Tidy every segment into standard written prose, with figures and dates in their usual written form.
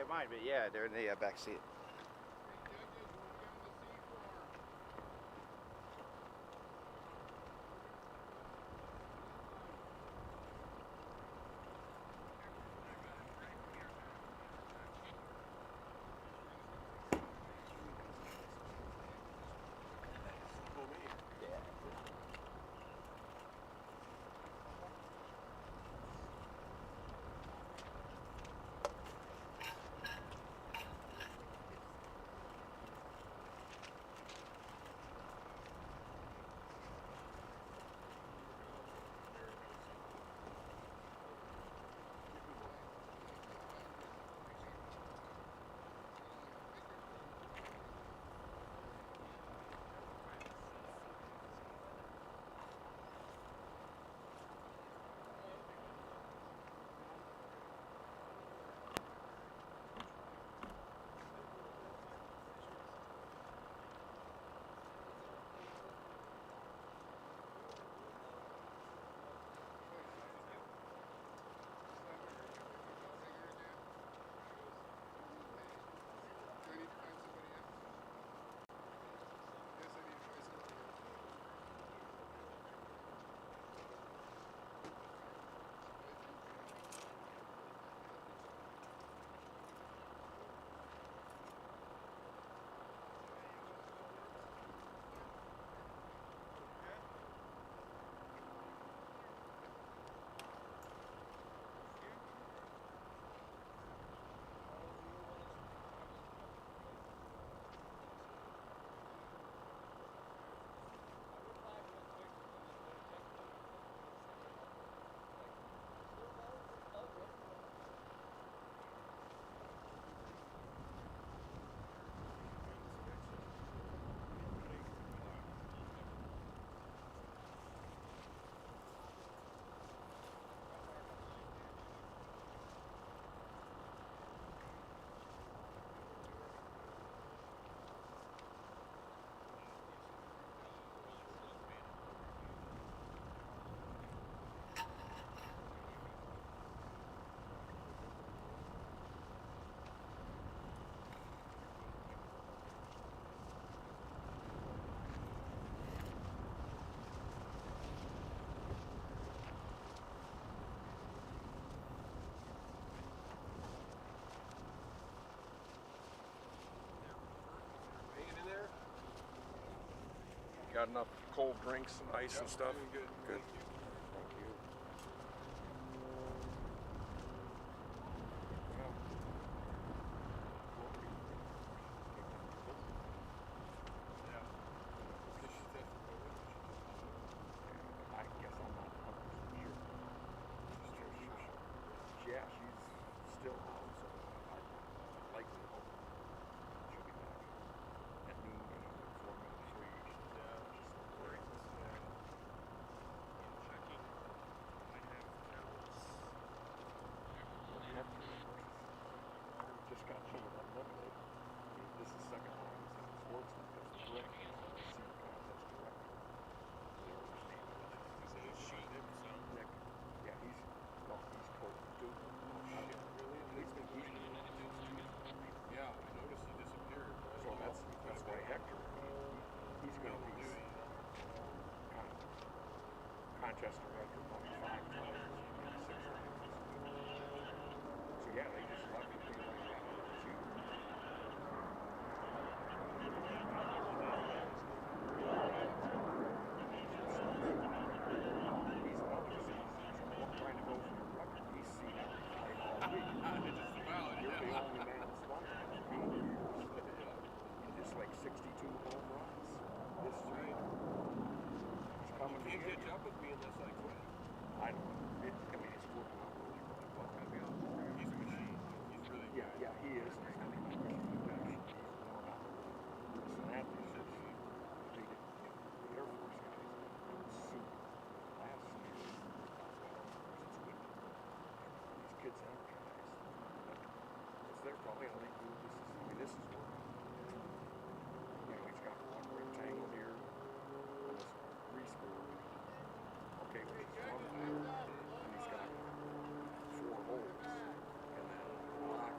get mine, but yeah, they're in the back seat. Got enough cold drinks and ice and stuff? Good. Good. Thank you. I guess I'm not 100% sure. Yeah, she's still out, so I likely hope she'll be back at noon and I'm 4 minutes free. Just worried. Checking. I have towels. Just got told unlimited. This is the second time he's in Sportsman because the Rick is the senior contest director. Is it a she? Nick. Yeah, he's cold too. Yeah, I noticed he disappeared. So that's why Hector, he's going to be contest director 5 times in 6 rounds. So yeah, they just left it there like that. He's trying to go for the record. He's seen everything all week. You're the only man that's done that in 8 years. Just like 62 home runs. This is right. He's coming to can't catch up with me unless I quit. I don't know. It's working out really, really well. He's a machine. He's really good. Yeah, he is. He's worn out. Cincinnati is the Air Force guys. Last year, it's good. These kids advertise. It's their probably how they do this. This is working. He's got one rectangle here. And this three-score. Okay, which is one here. And he's got 4 holes. And then box.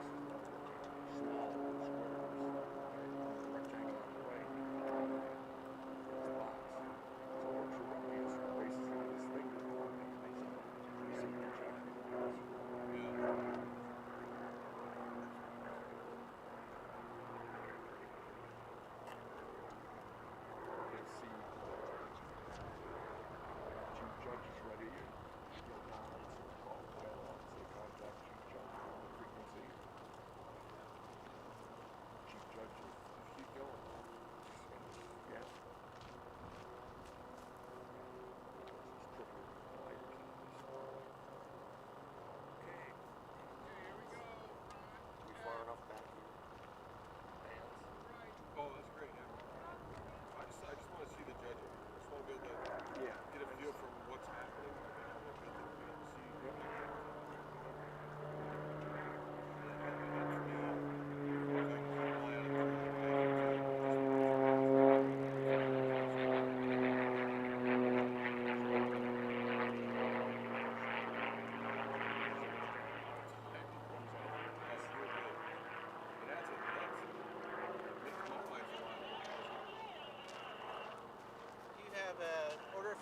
have a order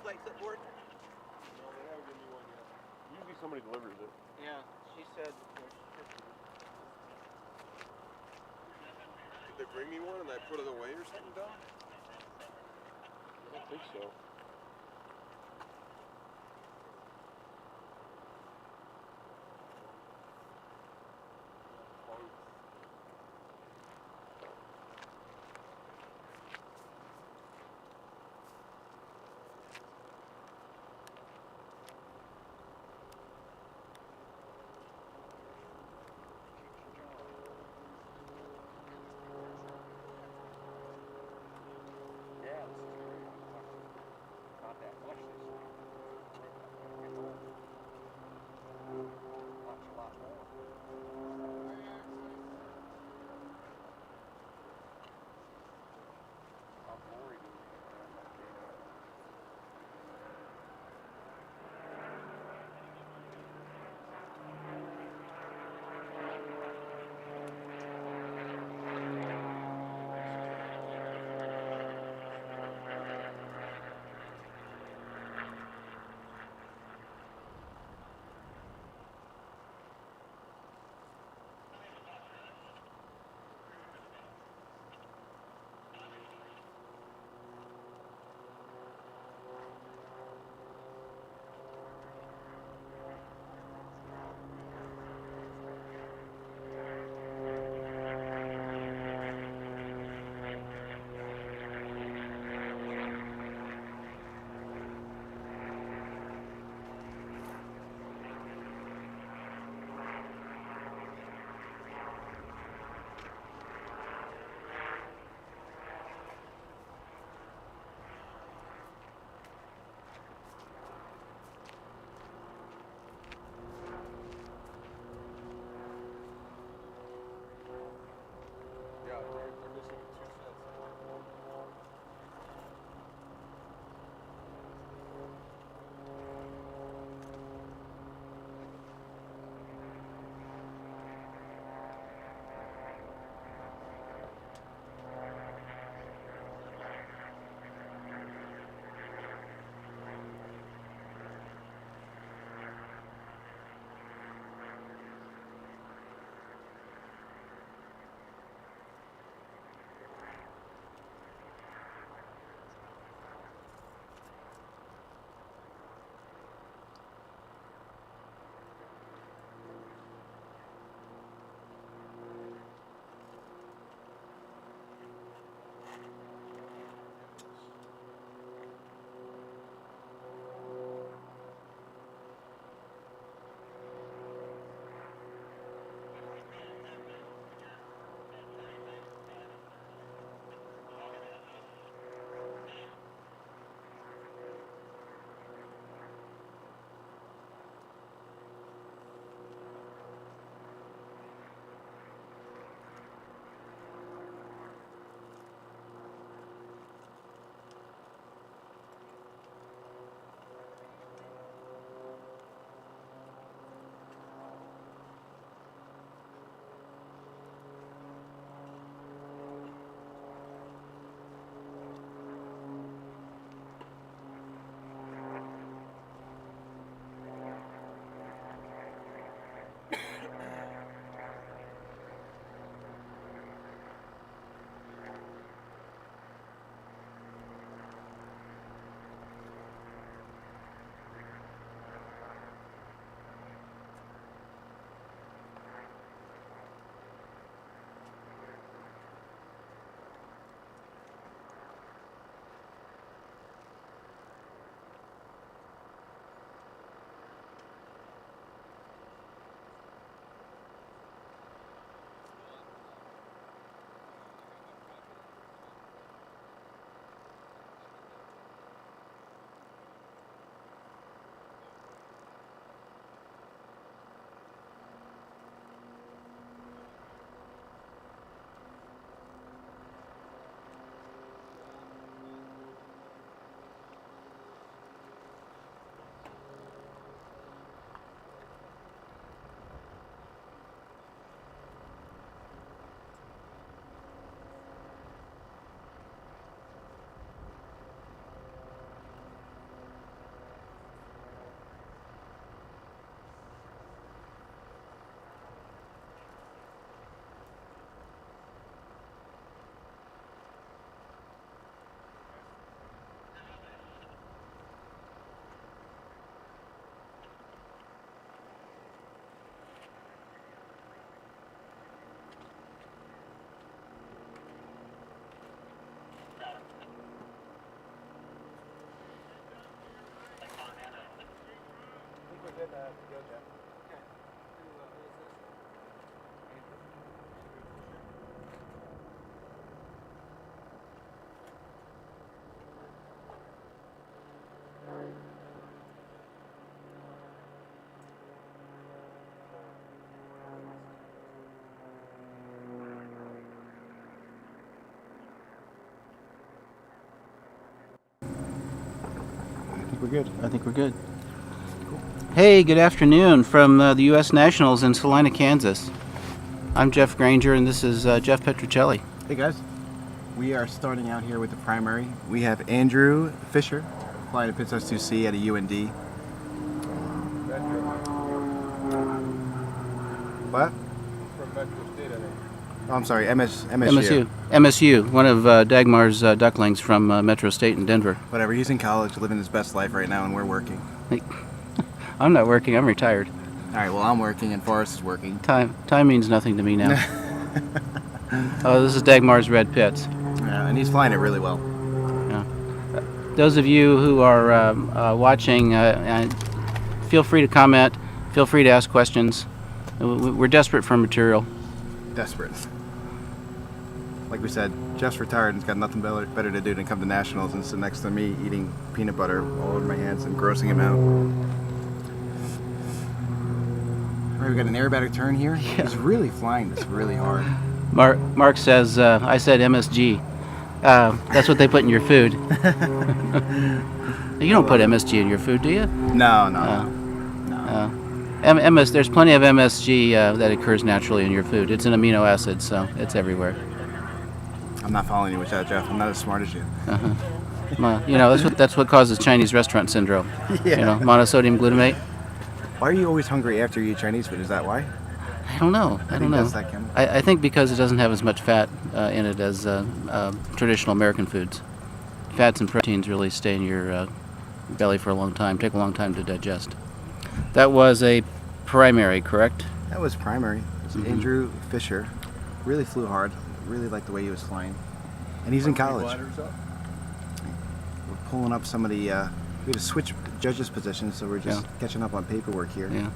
flight clipboard? No, they haven't given me one yet. Usually somebody delivers it. Yeah, she said. Did they bring me one and I put it away or something, Don? I don't think so. Yeah, this is great. good to go, Jeff. Okay. Who is this? I think we're good. I think we're good. Hey, good afternoon from the U.S. Nationals in Salina, Kansas. I'm Jeff Granger, and this is Jeff Petruccelli. Hey guys, we are starting out here with the primary. We have Andrew Fisher flying a Princess 2C at a UND. What? From Metro State, I think. Oh, I'm sorry, MSU. MSU, one of Dagmar's ducklings from Metro State in Denver. Whatever, he's in college, living his best life right now, and we're working. I'm not working, I'm retired. All right, well, I'm working, and Forrest is working. Time means nothing to me now. Oh, this is Dagmar's Red Pits. Yeah, and he's flying it really well. Yeah. Those of you who are watching, feel free to comment, feel free to ask questions. We're desperate for material. Desperate. Like we said, Jeff's retired and he's got nothing better to do than come to nationals and sit next to me eating peanut butter all over my hands and grossing him out. All right, we got an aerobatic turn here. Yeah. He's really flying this really hard. Mark says, I said MSG. That's what they put in your food. You don't put MSG in your food, do you? No. There's plenty of MSG that occurs naturally in your food. It's an amino acid, so it's everywhere. I'm not following you with that, Jeff. I'm not as smart as you. Well, that's what causes Chinese restaurant syndrome. Yeah. Monosodium glutamate. Why are you always hungry after you eat Chinese food? Is that why? I don't know. I think that's that chemical. I think because it doesn't have as much fat in it as traditional American foods. Fats and proteins really stay in your belly for a long time, take a long time to digest. That was a primary, correct? That was primary. It was Andrew Fisher. Really flew hard. Really liked the way he was flying. And he's in college. Gliders up. We're pulling up some of the, we had to switch judges' positions, so we're just catching up on paperwork here. Yeah.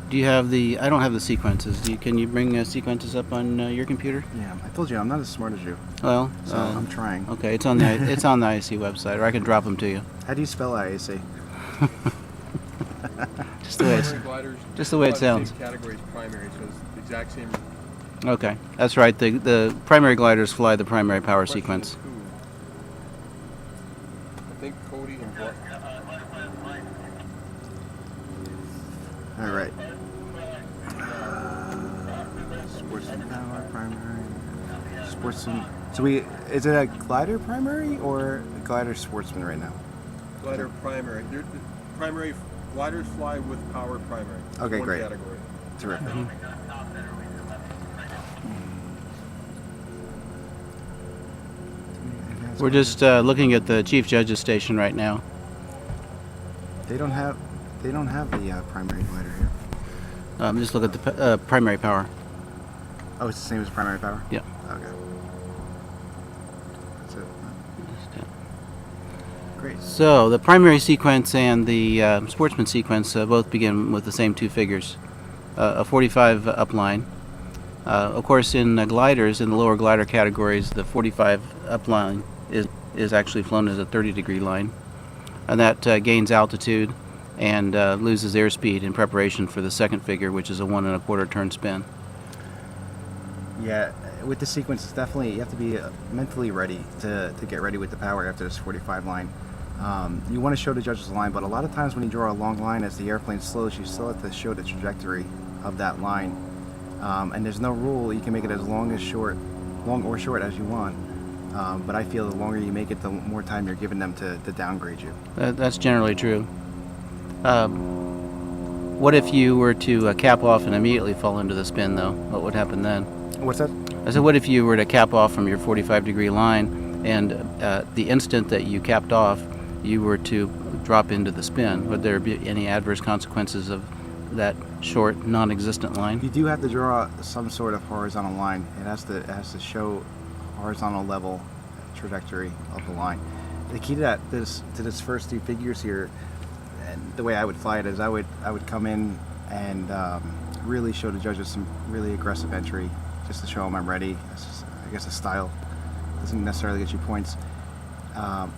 Do you have I don't have the sequences. Can you bring sequences up on your computer? Yeah, I told you, I'm not as smart as you. Well, So I'm trying. okay, it's on the IAC website, or I can drop them to you. How do you spell IAC? Just the way Primary gliders. just the way it sounds. Category is primary, so it's the exact same. Okay, that's right. The primary gliders fly the primary power Question sequence. is who? I think Cody and Blunt. All right. Sportsman power primary. Sportsman. So is it a glider primary or a glider sportsman right now? Glider primary. The primary gliders fly with power primary. Okay, One great. Category. Terrific. We're just looking at the chief judge's station right now. They don't have the primary glider here. Just look at the primary power. Oh, it's the same as primary power? Yeah. Okay. That's it. Great. So the primary sequence and the sportsman sequence both begin with the same two figures, a 45 upline. Of course, in gliders, in the lower glider categories, the 45 upline is actually flown as a 30-degree line, and that gains altitude and loses airspeed in preparation for the second figure, which is a 1 1/4 turn spin. Yeah, with the sequence, it's definitely, you have to be mentally ready to get ready with the power after this 45 line. You want to show the judges the line, but a lot of times when you draw a long line as the airplane slows, you still have to show the trajectory of that line. And there's no rule, you can make it as long or short as you want. But I feel the longer you make it, the more time you're giving them to downgrade you. That's generally true. What if you were to cap off and immediately fall into the spin, though? What would happen then? What's that? I said, what if you were to cap off from your 45-degree line, and the instant that you capped off, you were to drop into the spin? Would there be any adverse consequences of that short, non-existent line? You do have to draw some sort of horizontal line. It has to show horizontal level trajectory of the line. The key to this first two figures here and the way I would fly it is I would come in and really show the judges some really aggressive entry, just to show them I'm ready. It's just, I guess, a style doesn't necessarily get you points.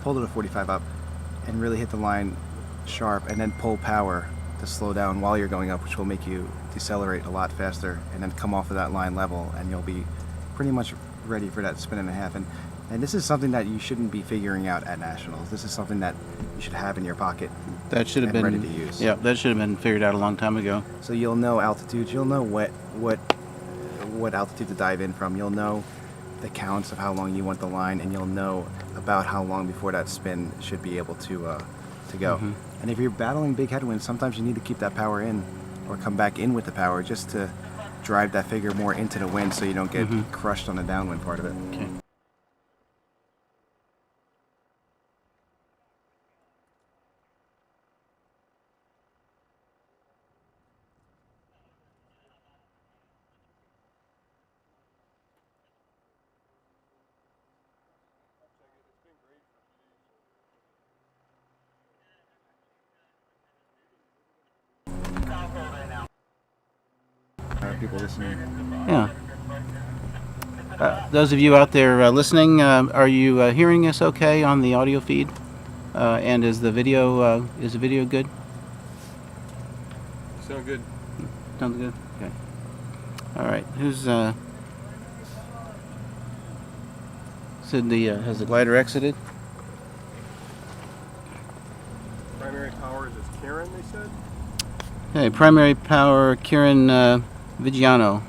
Pull to the 45 up and really hit the line sharp, and then pull power to slow down while you're going up, which will make you decelerate a lot faster, and then come off of that line level, and you'll be pretty much ready for that spin and a half. And this is something that you shouldn't be figuring out at nationals. This is something that you should have in your pocket. That should have and been ready to use. Yeah, that should have been figured out a long time ago. So you'll know altitudes. You'll know what altitude to dive in from. You'll know the counts of how long you want the line, and you'll know about how long before that spin should be able to go. Mhm. And if you're battling big headwinds, sometimes you need to keep that power in, or come back in with the power, just to drive that figure more into the wind, so you don't get crushed on the downwind part of it. Okay. People listening. Yeah. Those of you out there listening, are you hearing us okay on the audio feed? And is the video good? Sound good. Sounds good. Okay. All right. Who's said the has the glider exited? Primary power is Karen, they said. Okay. Primary power, Kieran Vigiano.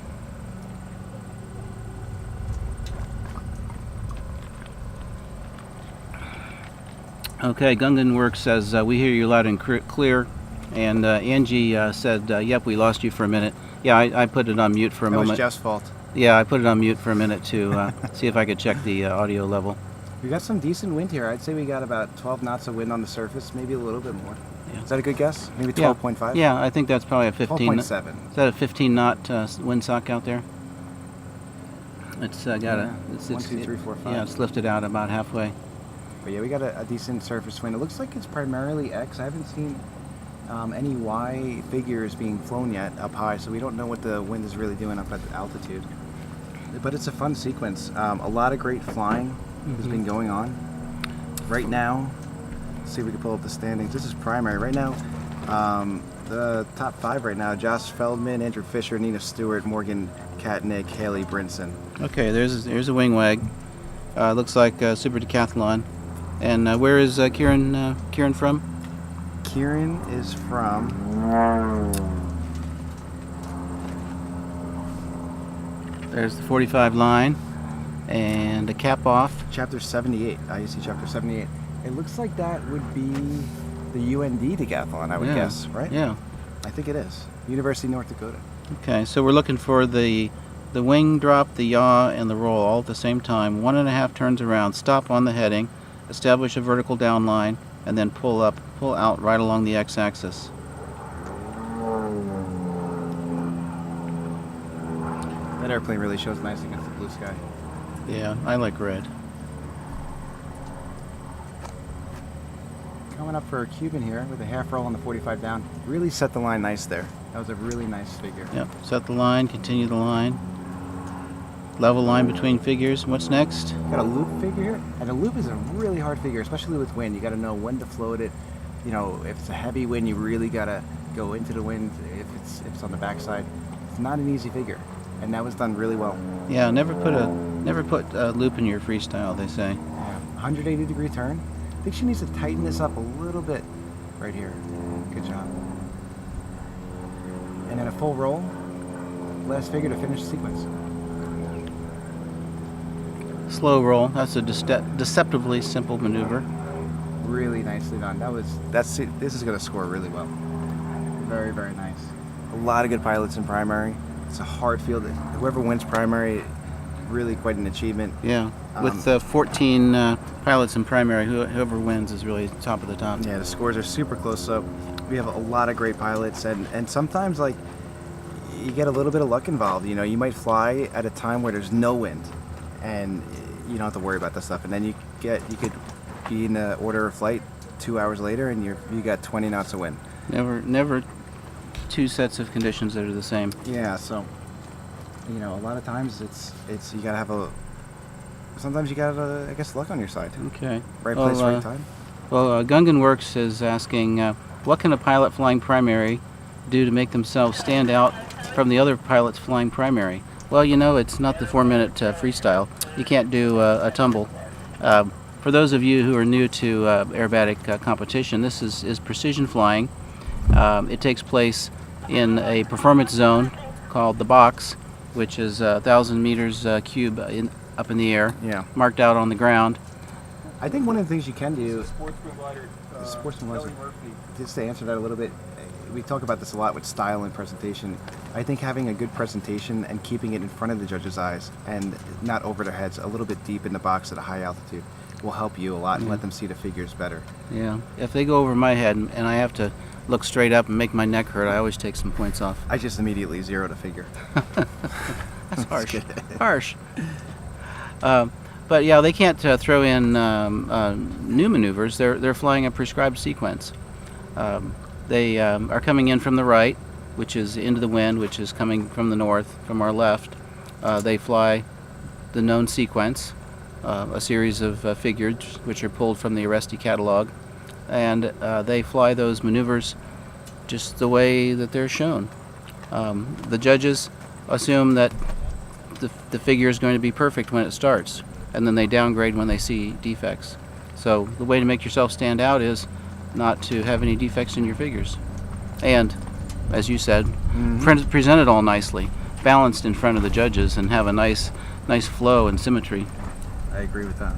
Okay, Gungan Works says, we hear you loud and clear. And Angie said, yep, we lost you for a minute. Yeah, I put it on mute for a That moment. was Jeff's fault. Yeah, I put it on mute for a minute to see if I could check the audio level. We got some decent wind here. I'd say we got about 12 knots of wind on the surface, maybe a little bit more. Yeah. Is that a good guess? Maybe Yeah. 12.5? Yeah, I think that's probably a 15. 12.7. Is that a 15 knot windsock out there? It's got Yeah. it's 1, 2, 3, 4, 5. Yeah, it's lifted out about halfway. But yeah, we got a decent surface wind. It looks like it's primarily X. I haven't seen any Y figures being flown yet up high, so we don't know what the wind is really doing up at altitude. But it's a fun sequence. A lot of great flying has been going on. Right now, let's see if we can pull up the standings. This is primary. Right now, the top 5 right now: Josh Feldman, Andrew Fisher, Nina Stewart, Morgan Katnick, Haley Brinson. Okay, there's a wing wag. Looks like Super Decathlon. And where is Kieran from? Kieran is from... There's the 45 line and a cap off. Chapter 78. IUC Chapter 78. It looks like that would be the UND decathlon, I would guess, right? Yeah. I think it is. University of North Dakota. Okay, so we're looking for the wing drop, the yaw, and the roll all at the same time. 1.5 turns around, stop on the heading, establish a vertical down line, and then pull out right along the x-axis. That airplane really shows nice against the blue sky. Yeah, I like red. Coming up for a Cuban here with a half roll on the 45 down. Really set the line nice there. That was a really nice figure. Yep, set the line, continue the line. Level line between figures. What's next? Got a loop figure here, and a loop is a really hard figure, especially with wind. You got to know when to float it. You know, if it's a heavy wind, you really got to go into the wind. If it's on the backside, it's not an easy figure, and that was done really well. Yeah, never put a loop in your freestyle, they say. Yeah, 180-degree turn. I think she needs to tighten this up a little bit right here. Good job. And then a full roll. Last figure to finish the sequence. Slow roll. That's a deceptively simple maneuver. Really nicely done. This is going to score really well. Very, very nice. A lot of good pilots in primary. It's a hard field. Whoever wins primary, really quite an achievement. Yeah. With 14 pilots in primary, whoever wins is really top of the top. Yeah, the scores are super close. So we have a lot of great pilots, and sometimes like you get a little bit of luck involved. You know, you might fly at a time where there's no wind, and you don't have to worry about that stuff. And then you could be in the order of flight 2 hours later, and you got 20 knots of wind. Never two sets of conditions that are the same. Yeah, so a lot of times it's you gotta have sometimes you gotta, I guess, luck on your side. Okay. Right place, right time. Well, Gungan Works is asking, what can a pilot flying primary do to make themselves stand out from the other pilots flying primary? Well, it's not the 4-minute freestyle. You can't do a tumble. For those of you who are new to aerobatic competition, this is precision flying. It takes place in a performance zone called the box, which is 1,000 meters cube up in the air, Yeah. marked out on the ground. I think one of the things you can do, Sportsman glider. Sportsman Kelly glider. Murphy. just to answer that a little bit, we talk about this a lot with style and presentation. I think having a good presentation and keeping it in front of the judges' eyes and not over their heads, a little bit deep in the box at a high altitude, will help you a lot and let them see the figures better. Yeah. If they go over my head and I have to look straight up and make my neck hurt, I always take some points off. I just immediately zero the figure. That's harsh. Harsh. But yeah, they can't throw in new maneuvers. They're flying a prescribed sequence. They are coming in from the right, which is into the wind, which is coming from the north, from our left. They fly the known sequence, a series of figures which are pulled from the Aresti catalog, and they fly those maneuvers just the way that they're shown. The judges assume that the figure is going to be perfect when it starts, and then they downgrade when they see defects. So the way to make yourself stand out is not to have any defects in your figures, and as you said, present it all nicely, balanced in front of the judges, and have a nice flow and symmetry. I agree with that.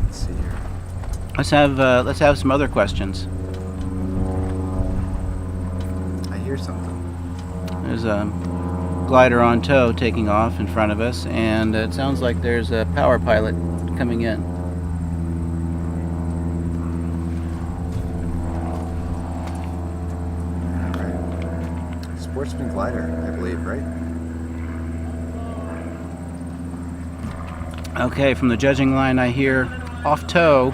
Let's see here. Let's have some other questions. I hear something. There's a glider on tow taking off in front of us, and it sounds like there's a power pilot coming in. All right. Sportsman glider, I believe, right? Okay, from the judging line I hear off tow,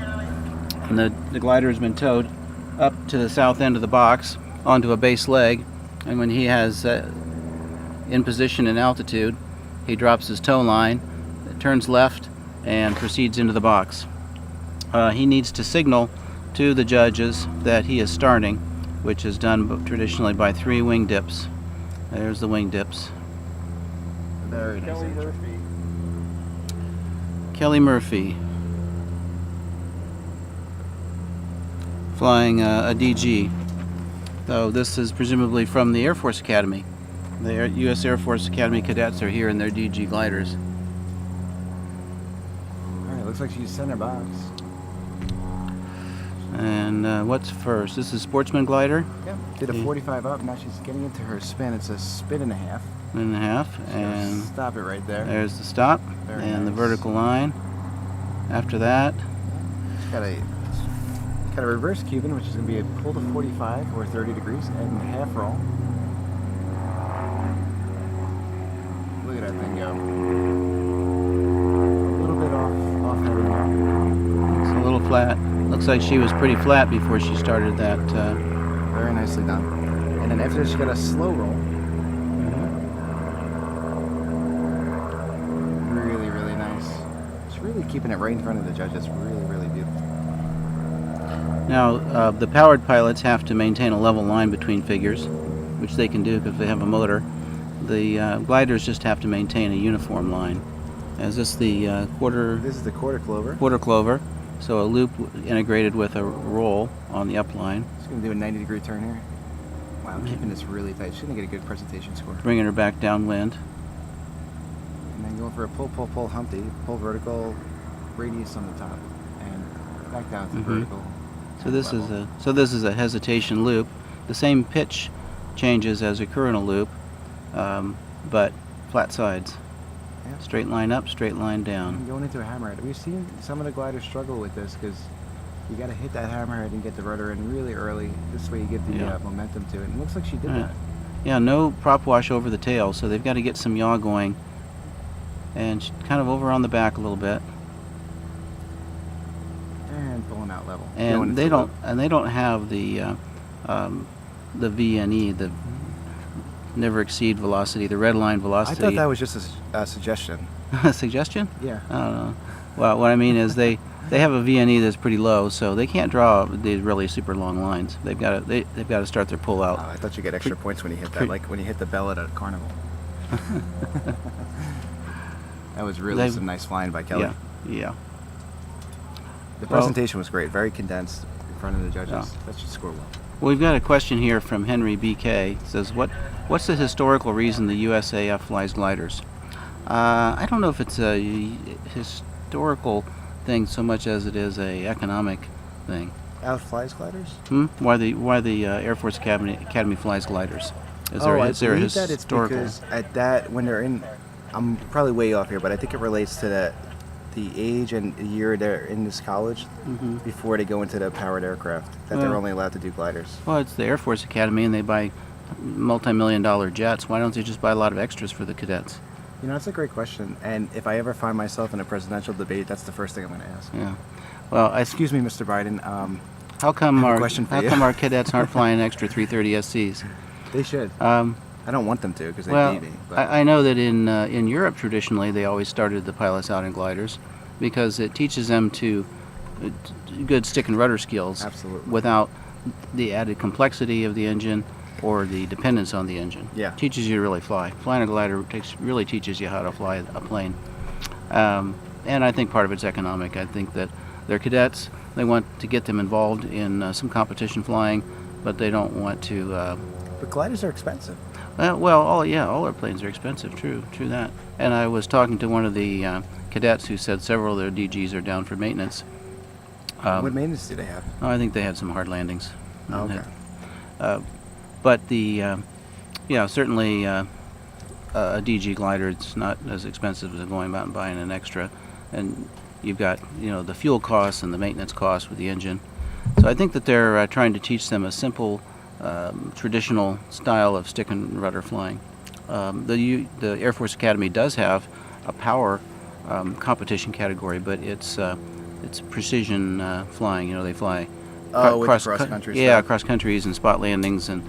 and the glider has been towed up to the south end of the box onto a base leg, and when he has in position and altitude, he drops his tow line, turns left, and proceeds into the box. He needs to signal to the judges that he is starting, which is done traditionally by 3 wing dips. There's the wing dips. Very nice. Kelly Murphy. Kelly Murphy, flying a DG. So this is presumably from the Air Force Academy. The U.S. Air Force Academy cadets are here in their DG gliders. All right, looks like she's center box. And what's first? This is Sportsman glider, Yep. Did a 45 up. Now she's getting into her spin. It's a spin and a half. and a half, and Stop it right there. there's the stop Very and the nice. vertical line. After that, She's got a reverse Cuban, which is going to be a pull to 45 or 30 degrees and half roll. Look at that thing go. A little bit off heading there. it's a little flat. Looks like she was pretty flat before she started that. Very nicely done. And then after she got a slow roll. Really, really nice. She's really keeping it right in front of the judges. Really, really beautiful. Now, the powered pilots have to maintain a level line between figures, which they can do because they have a motor. The gliders just have to maintain a uniform line. Is this the quarter This is the quarter clover. clover? So a loop integrated with a roll on the upline, She's going to do a 90-degree turn here. Wow, keeping this really tight. She's going to get a good presentation score. bringing her back downwind. And then going for a pull, pull, pull, Humpty. Pull vertical, radius on the top, and back down to vertical. So this level. is a hesitation loop. The same pitch changes as a coronal loop, but flat sides. Yeah. Straight line up, straight line down. And going into a hammerhead. We've seen some of the gliders struggle with this because you got to hit that hammerhead and get the rudder in really early. This way you get the Yeah. momentum to it. And it looks like she did Yeah. that. Yeah, no prop wash over the tail, so they've got to get some yaw going. And she's kind of over on the back a little bit. And pull out level. And Going they into don't have the VNE, the never exceed velocity, the red line I velocity. thought that was just a suggestion. Suggestion? Yeah. I don't know. Well, what I mean is they have a VNE that's pretty low, so they can't draw these really super long lines. They've got to start their pull out. I thought you get extra points when you hit that, like when you hit the bell at a carnival. That was really some nice flying by Kelly. Yeah. The presentation was great, very condensed in front of the judges. Yeah. That should score well. Well, we've got a question here from Henry BK. It says, what's the historical reason the USAF flies gliders? I don't know if it's a historical thing so much as it is a economic thing. Outflies gliders? Why the Air Force Academy flies gliders? Is there I a believe that it's historical? because at that, when they're in, I'm probably way off here, but I think it relates to the age and the year they're in this college before they go into the powered aircraft, that they're only allowed to do gliders. Well, it's the Air Force Academy, and they buy multi-million-dollar jets. Why don't they just buy a lot of extras for the cadets? You know, that's a great question. And if I ever find myself in a presidential debate, that's the first thing I'm going to ask. Yeah. Well, Excuse me, Mr. Biden. how come I have a question for you. come our cadets aren't flying extra 330 SCs? They should. I don't want them to because they Well, beat me. But I know that in Europe traditionally they always started the pilots out in gliders because it teaches them to good stick and rudder skills. Absolutely. Without the added complexity of the engine or the dependence on the engine. Yeah. Teaches you to really fly. Flying a glider really teaches you how to fly a plane. And I think part of it's economic. I think that they're cadets. They want to get them involved in some competition flying, but they don't want to. but gliders are expensive. All airplanes are expensive. True that. And I was talking to one of the cadets who said several of their DGs are down for maintenance. What maintenance do they have? I think they had some hard landings. Oh, okay. But certainly a DG glider, it's not as expensive as going out and buying an extra. And you've got, the fuel costs and the maintenance costs with the engine. So I think that they're trying to teach them a simple, traditional style of stick and rudder flying. The Air Force Academy does have a power competition category, but it's precision flying. They fly Cross country. Yeah, cross countries and spot landings and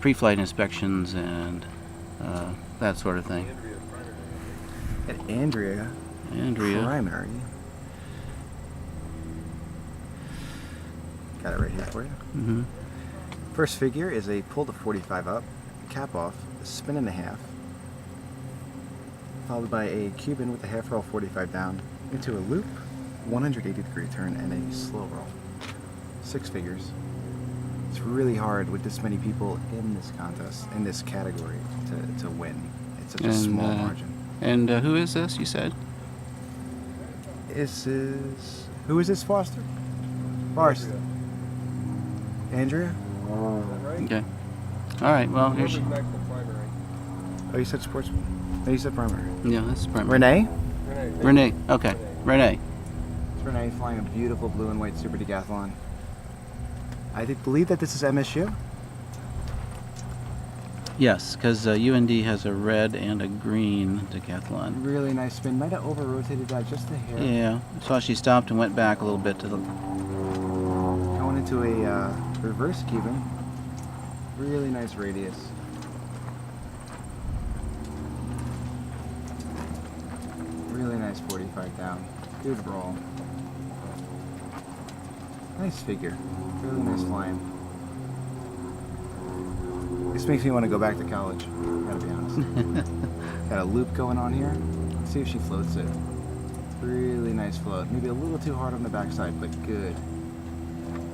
pre-flight inspections and that sort of thing. At Andrea. Primary. Got it right here for you. Mm-hmm. First figure is a pull to 45 up, cap off, a spin and a half, followed by a Cuban with a half roll 45 down into a loop, 180 degree turn, and a slow roll. 6 figures. It's really hard with this many people in this contest, in this category, to win. It's such a small margin. And who is this, you said? Who is this, Foster? Forrest. Andrea? Okay. All right, well, here's... Back to primary. Oh, you said Sportsman. No, you said primary. Yeah, that's primary. Renee? Renee, okay. Renee. It's Renee flying a beautiful blue and white Super Decathlon. I believe that this is MSU. Yes, because UND has a red and a green decathlon. Really nice spin. Might have over-rotated that just a hair. Yeah, saw she stopped and went back a little bit to the... Going into a reverse Cuban. Really nice radius. Really nice 45 down. Good roll. Nice figure. Really nice flying. This makes me want to go back to college. Gotta be honest. Got a loop going on here. Let's see if she floats it. Really nice float. Maybe a little too hard on the backside, but good.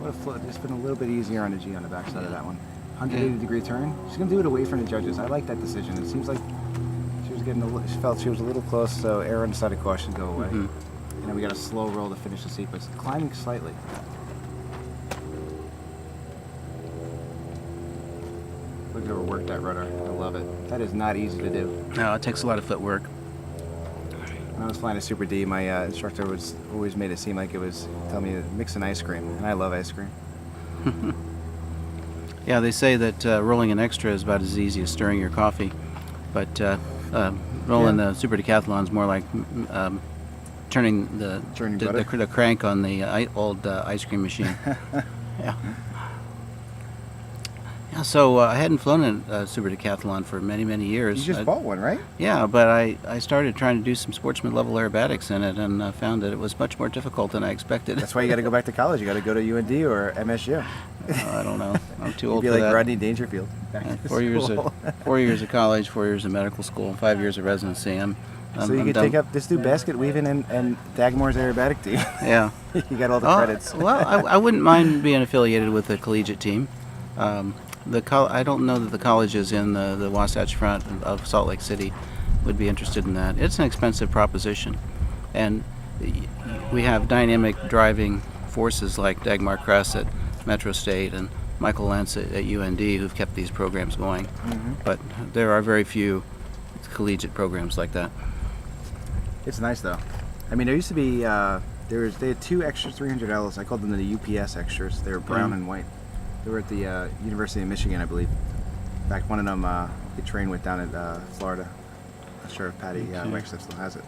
What a float. Just been a little bit easier on the G on the backside of that one. 180 degree turn. She's gonna do it away from the judges. I like that decision. It seems like she was getting she felt she was a little close, so error on the side of caution, go away. And then we got a slow roll to finish the sequence. Climbing slightly. Look at her work that rudder. I love it. That is not easy to do. No, it takes a lot of footwork. When I was flying a Super D, my instructor was always made it seem like it was telling me to mix an ice cream, and I love ice cream. Yeah, they say that rolling an extra is about as easy as stirring your coffee, but rolling the Super Decathlon is more like turning Churning the butter? the crank on the old ice cream machine. Yeah. Yeah, so I hadn't flown a super decathlon for many, many years. You just bought one, right? Yeah, but I started trying to do some sportsman level aerobatics in it and found that it was much more difficult than I expected. That's why you got to go back to college. You got to go to UND or MSU. I don't know. I'm too You'd old be for like that. Rodney Dangerfield. Back to 4 years school. of 4 years of college, 4 years of medical school, 5 years of residency. So you could take up just do basket weaving and Dagmore's aerobatic team. Yeah. You got all the credits. Well, I wouldn't mind being affiliated with the collegiate team. I don't know that the colleges in the Wasatch Front of Salt Lake City would be interested in that. It's an expensive proposition, and we have dynamic driving forces like Dagmar Kress at Metro State and Michael Lentz at UND who've kept these programs going. Mm-hmm. But there are very few collegiate programs like that. It's nice though. I mean, there used to be they had two extra 300Ls. I called them the UPS extras. They were brown and white. They were at the University of Michigan, I believe. In fact, one of them they trained with down at Florida. Not sure if Patty Wexler still has it.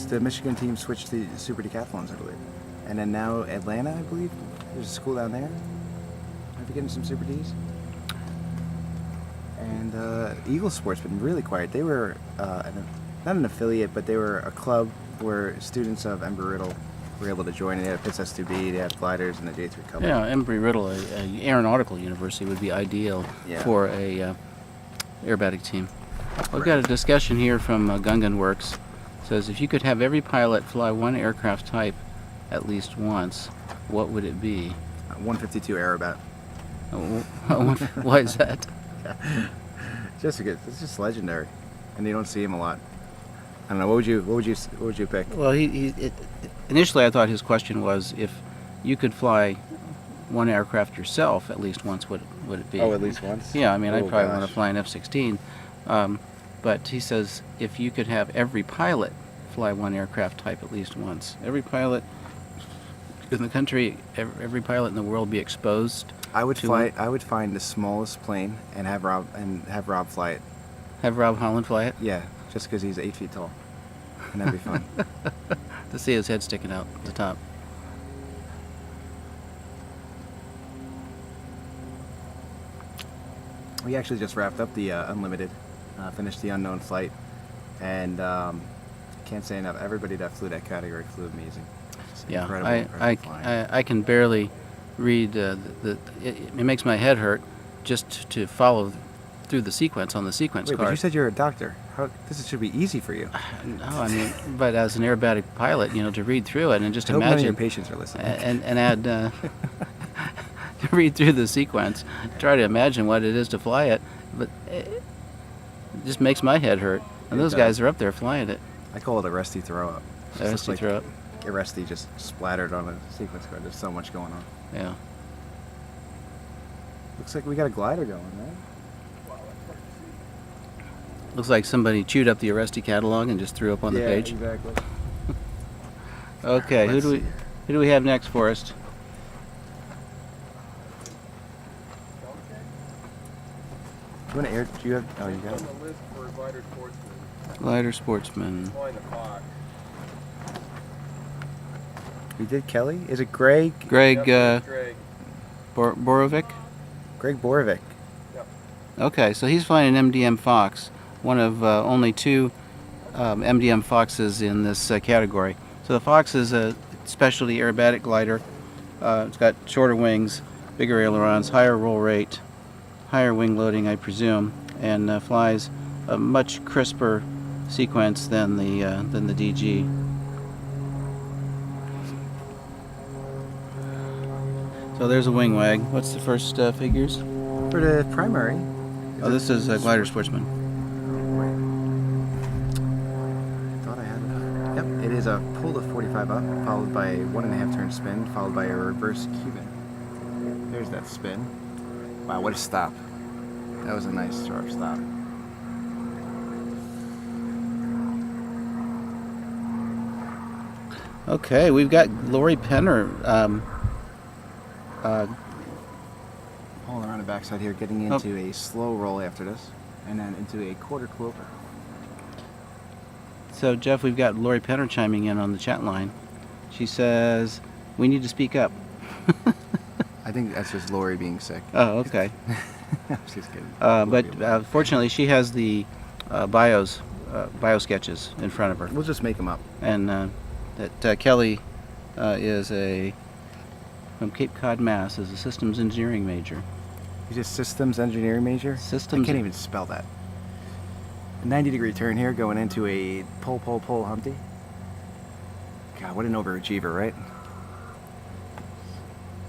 The Michigan team switched to super decathlons, I believe. And then now Atlanta, I believe. There's a school down there. Are they getting some super Ds? And Eagle Sportsman, really quiet. They were not an affiliate, but they were a club where students of Embry-Riddle were able to join. And they had a PITS S2B, they had gliders, and the J3 Cup. Yeah, Embry-Riddle, an aeronautical university, would be ideal for a aerobatic team. We've got a discussion here from Gungan Works. It says, if you could have every pilot fly one aircraft type at least once, what would it be? 152 Aerobat. Why is that? Just because it's just legendary, and you don't see him a lot. I don't know. What would you pick? Well, initially I thought his question was if you could fly one aircraft yourself at least once, would it be? Oh, at least once. Yeah, I mean, I'd probably want gosh. to fly an F-16, but he says if you could have every pilot fly one aircraft type at least once, every pilot in the country, every pilot in the world be exposed. I would find the smallest plane and have Rob fly it. Have Rob Holland fly it Yeah, just because he's 8 feet tall, and that'd be fun. to see his head sticking out the top. We actually just wrapped up the Unlimited, finished the unknown flight, and can't say enough. Everybody that flew that category flew amazing. It's Yeah, incredible flying. I can barely read it makes my head hurt just to follow through the sequence on the sequence Wait, card. but you said you're a doctor. This should be easy for you. No, I mean, but as an aerobatic pilot, to read through it and just I hope none of your imagine patients are listening. and add to read through the sequence, try to imagine what it is to fly it, but it just makes my head hurt. And It those does. guys are up there flying it. I call it a rusty throw up. A rusty throw up. A rusty just splattered on a sequence card. There's so much going on. Yeah. Looks like we got a glider going, right? Looks like somebody chewed up the Arresti catalog and just threw up on the page. Exactly. Okay, Let's see. who do we have next for us? Do you want to air? Do you have? Oh, you got On it. the list for glider sportsman, Glider Sportsman. flying a Fox. We did Kelly. Is it Greg? Greg Yep, Greg. Borovic? Greg Borovic. Yep. Okay, so he's flying an MDM Fox, one of only two MDM Foxes in this category. So the Fox is a specialty aerobatic glider. It's got shorter wings, bigger ailerons, higher roll rate, higher wing loading, I presume, and flies a much crisper sequence than the DG. So there's a wing wag. What's the first figures? For the primary. Oh, this is a Glider Sportsman. Thought I had it. Yep, it is a pull to 45 up, followed by a 1.5 turn spin, followed by a reverse Cuban. There's that spin. Wow, what a stop. That was a nice sharp stop. Okay, we've got Lori Penner. Pulling around the backside here, getting into a slow roll after this, and then into a quarter cloaker. So, Jeff, we've got Lori Penner chiming in on the chat line. She says, we need to speak up. I think that's just Lori being sick. Oh, okay. I'm just kidding. But fortunately, she has the bio sketches in front of her. We'll just make them up. And that Kelly is from Cape Cod, Mass, is a systems engineering major. He's a systems engineering major? Systems. I can't even spell that. A 90-degree turn here going into a pull Humpty. God, what an overachiever, right?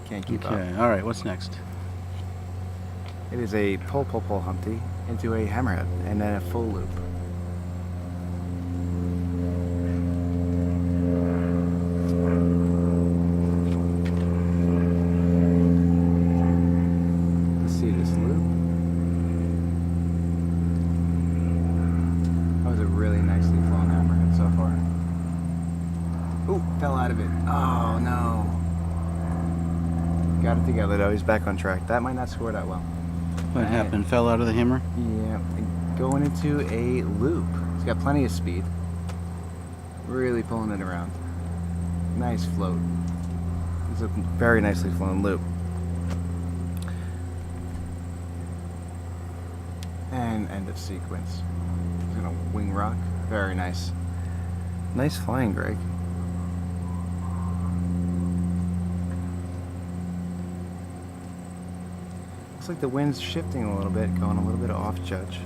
Can't keep up. Okay, all right, what's next? It is a pull Humpty into a hammerhead and then a full loop. Let's see this loop. That was a really nicely flown hammerhead so far. Ooh, fell out of it. Oh no. Got it together though, he's back on track. That might not score that well. What happened? Fell out of the hammer? Yeah, and going into a loop. He's got plenty of speed. Really pulling it around. Nice float. It's a very nicely flown loop. And end of sequence. He's gonna wing rock. Very nice. Nice flying, Greg. Looks like the wind's shifting a little bit, going a little bit off judge.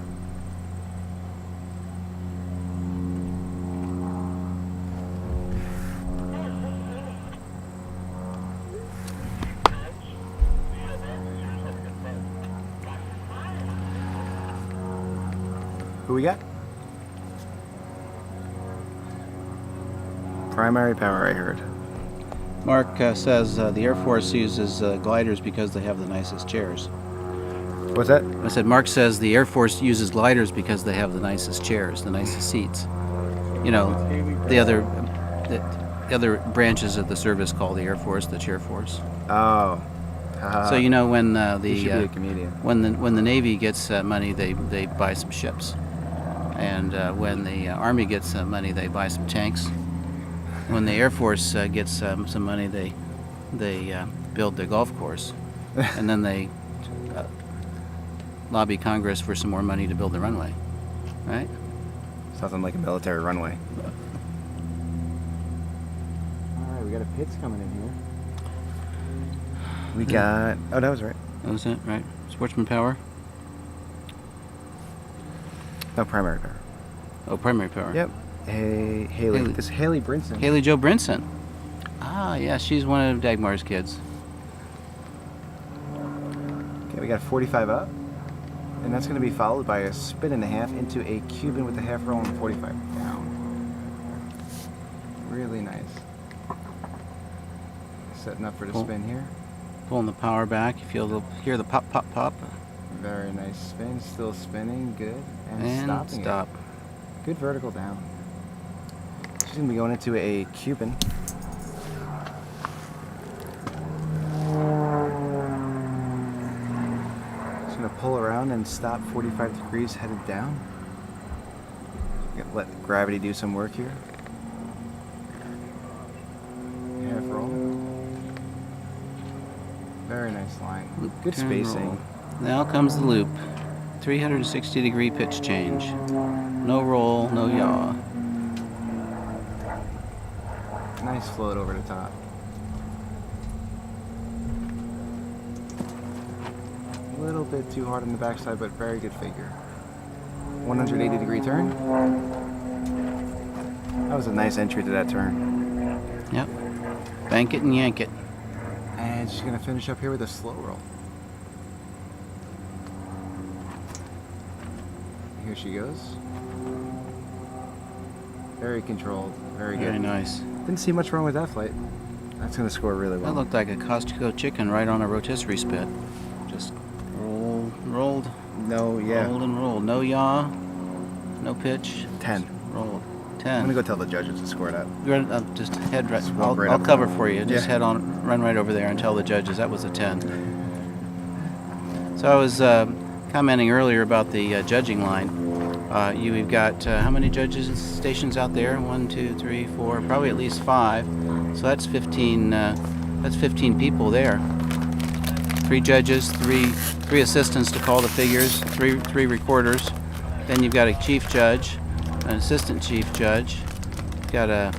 Who we got? Primary power, I heard. Mark says the Air Force uses gliders because they have the nicest chairs. What's that? I said Mark says the Air Force uses gliders because they have the nicest chairs, the nicest seats. You know, the other branches of the service call the Air Force the Chair Force. Oh. So you know when You should be a comedian. when the Navy gets money, they buy some ships, and when the Army gets money, they buy some tanks. When the Air Force gets some money, they build their golf course, and then they lobby Congress for some more money to build the runway, right? Something like a military runway. Alright, we got a pits coming in here. We got... Oh, that was right. That was it, right? Sportsman power? No, primary power. Oh, primary power. Yep. Hey, Haley. This is Haley Brinson. Haley Joe Brinson. Ah, yeah, she's one of Dagmar's kids. Okay, we got a 45 up. And that's going to be followed by a spin and a half into a Cuban with a half roll and 45 down. Really nice. Setting up for the spin here. Pulling the power back. You hear the pop, pop, pop. Very nice spin. Still spinning. Good. And stopping stop. it. Good vertical down. She's going to be going into a Cuban. Going to pull around and stop 45 degrees headed down. Let gravity do some work here. Half roll. Very nice line. Loop, Good turn, spacing. roll. Now comes the loop. 360-degree pitch change. No roll, no yaw. Nice float over the top. A little bit too hard on the backside, but very good figure. 180-degree turn. That was a nice entry to that turn. Yep. Bank it and yank it. And she's going to finish up here with a slow roll. Here she goes. Very controlled. Very good. Very nice. Didn't see much wrong with that flight. That's going to score really well. That looked like a Costco chicken right on a rotisserie spit. Just rolled, No, yeah. rolled and rolled. No yaw, no pitch. 10. Just rolled. I'm 10. going to go tell the judges to score that. Just head right. Just walk right I'll up cover there. for you. Just Yeah. head on, run right over there and tell the judges that was a 10. So I was commenting earlier about the judging line. You've got how many judges stations out there? 1, 2, 3, 4, probably at least 5. So that's 15. That's 15 people there. 3 judges, three assistants to call the figures, three recorders. Then you've got a chief judge, an assistant chief judge. You've got a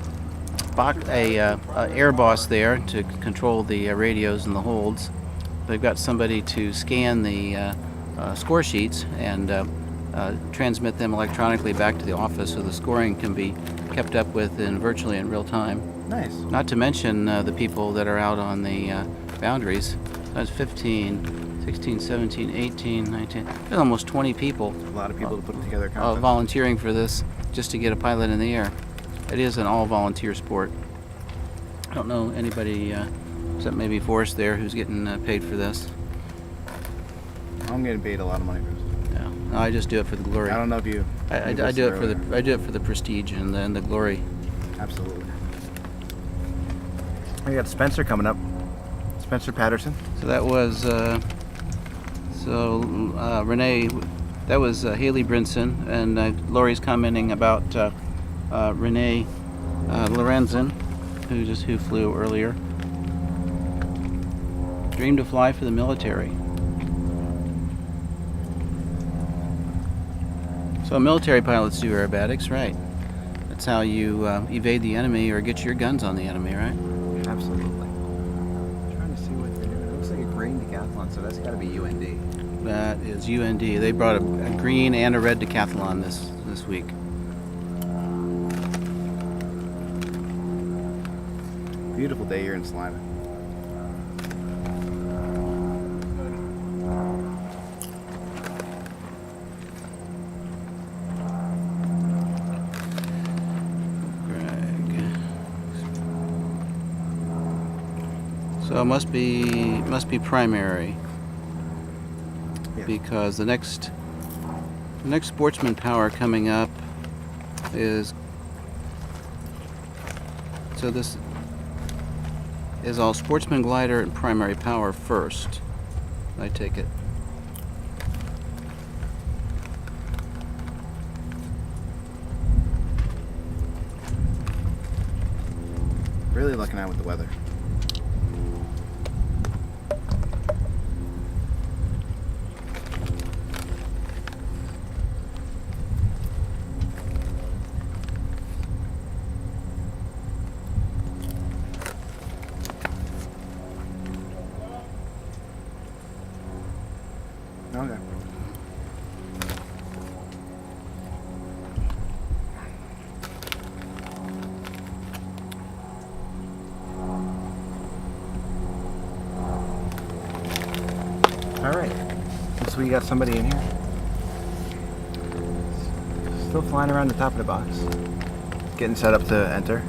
air boss there to control the radios and the holds. They've got somebody to scan the score sheets and transmit them electronically back to the office so the scoring can be kept up with virtually in real time. Nice. Not to mention the people that are out on the boundaries. That's 15, 16, 17, 18, 19. There's almost 20 people A lot of people to put together a contest. volunteering for this just to get a pilot in the air. It is an all-volunteer sport. I don't know anybody except maybe Forrest there who's getting paid for this. I'm getting paid a lot of money for this. Yeah, no, I just do it for the glory. I don't know if you. I do it for the prestige and the glory. Absolutely. We got Spencer coming up. Spencer Patterson. So that was Renee. That was Haley Brinson, and Lori's commenting about Renee Lorenzen, who flew earlier. Dream to fly for the military. So military pilots do aerobatics, right? That's how you evade the enemy or get your guns on the enemy, right? Absolutely. I'm trying to see what they're doing. It looks like a green decathlon, so that's got to be UND. That is UND. They brought a green and a red decathlon this week. Beautiful day here in Salina. So it must be primary. Yeah. Because the next Sportsman power coming up is, so this is all Sportsman glider and primary power first, I take it. Really looking out with the weather. Okay. All right. So we got somebody in here. Still flying around the top of the box. Getting set up to enter.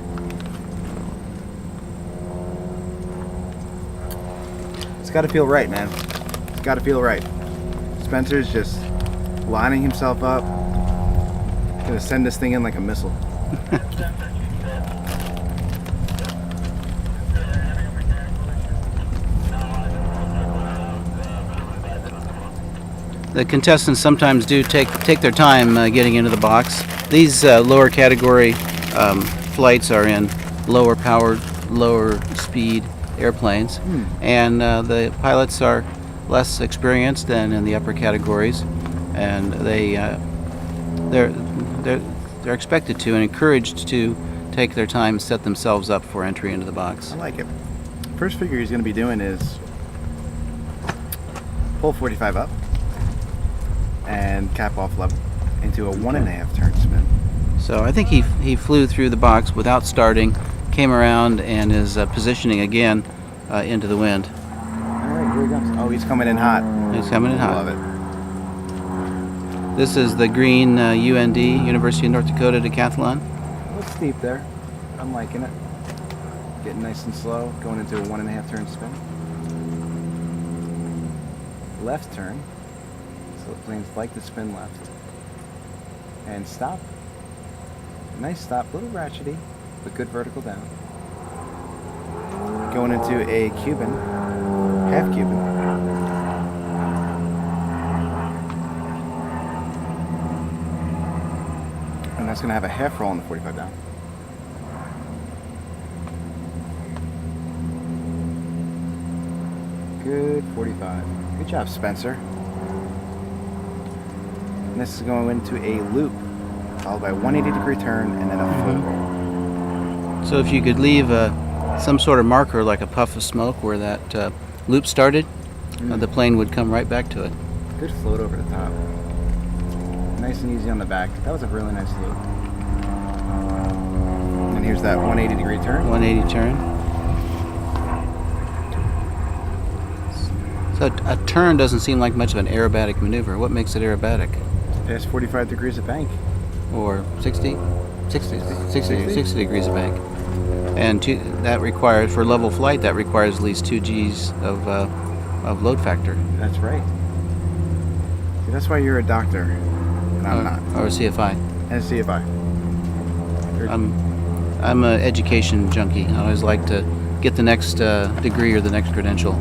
It's got to feel right, man. It's got to feel right. Spencer's just lining himself up. Gonna send this thing in like a missile. The contestants sometimes do take their time getting into the box. These lower category flights are in lower powered, lower speed airplanes, and the pilots are less experienced than in the upper categories, and they're expected to and encouraged to take their time and set themselves up for entry into the box. I like it. First figure he's going to be doing is pull 45 up and cap off level into a 1.5 turn spin. So I think he flew through the box without starting, came around, and is positioning again into the wind. All right, here he goes. Oh, he's coming in hot. He's coming in hot. Love it. This is the green UND, University of North Dakota decathlon. A little steep there. I'm liking it. Getting nice and slow, going into a 1.5 turn spin. Left turn. So the planes like to spin left. And stop. Nice stop, little ratchety, but good vertical down. Going into a Cuban, half Cuban. that's going to have a half roll on the 45 down. Good 45. Good job, Spencer. And this is going into a loop, followed by a 180-degree turn, and then a full roll. So if you could leave some sort of marker, like a puff of smoke, where that loop started, the plane would come right back to it. Good float over the top. Nice and easy on the back. That was a really nice loop. And here's that 180-degree turn. 180 turn. So a turn doesn't seem like much of an aerobatic maneuver. What makes it aerobatic? Past 45 degrees of bank. Or 60 degrees of bank. And that requires, for level flight, that requires at least 2 Gs of load factor. That's right. See, that's why you're a doctor, and I'm not. Or a CFI. And a CFI. I'm an education junkie. I always like to get the next degree or the next credential.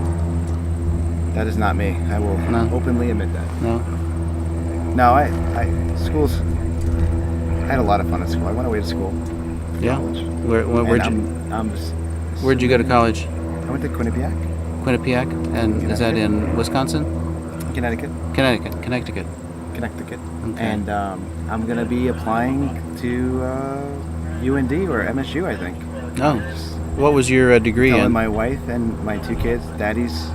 That is not me. I will openly admit that. No? No, I schools. I had a lot of fun at school. I went away to school. Yeah. College. Where'd you go to college? I went to Quinnipiac. Quinnipiac, and is that in Wisconsin? Connecticut. Connecticut. Okay. And I'm gonna be applying to UND or MSU, I think. Oh, what was your degree Telling in? my wife and my 2 kids, Daddy's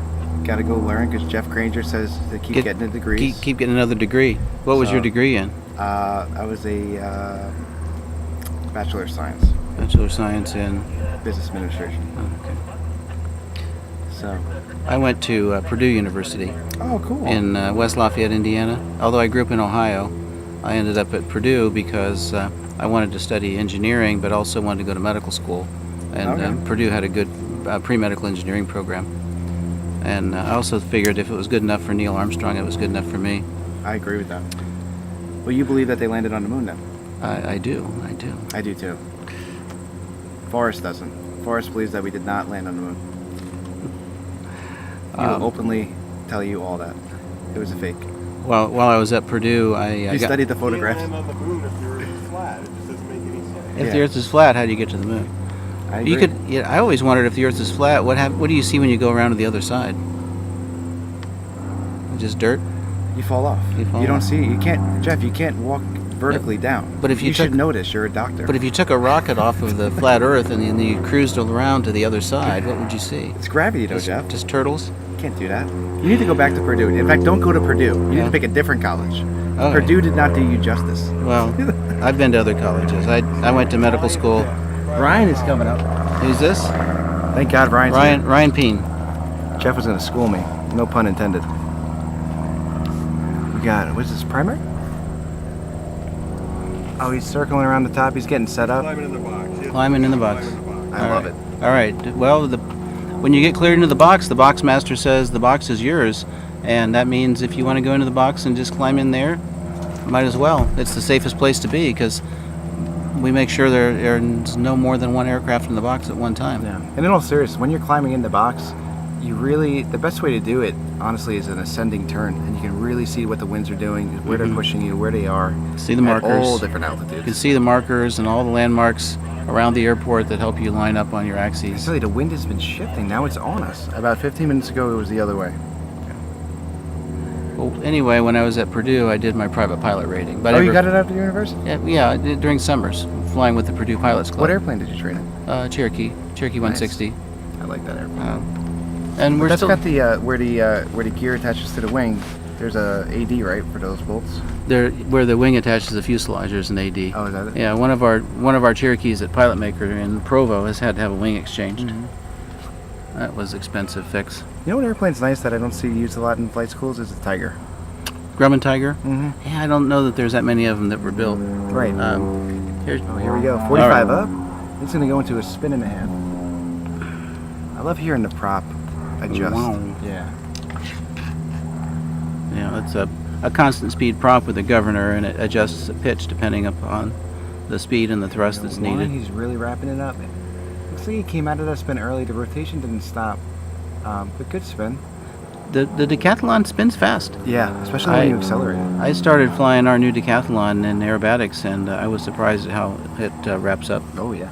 got to go learn because Jeff Granger says to keep getting a degree. Keep getting another degree. What was your degree in? I was a Bachelor of Science. Bachelor of Science in Business Administration. Okay. So. I went to Purdue University. Oh, cool. In West Lafayette, Indiana. Although I grew up in Ohio, I ended up at Purdue because I wanted to study engineering, but also wanted to go to medical school. And Purdue had a good pre-medical engineering program. And I also figured if it was good enough for Neil Armstrong, it was good enough for me. I agree with that. Well, you believe that they landed on the moon then? I do. I do too. Forrest doesn't. Forrest believes that we did not land on the moon. He will openly tell you all that. It was a fake. Well, while I was at Purdue, He studied the photographs. You can't land on the moon if the Earth is flat. It just doesn't make any sense. If the Earth is flat, how do you get to the moon? I agree. I always wondered if the Earth is flat, what do you see when you go around to the other side? Just dirt? You fall off. You don't see it. You can't, Jeff. You can't walk vertically down. But if you should notice, you're a doctor. But if you took a rocket off of the flat Earth and then you cruised around to the other side, what would you see? It's gravity, though, Jeff. Just turtles? You can't do that. You need to go back to Purdue. In fact, don't go to Purdue. You need to pick a different college. Okay. Purdue did not do you justice. Well, I've been to other colleges. I went to medical school. Ryan is coming up. Who's this? Thank God Ryan's here. Ryan Peen. Jeff was going to school me. No pun intended. We got, what's this, primer? Oh, he's circling around the top. He's getting set up. Climbing in the box. Climbing in the box. I love it. All right. Well, when you get cleared into the box master says the box is yours. And that means if you want to go into the box and just climb in there, might as well. It's the safest place to be because we make sure there's no more than one aircraft in the box at one time. Yeah. And in all seriousness, when you're climbing in the box, the best way to do it, honestly, is an ascending turn. And you can really see what the winds are doing, where they're pushing you, where they are. See the markers. At all different altitudes. You can see the markers and all the landmarks around the airport that help you line up on your I axes. tell you, the wind has been shifting. Now it's on us. About 15 minutes ago, it was the other way. Well, anyway, when I was at Purdue, I did my private pilot rating. But You got it after university? Yeah, I did during summers, flying with the Purdue Pilots Club. What airplane did you train in? Cherokee 160. I like that airplane. And we're That's still got the where the gear attaches to the wing. There's a AD, right, for those bolts? there where the wing attaches the fuselage. There's an AD. Oh, is that it? Yeah, one of our Cherokees at Pilot Maker in Provo has had to have a wing exchanged. Mm-hmm. That was expensive fix. You know what airplane's nice that I don't see used a lot in flight schools is the Tiger. Grumman Tiger. Mm-hmm. Yeah, I don't know that there's that many of them that were built. Right. Here we go. 45 up. It's going to go into a spin and a half. I love hearing the prop adjust. Wow. Yeah. Yeah, it's a constant speed prop with a governor, and it adjusts the pitch depending upon the speed and the thrust that's needed. He's really wrapping it up. Looks like he came out of that spin early. The rotation didn't stop. But good spin. The decathlon spins fast. Yeah, especially when you accelerate it. I started flying our new decathlon in aerobatics, and I was surprised at how it wraps up. Oh yeah.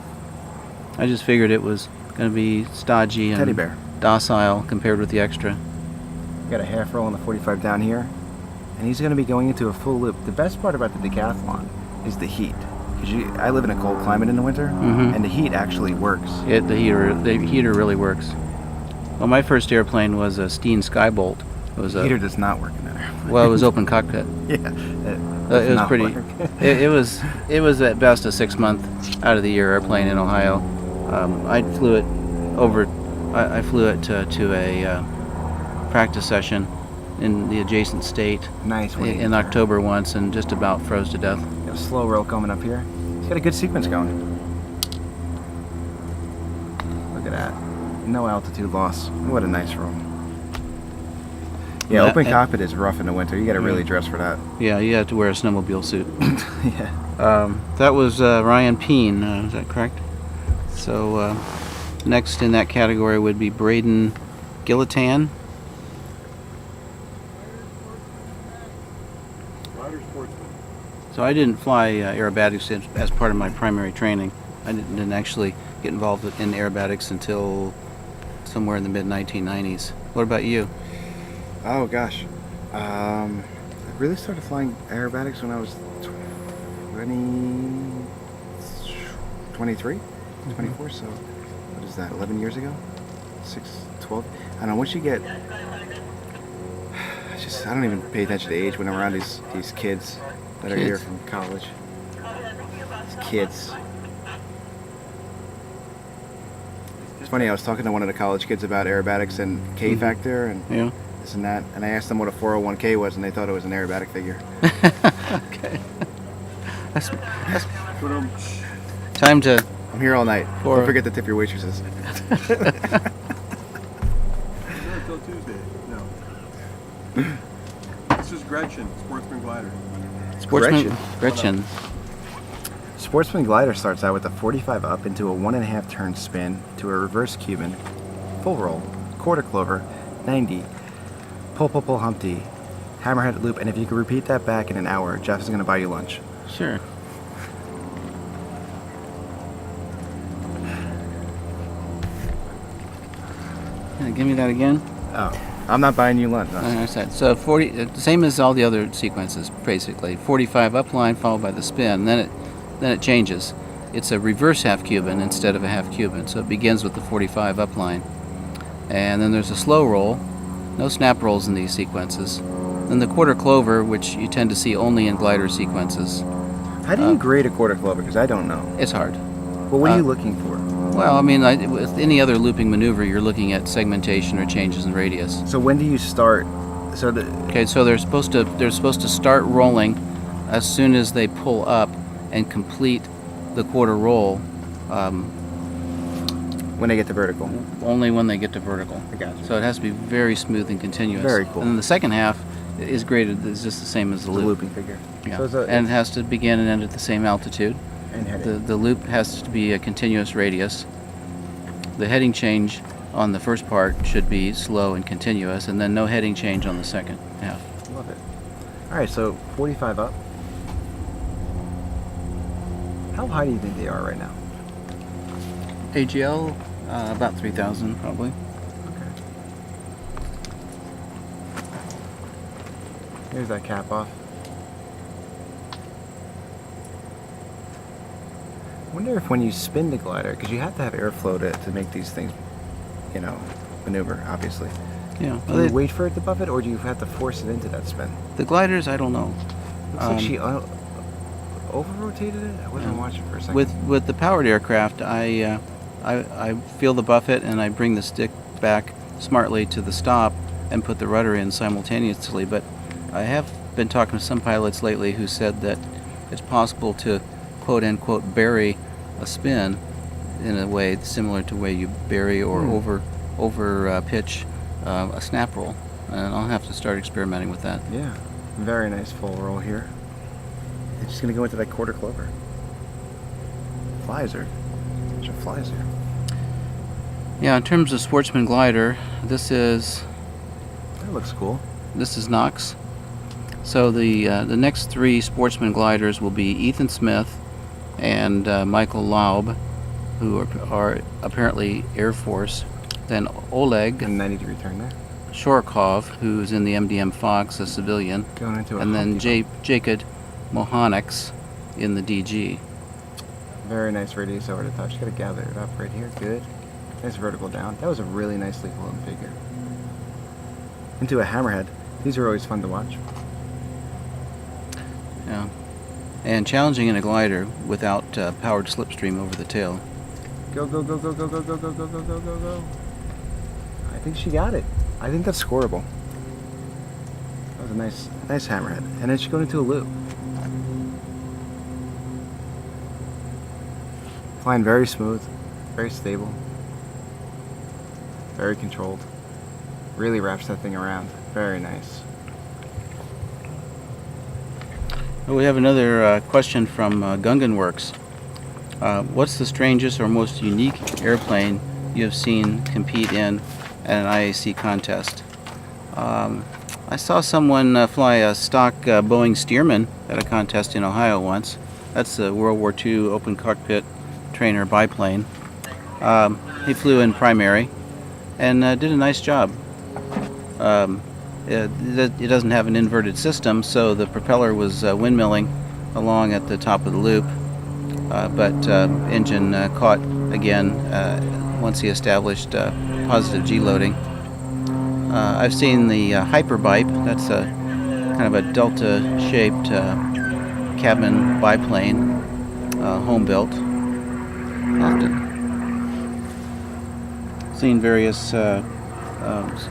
I just figured it was going to be stodgy and Teddy bear. docile compared with the extra. Got a half roll on the 45 down here, and he's going to be going into a full loop. The best part about the decathlon is the heat. Because I live in a cold climate in the winter, and the heat actually works. The heater really works. Well, my first airplane was a Steen Skybolt. It was The heater does not work in that airplane. well, it was open cockpit. Yeah, It was pretty. It was at best a 6-month out of the year airplane in Ohio. I flew it over. I flew it to a practice session in the adjacent state Nice. in October once, and just about froze to death. Got a slow roll coming up here. He's got a good sequence going. Look at that. No altitude loss. What a nice roll. Yeah, open cockpit is rough in the winter. You got to really dress for that. Yeah, you have to wear a snowmobile suit. Yeah. That was Ryan Peen. Is that correct? So next in that category would be Braden Gillitan. Glider Sportsman. So I didn't fly aerobatics as part of my primary training. I didn't actually get involved in aerobatics until somewhere in the mid-1990s. What about you? Oh gosh. I really started flying aerobatics when I was 23, 24. So what is that? 11 years ago? 12. I don't know. Once you get, I don't even pay attention to age when I'm around these kids that are here from college. These kids. It's funny. I was talking to one of the college kids about aerobatics and K factor and Yeah. this and that, and I asked them what a 401k was, and they thought it was an aerobatic figure. Okay. That's But, time to. I'm here all night. Or- Don't forget to tip your waitresses. not until Tuesday. No. This is Gretchen, Sportsman Glider. Sportsman Gretchen. Sportsman glider starts out with a 45 up into a 1.5 turn spin to a reverse Cuban, full roll, quarter clover, 90, pull Humpty, hammerhead loop, and if you could repeat that back in an hour, Jeff is going to buy you lunch. Sure. Give me that again. Oh, I'm not buying you lunch. No. I said so. 40, same as all the other sequences, basically. 45 upline followed by the spin. Then it changes. It's a reverse half Cuban instead of a half Cuban. So it begins with the 45 upline, and then there's a slow roll. No snap rolls in these sequences. Then the quarter clover, which you tend to see only in glider sequences. How do you grade a quarter clover? Because I don't know. It's hard. Well, what are you looking for? Well, I mean, with any other looping maneuver, you're looking at segmentation or changes in radius. So when do you start? So Okay, so they're supposed to start rolling as soon as they pull up and complete the quarter roll. When they get to vertical. Only when they get to vertical. I got you. So it has to be very smooth and continuous. Very cool. And then the second half is graded is just the same as the The loop. looping figure. Yeah. So And it has to begin and end at the same altitude. and heading. The loop has to be a continuous radius. The heading change on the first part should be slow and continuous, and then no heading change on the second half. Love it. All right, so 45 up. How high do you think they are right now? AGL, about 3,000 probably. Okay. Here's that cap off. I wonder if when you spin the glider, because you have to have airflow to make these things, maneuver, obviously. Yeah. Do you wait for it to buff it, or do you have to force it into that spin? The gliders, I don't know. Looks like she over-rotated it? I wasn't watching for a second. With the powered aircraft, I feel the buffet and I bring the stick back smartly to the stop and put the rudder in simultaneously. But I have been talking to some pilots lately who said that it's possible to quote unquote bury a spin in a way similar to the way you bury or over pitch a snap roll. And I'll have to start experimenting with that. Yeah, very nice full roll here. It's just gonna go into that quarter clover. Flies her. She flies her. Yeah, in terms of Sportsman glider, this is Oh, looks cool. This is Knox. So the next three Sportsman gliders will be Ethan Smith and Michael Laub, who are apparently Air Force. Then Oleg And 90-degree turn there. Shorokov, who's in the MDM Fox, a civilian. Going into a And then Humpty Jacob Mohanics in the DG. bump. Very nice radius over the top. Just gotta gather it up right here. Good. Nice vertical down. That was a really nicely flown figure. Into a hammerhead. These are always fun to watch. Yeah. And challenging in a glider without powered slipstream over the tail. Go, go, go, go, go, go, go, go, go, go, go, go, go. I think she got it. I think that's scoreable. That was a nice hammerhead. And then she going into a loop. Flying very smooth, very stable, very controlled. Really wraps that thing around. Very nice. We have another question from Gungan Works. What's the strangest or most unique airplane you have seen compete in at an IAC contest? I saw someone fly a stock Boeing Stearman at a contest in Ohio once. That's the World War II open cockpit trainer biplane. He flew in primary and did a nice job. It doesn't have an inverted system, so the propeller was windmilling along at the top of the loop, but engine caught again once he established positive G loading. I've seen the Hyperbipe. That's a kind of a delta-shaped cabin biplane, home built. Seen various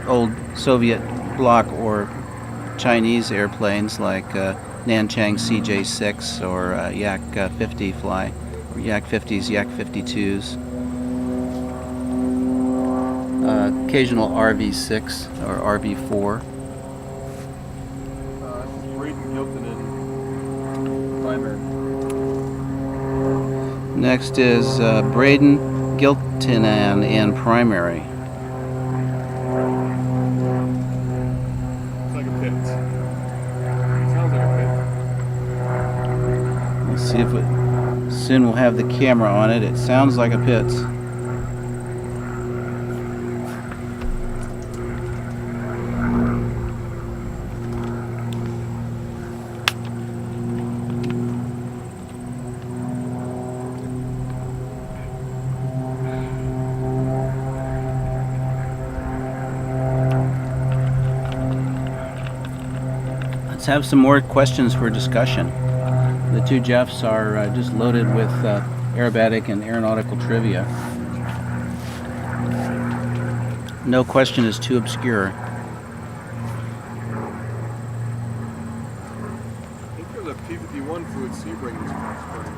old Soviet bloc or Chinese airplanes like Nanchang CJ-6 or Yak-50 fly, or Yak-50s, Yak-52s. Occasional RV-6 or RV-4. This is Braden Gilton in primary. Next is Braden Giltinan in primary. It's like a pit. Sounds like a pit. Let's see if it soon we'll have the camera on it. It sounds like a Pitts. Let's have some more questions for discussion. The two Jeffs are just loaded with aerobatic and aeronautical trivia. No question is too obscure. I think there's a P-51 flew at Sebring this past spring.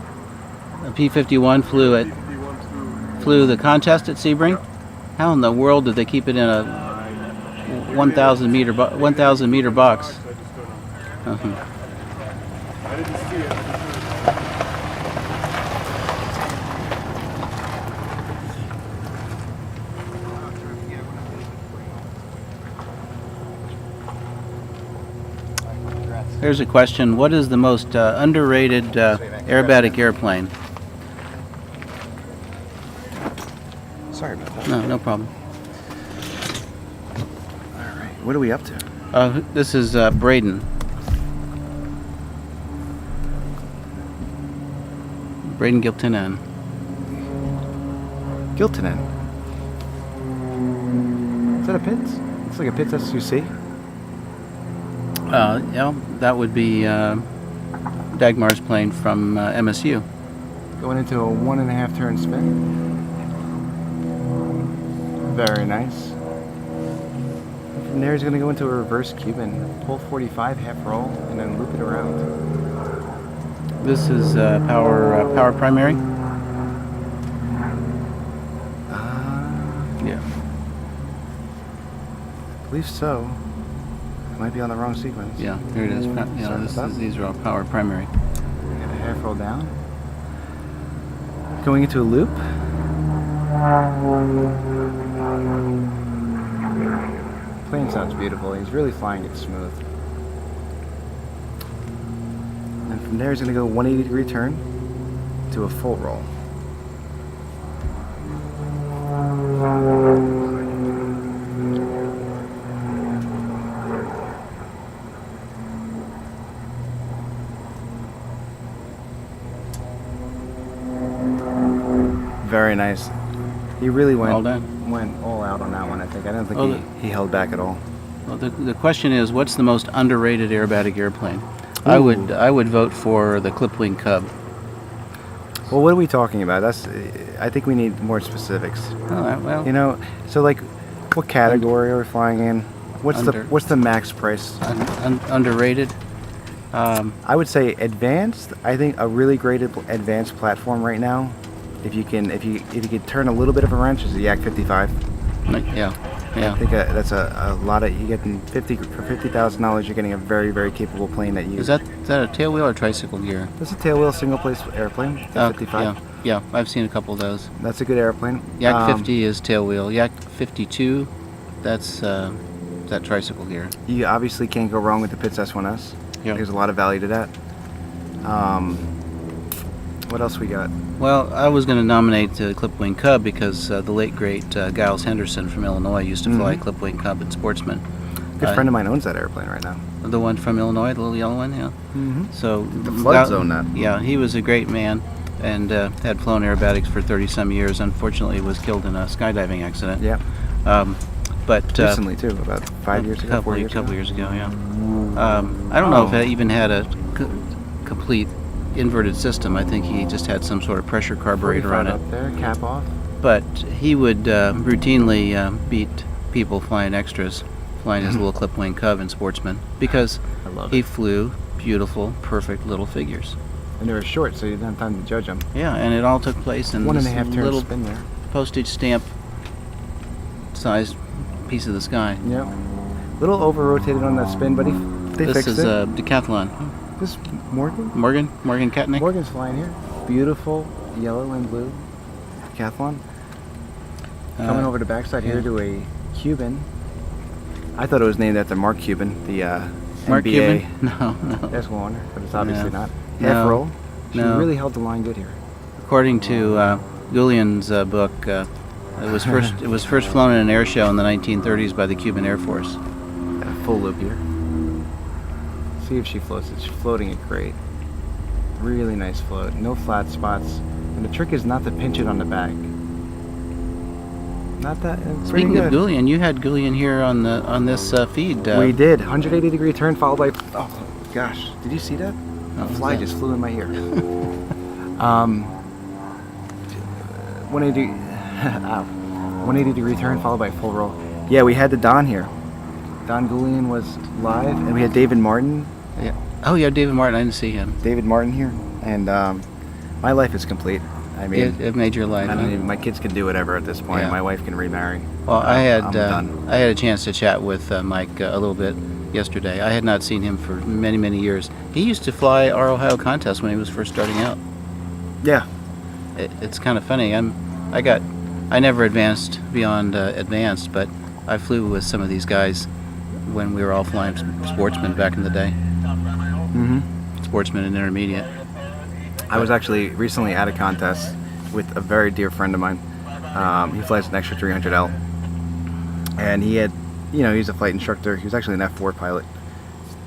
The P-51 P-51 flew the contest at Sebring. How in the world did they keep it in a 1,000 meter box? I just don't know. Uh-huh. I didn't see it. Here's a question. What is the most underrated aerobatic airplane? Sorry about that. No problem. All right. What are we up to? This is Braden. Braden Giltinan. Giltinan. Is that a Pitts? Looks like a Pitts SUC. Yeah, that would be Dagmar's plane from MSU. Going into a 1.5 turn spin. Very nice. From there, he's going to go into a reverse Cuban, pull 45 half roll, and then loop it around. This is power primary. Yeah. I believe so. It might be on the wrong sequence. Yeah, here it is. These are all power primary. Get a half roll down. Going into a loop. plane sounds beautiful. He's really flying it smooth. And from there, he's going to go 180-degree turn to a full roll. Very nice. He really All went done. all out on that one, I think. I don't think Oh, he held back at all. Well, the question is, what's the most underrated aerobatic airplane? I would vote for the Clipwing Cub. Well, what are we talking about? I think we need more specifics. All right, well, You know, so like, what category are we flying in? Under. What's the max price? underrated. I would say advanced. I think a really great advanced platform right now, if you can turn a little bit of a wrench, is the Yak 55. Yeah, I yeah. think that's a lot of, you getting $50,000. You're getting a very, very capable plane that you. Is that a tailwheel or tricycle gear? That's a tailwheel single place airplane. The 55. Yeah. I've seen a couple of those. That's a good airplane. Yak 50 is tailwheel. Yak 52, that's that tricycle gear. You obviously can't go wrong with the Pitts S1S. Yeah. There's a lot of value to that. What else we got? Well, I was going to nominate Clipwing Cub because the late great Giles Henderson from Illinois used to fly Clipwing Cub at Sportsman. A good friend of mine owns that airplane right now. The one from Illinois, the little yellow one, yeah. Mm-hmm. So The Floods own that. Yeah, he was a great man and had flown aerobatics for 30-some years. Unfortunately, was killed in a skydiving accident. Yeah. But Recently too, about 5 years ago, 4 years ago. couple years ago, yeah. I don't know if it even had a complete inverted system. I think he just had some sort of pressure carburetor on it. Up there, cap off. But he would routinely beat people flying extras, flying his little Clipwing Cub in Sportsman, because I love he it. flew beautiful, perfect little figures. And they were short, so you didn't have time to judge them. Yeah, and it all took place in 1.5 this turn little spin there. postage stamp sized piece of the sky. Yeah. Little over rotated on that spin, but they This fixed is it. a decathlon. This Morgan? Morgan Katnick. Morgan's flying here. Beautiful yellow and blue decathlon. Coming over the backside here to a Cuban. I thought it was named after Mark Cuban, the Mark NBA. Cuban? No. That's one, but it's obviously No. not. No. Half roll. She No. really held the line good here. According to Goulian's book, it was first flown in an air show in the 1930s by the Cuban Air Force. Got a full loop here. See if she floats it. She's floating it great. Really nice float. No flat spots. And the trick is not to pinch it on the back. Not that. Pretty Speaking good. of Goulian, you had Goulian here on this feed. We did. 180-degree turn followed by. Oh gosh, did you see that? A fly that? just flew in my ear. 180. Ow. 180-degree turn followed by full roll. Yeah, we had the Don here. Don Goulian was live, and we had David Martin. Yeah. Oh yeah, David Martin. I didn't see him. David Martin here, and my life is complete. I mean, It made your life. I don't even, my kids can do whatever at this point. Yeah. My wife can remarry. Well, I'm done. I had a chance to chat with Mike a little bit yesterday. I had not seen him for many, many years. He used to fly our Ohio contest when he was first starting out. Yeah. It's kind of funny. I never advanced beyond advanced, but I flew with some of these guys when we were all flying Sportsman back in the day. Mm-hmm. Sportsman and intermediate. I was actually recently at a contest with a very dear friend of mine. He flies an extra 300L, and he had, he's a flight instructor. He was actually an F4 pilot.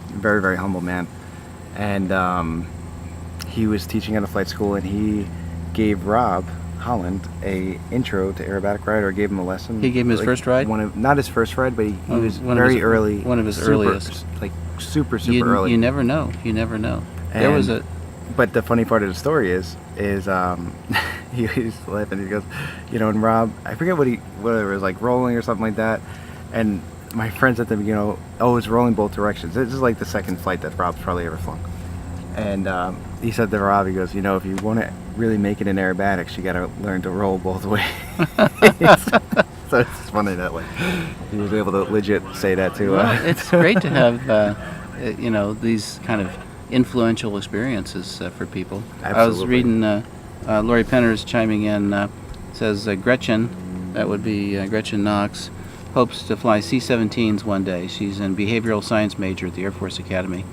Very, very humble man, and he was teaching at a flight school, and he gave Rob Holland a intro to aerobatic ride, or gave him a lesson. He gave him his first ride? Not his first ride, but he was one of very his- early. one of his super, earliest. like super early. You never know. You never know. There was And- a But the funny part of the story is he was laughing. He goes, and Rob, I forget whether it was like rolling or something like that. And my friend said to him, it's rolling both directions. This is like the second flight that Rob's probably ever flown. And he said to Rob, he goes, if you want to really make it in aerobatics, you got to learn to roll both ways. So it's funny that way. He was able to legit say that too. Well, it's great to have these kind of influential experiences for people. I was Absolutely. reading Lori Penner's chiming in, says Gretchen, that would be Gretchen Knox, hopes to fly C-17s one day. She's in behavioral science major at the Air Force Academy.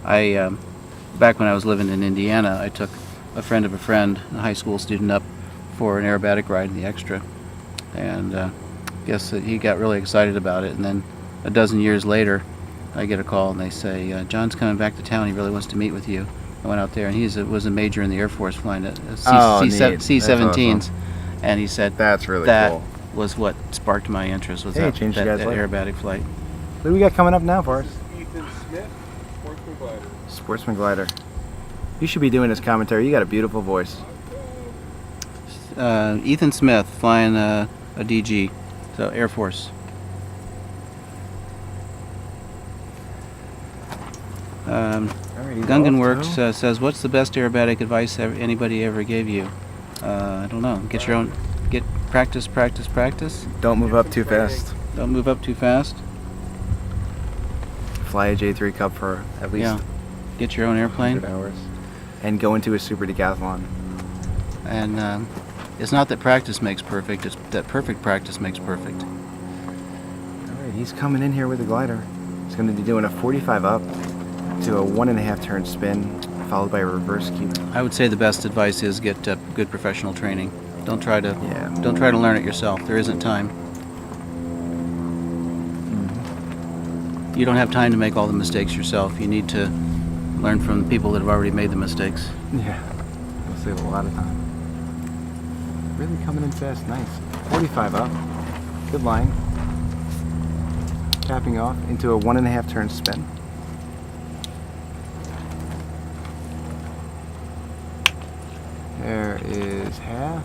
Back when I was living in Indiana, I took a friend of a friend, a high school student, up for an aerobatic ride in the extra, and guess that he got really excited about it. And then a dozen years later, I get a call and they say, John's coming back to town. He really wants to meet with you. I went out there, and he was a major in the Air Force flying C-17s, awesome. and he said That's really that cool. was what sparked my interest, was Hey, that changed you guys' life. aerobatic flight. What do we got coming up now for us? Ethan Smith, Sportsman Glider. Sportsman glider. You should be doing this commentary. You got a beautiful voice. Ethan Smith flying a DG, so Air Force. Alrighty, Gungan off Works to- says, "What's the best aerobatic advice anybody ever gave you?" I don't know. Get your own. Get practice. Don't move up too fast. Don't move up too fast. Fly a J3 Cup for at least Yeah. Get your own airplane. 100 hours. And go into a super decathlon. And it's not that practice makes perfect. It's that perfect practice makes perfect. Alright, he's coming in here with a glider. He's going to be doing a 45 up to a 1.5 turn spin, followed by a reverse cube. I would say the best advice is get good professional training. Don't try to Yeah. don't try to learn it yourself. There isn't time. You don't have time to make all the mistakes yourself. You need to learn from people that have already made the mistakes. Yeah, we'll save a lot of time. Really coming in fast, nice. 45 up, good line. Capping off into a 1.5 turn spin. There is half,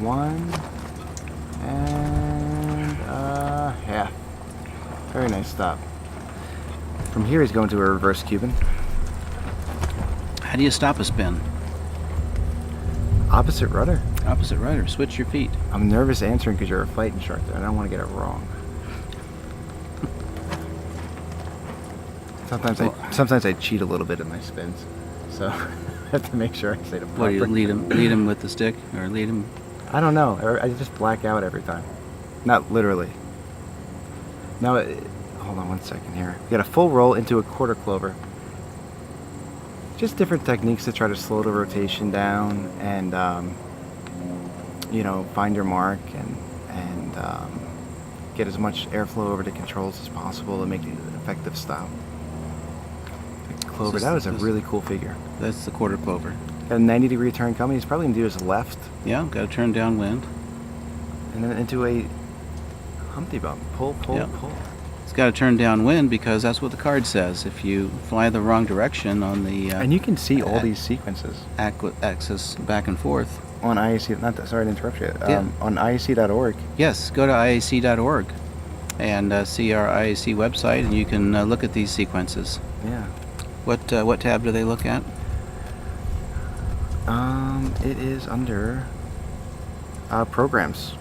one, and a half. Very nice stop. From here he's going to a reverse Cuban. How do you stop a spin? Opposite rudder. Opposite rudder. Switch your feet. I'm nervous answering because you're a flight instructor. I don't want to get it wrong. Sometimes I cheat a little bit in my spins, so I have to make sure I say the proper. What do you lead him with the stick, or lead him? I don't know. I just black out every time. Not literally. Now, hold on one second here. We got a full roll into a quarter clover. Just different techniques to try to slow the rotation down and, find your mark and get as much airflow over the controls as possible to make it an effective stop. Clover, that was a really cool figure. That's the quarter clover. Got a 90-degree turn coming. He's probably going to do his left Yeah, got to turn downwind. and then into a Humpty Bump. Pull, Yeah. pull. It's got to turn downwind because that's what the card says. If you fly the wrong direction on the And you can see all these sequences axis back and forth. on IAC. Sorry to interrupt you. Yeah. On IAC.org. Yes, go to IAC.org and see our IAC website, and you can look at these sequences. Yeah. What tab do they look at? It is under programs.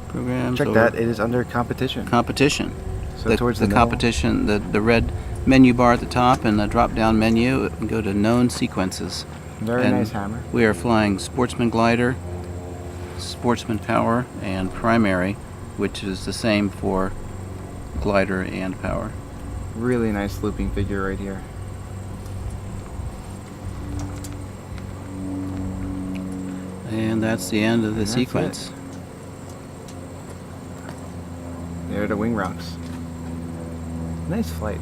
Programs. Check or that. It is under competition. Competition. So towards the middle. competition, the red menu bar at the top and the drop-down menu. Go to known sequences. Very And nice hammer. We are flying Sportsman Glider, Sportsman Power, and Primary, which is the same for glider and power. Really nice looping figure right here. And that's the end of the That's sequence. There are the wing rocks. Nice flight.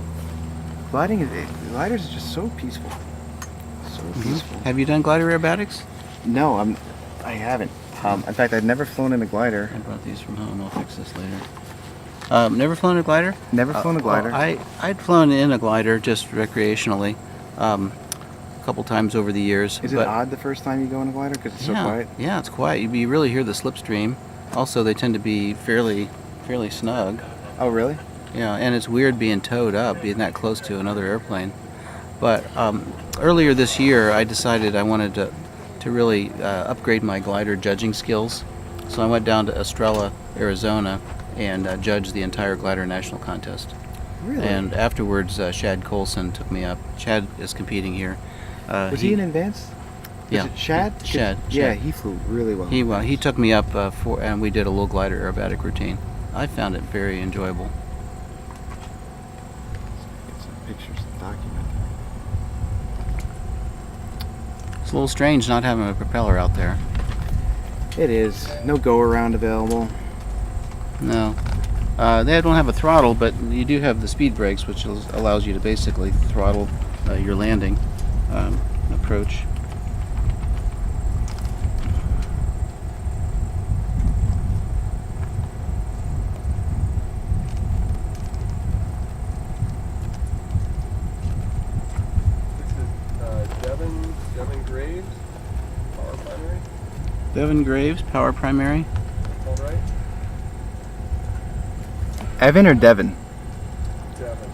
Gliders is just so peaceful. So peaceful. Have you done glider aerobatics? No, I haven't. In fact, I've never flown in a glider. I brought these from home. I'll fix this later. Never flown a glider? Never flown a glider. Well, I'd flown in a glider just recreationally, a couple times over the years. Is it but odd the first time you go in a glider because it's so quiet? Yeah, it's quiet. You really hear the slipstream. Also, they tend to be fairly snug. Oh, really? Yeah, and it's weird being towed up, being that close to another airplane. But earlier this year, I decided I wanted to really upgrade my glider judging skills. So I went down to Estrella, Arizona, and judged the entire glider national contest. Really? And afterwards, Shad Colson took me up. Shad is competing here. Was he in advance? Yeah. Was it Shad? Shad. Yeah, Shad. he flew really well. He took me up and we did a little glider aerobatic routine. I found it very enjoyable. Get some pictures to document. It's a little strange not having a propeller out there. It is. No go-around available. No. They don't have a throttle, but you do have the speed brakes, which allows you to basically throttle your landing approach. This is Devin Graves, power primary. Devin Graves, power primary. All right. Evan or Devin? Devin.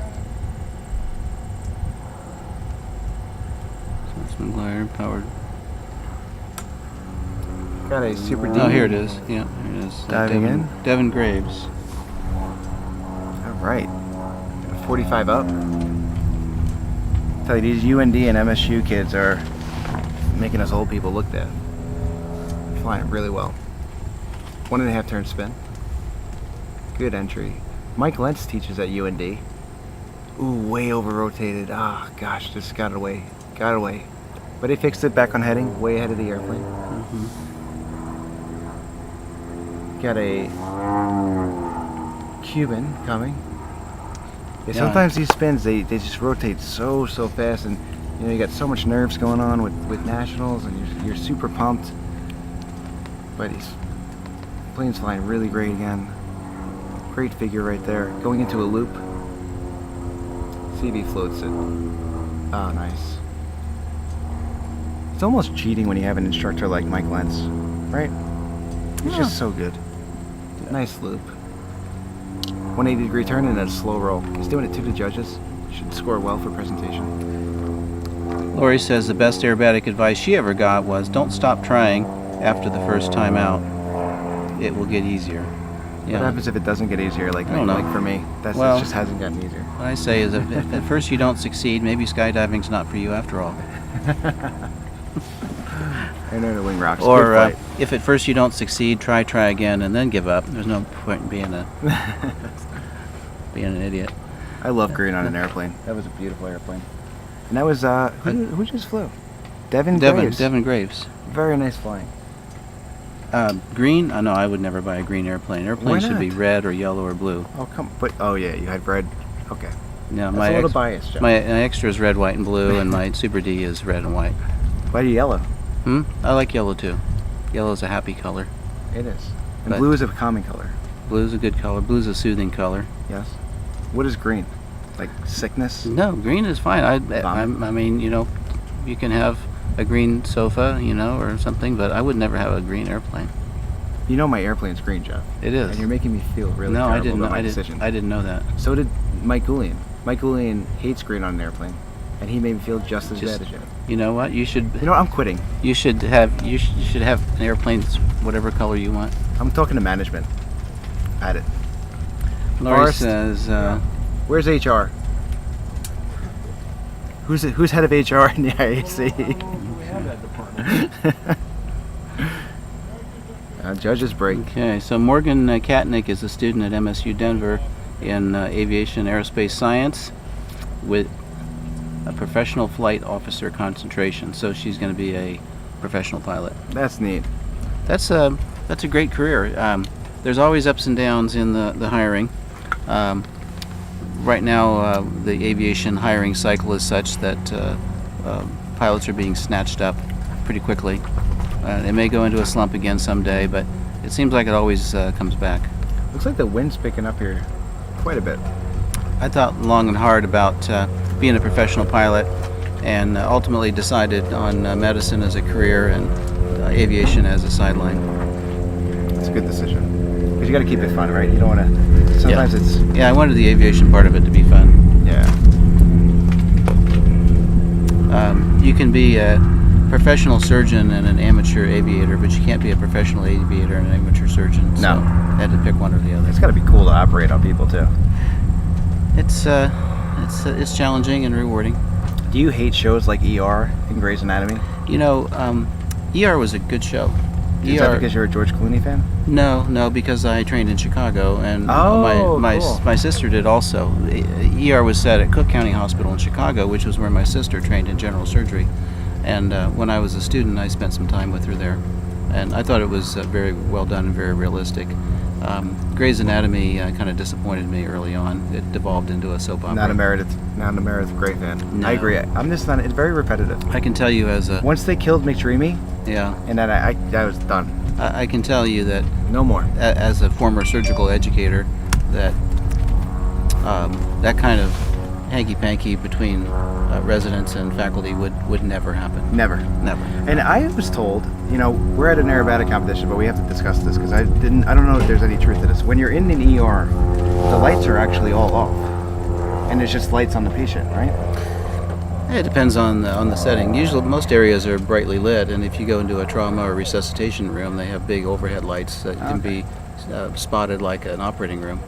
Sportsman glider, powered. Got a Super D. Oh, here it is. Yeah, here it is. Diving Devin, in. Devin Graves. All right. 45 up. Tell you, these UND and MSU kids are making us old people look bad. Flying really well. 1.5 turn spin. Good entry. Mike Lentz teaches at UND. Ooh, way over rotated. Ah, gosh, just got away. Got away. But he fixed it back on heading, way ahead of the airplane. Got a Cuban coming. Yeah, sometimes these spins, they just rotate so fast, and you know, you got so much nerves going on with nationals, and you're super pumped. But plane's flying really great again. Great figure right there. Going into a loop. CV floats it. Oh, nice. It's almost cheating when you have an instructor like Mike Lentz, right? He's just so good. Nice loop. 180-degree turn and a slow roll. He's doing it to the judges. Should score well for presentation. Lori says the best aerobatic advice she ever got was don't stop trying after the first time out. It will get easier. Yeah. What happens if it doesn't get easier? Like for me, it just hasn't gotten easier. What I say is if at first you don't succeed, maybe skydiving's not for you after all. I know the wing rocks. Or if at first you don't succeed, try again, and then give up. There's no point in being an idiot. I love green on an airplane. That was a beautiful airplane. And that was who just flew? Devin Graves. Devin Graves. Very nice flying. Green? No, I would never buy a green airplane. Airplanes should be red or yellow or blue. Oh yeah, you had red. Okay. No, That's a little biased, Jeff. my extra is red, white, and blue, and my Super D is red and white. Why do you yellow? I like yellow too. Yellow is a happy color. It is. And But- blue is a calming color. Blue is a good color. Blue is a soothing color. Yes. What is green? Like sickness? No, green is fine. I mean, you know, you can have a green sofa, you know, or something, but I would never have a green airplane. You know my airplane's green, Jeff. It is. And you're making me feel really No, terrible I didn't. about my I decision. didn't know that. So did Mike Goulian. Mike Goulian hates green on an airplane, and he made me feel just as bad as you. You know what? You should. You know, I'm quitting. You should have an airplane that's whatever color you want. I'm talking to management. At it. Lori Forrest, says. Where's HR? Who's head of HR in the IAC? We have that department. Judges break. Okay, so Morgan Katnick is a student at MSU Denver in aviation and aerospace science with a professional flight officer concentration. So she's going to be a professional pilot. That's neat. That's a great career. There's always ups and downs in the hiring. Right now, the aviation hiring cycle is such that pilots are being snatched up pretty quickly. They may go into a slump again someday, but it seems like it always comes back. Looks like the wind's picking up here quite a bit. I thought long and hard about being a professional pilot and ultimately decided on medicine as a career and aviation as a sideline. It's a good decision. Because you got to keep it fun, right? You don't want to... Sometimes it's... Yeah, I wanted the aviation part of it to be fun. Yeah. You can be a professional surgeon and an amateur aviator, but you can't be a professional aviator and an amateur surgeon. So No. I had to pick one or the other. It's got to be cool to operate on people, too. It's challenging and rewarding. Do you hate shows like ER and Grey's Anatomy? You know, ER was a good show. Is that because you're a George Clooney fan? No, because I trained in Chicago, and Oh, cool. my sister did also. ER was set at Cook County Hospital in Chicago, which was where my sister trained in general surgery. And when I was a student, I spent some time with her there, and I thought it was very well done and very realistic. Grey's Anatomy kind of disappointed me early on. It devolved into a soap opera. Not a Meredith Grey fan. No. I agree. I'm just not. It's very repetitive. I can tell you as a Once they killed McDreamy, yeah, and then I was done. I can tell you that No more. as a former surgical educator, that that kind of hanky-panky between residents and faculty would never happen. Never. Never. And I was told, we're at an aerobatic competition, but we have to discuss this because I don't know if there's any truth to this. When you're in an ER, the lights are actually all off, and there's just lights on the patient, right? It depends on the setting. Usually, most areas are brightly lit, and if you go into a trauma or resuscitation room, they have big overhead lights that can be spotted like an operating room.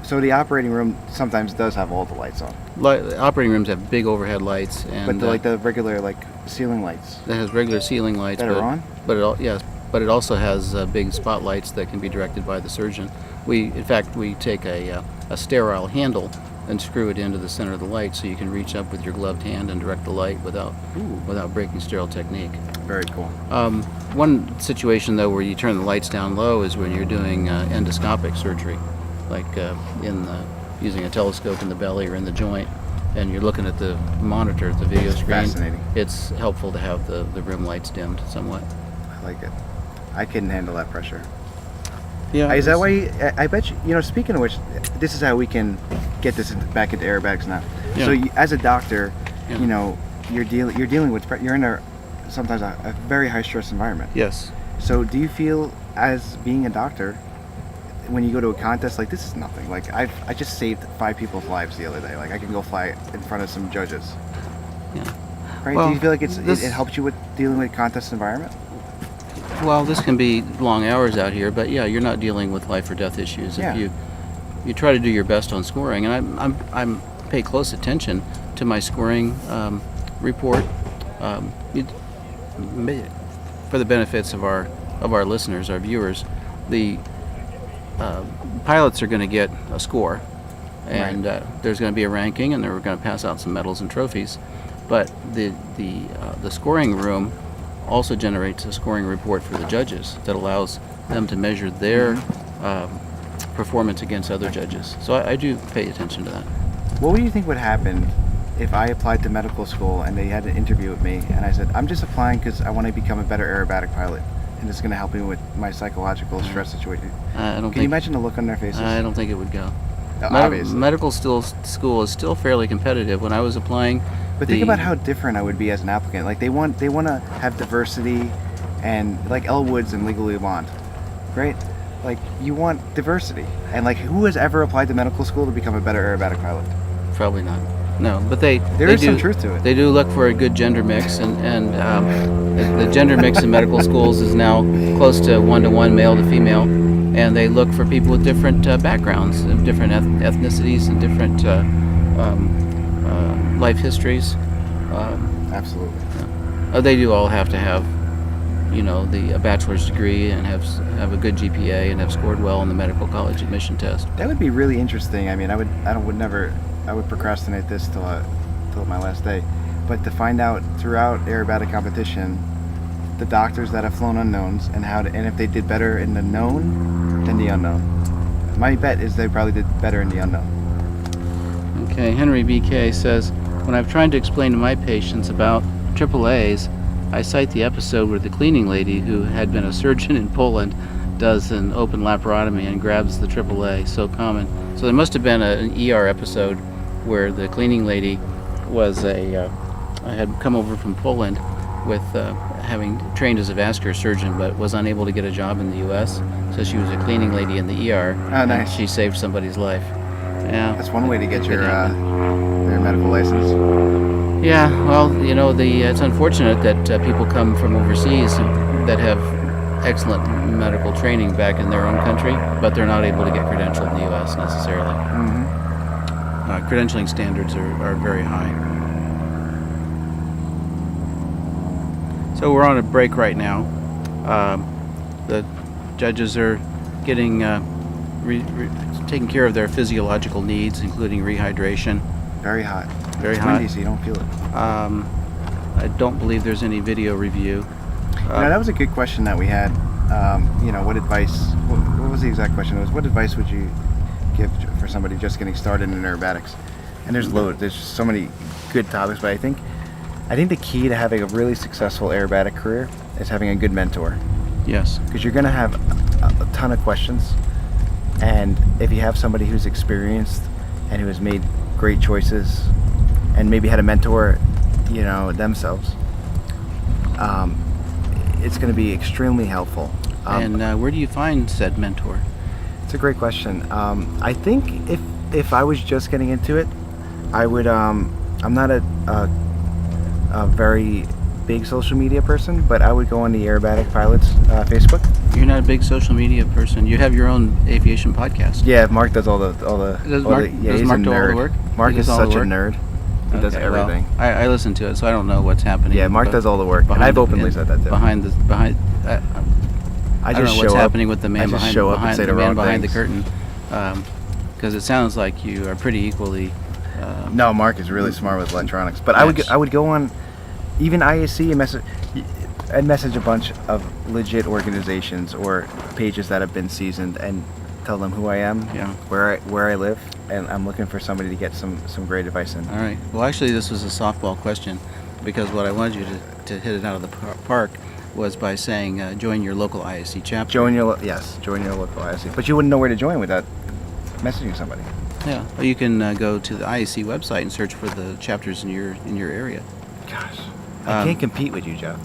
So the operating room sometimes does have all the lights on, Operating rooms have big overhead lights, and but the regular ceiling lights that has regular ceiling lights that are on. But it also has big spotlights that can be directed by the surgeon. In fact, we take a sterile handle and screw it into the center of the light, so you can reach up with your gloved hand and direct the light without breaking sterile technique. Very cool. One situation though where you turn the lights down low is when you're doing endoscopic surgery, like using a telescope in the belly or in the joint, and you're looking at the monitor, the video screen. Fascinating. It's helpful to have the room lights dimmed somewhat. I like it. I couldn't handle that pressure. Yeah. Is that why? I bet you. Speaking of which, this is how we can get this back into aerobatics now. Yeah. So as a doctor, Yeah. you're dealing with you're in sometimes a very high stress environment. Yes. So do you feel, as being a doctor, when you go to a contest, like, this is nothing? Like, I just saved 5 people's lives the other day. Like, I can go fly in front of some judges. Yeah. Right? Well, do you feel like it helps you with dealing with contest environment? Well, this can be long hours out here, but yeah, you're not dealing with life or death issues. Yeah. If you try to do your best on scoring, and I'm pay close attention to my scoring report. For the benefits of our listeners, our viewers, the pilots are going to get a score, and there's going to be a ranking, and they're going to pass out some medals and trophies. But the scoring room also generates a scoring report for the judges that allows them to measure their performance against other judges. So I do pay attention to that. What do you think would happen if I applied to medical school and they had an interview with me and I said, I'm just applying because I want to become a better aerobatic pilot and it's going to help me with my psychological stress situation? Can you imagine the look on their faces? I don't think it would go. Obviously. Medical school is still fairly competitive. When I was applying, But think about how different I would be as an applicant. Like, they want to have diversity, and like Elle Woods and Legally Blonde, right? Like, you want diversity, and like, who has ever applied to medical school to become a better aerobatic pilot? Probably not. No, but there is some truth to it. They do look for a good gender mix, and the gender mix in medical schools is now close to 1-to-1 male to female, and they look for people with different backgrounds, different ethnicities, and different life histories. Absolutely. They do all have to have, a bachelor's degree and have a good GPA and have scored well on the medical college admission test. That would be really interesting. I mean, I would procrastinate this till my last day, but to find out throughout aerobatic competition, the doctors that have flown unknowns and if they did better in the known than the unknown. My bet is they probably did better in the unknown. Okay, Henry BK says, when I've tried to explain to my patients about AAAs, I cite the episode where the cleaning lady who had been a surgeon in Poland does an open laparotomy and grabs the AAA, so common. So there must have been an ER episode where the cleaning lady had come over from Poland with having trained as a vascular surgeon, but was unable to get a job in the U.S. So she was a cleaning lady in the ER. Oh, nice. And she saved somebody's life. Yeah. That's one way to get your medical license. Yeah, well, it's unfortunate that people come from overseas that have excellent medical training back in their own country, but they're not able to get credentialed in the U.S. necessarily. Mm-hmm. Credentialing standards are very high. So we're on a break right now. The judges are getting taking care of their physiological needs, including rehydration. Very hot. Very It's hot. windy, so you don't feel it. I don't believe there's any video review. That was a good question that we had. What advice? What was the exact question? It was, what advice would you give for somebody just getting started in aerobatics? And there's loads. There's so many good topics, but I think the key to having a really successful aerobatic career is having a good mentor, Yes. because you're going to have a ton of questions, and if you have somebody who's experienced and who has made great choices and maybe had a mentor, themselves, it's going to be extremely helpful. And where do you find said mentor? It's a great question. I think if I was just getting into it, I would. I'm not a very big social media person, but I would go on the Aerobatic Pilots Facebook. You're not a big social media person. You have your own aviation podcast. Yeah, Mark does all the. Does Mark do he's all a the nerd. work? Mark He is does all the such a work? nerd. He does Okay, well, everything. I listen to it, so I don't know what's happening. Yeah, Mark but does all the work, and I've openly said that too. I I don't know just what's show up. happening with the I man just behind, show up and behind say the the man wrong behind the things. curtain, because it sounds like you are pretty equally. No, Mark is really smart with electronics. But Yes. I would go on, even IAC and message a bunch of legit organizations or pages that have been seasoned and tell them who I am, Yeah. where I live, and I'm looking for somebody to get some great advice in. All right. Well, actually, this was a softball question, because what I wanted you to hit it out of the park was by saying join your local IAC chapter. Join your local IAC, but you wouldn't know where to join without messaging somebody. Yeah. Well, you can go to the IAC website and search for the chapters in your area. Gosh, I can't compete with you, Joe.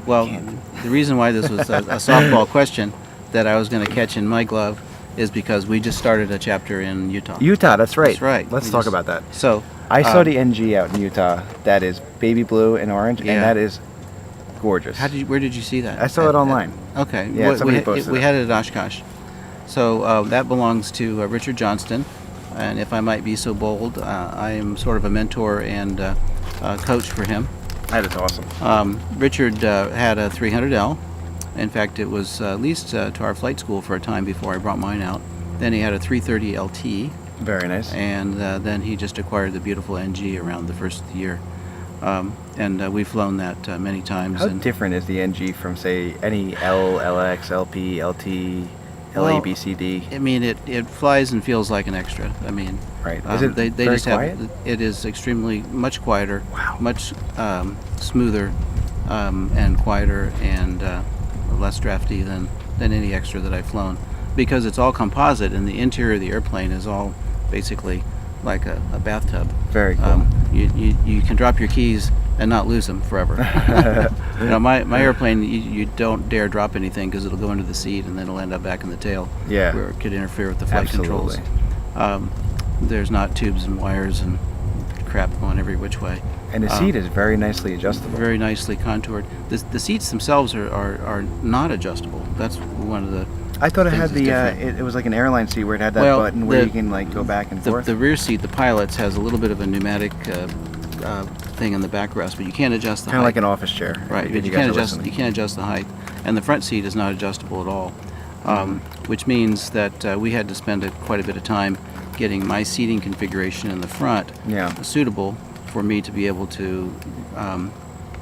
Well, Can't. the reason why this was a softball question that I was going to catch in my glove is because we just started a chapter in Utah. Utah, that's right. That's right. Let's We talk just- about that. So I saw the NG out in Utah. That is baby blue and orange, Yeah. and that is gorgeous. where did you see that? I saw it online. Okay. Yeah, somebody posted we it. had it at Oshkosh. So that belongs to Richard Johnston, and if I might be so bold, I am sort of a mentor and coach for him. That is awesome. Richard had a 300L. In fact, it was leased to our flight school for a time before I brought mine out. Then he had a 330 LT, Very nice. and then he just acquired the beautiful NG around the first of the year. And we've flown that many times. How and different is the NG from, say, any L, LX, LP, LT, LA, B, C, D? I mean, it flies and feels like an extra. I mean, Right. Is it they very just quiet? have. It is extremely much quieter, Wow. much smoother, and quieter, and less drafty than any extra that I've flown, because it's all composite, and the interior of the airplane is all basically like a bathtub. Very cool. You can drop your keys and not lose them forever. My airplane, you don't dare drop anything because it'll go into the seat and then it'll end up back in the tail, Yeah. where it could interfere with the flight Absolutely. controls. There's not tubes and wires and crap going every which way. And the seat is very nicely adjustable. Very nicely contoured. The seats themselves are not adjustable. That's one of the. I thought it things had that's the different. it was like an airline seat where it had that Well, button where the- you can like go back and forth. The rear seat, the pilot's, has a little bit of a pneumatic thing in the backrest, but you can't adjust the Kind of height. like an office chair. Right, if but you guys can't are adjust. listening. You can't adjust the height, and the front seat is not adjustable at all, which means that we had to spend quite a bit of time getting my seating configuration in the front Yeah. suitable for me to be able to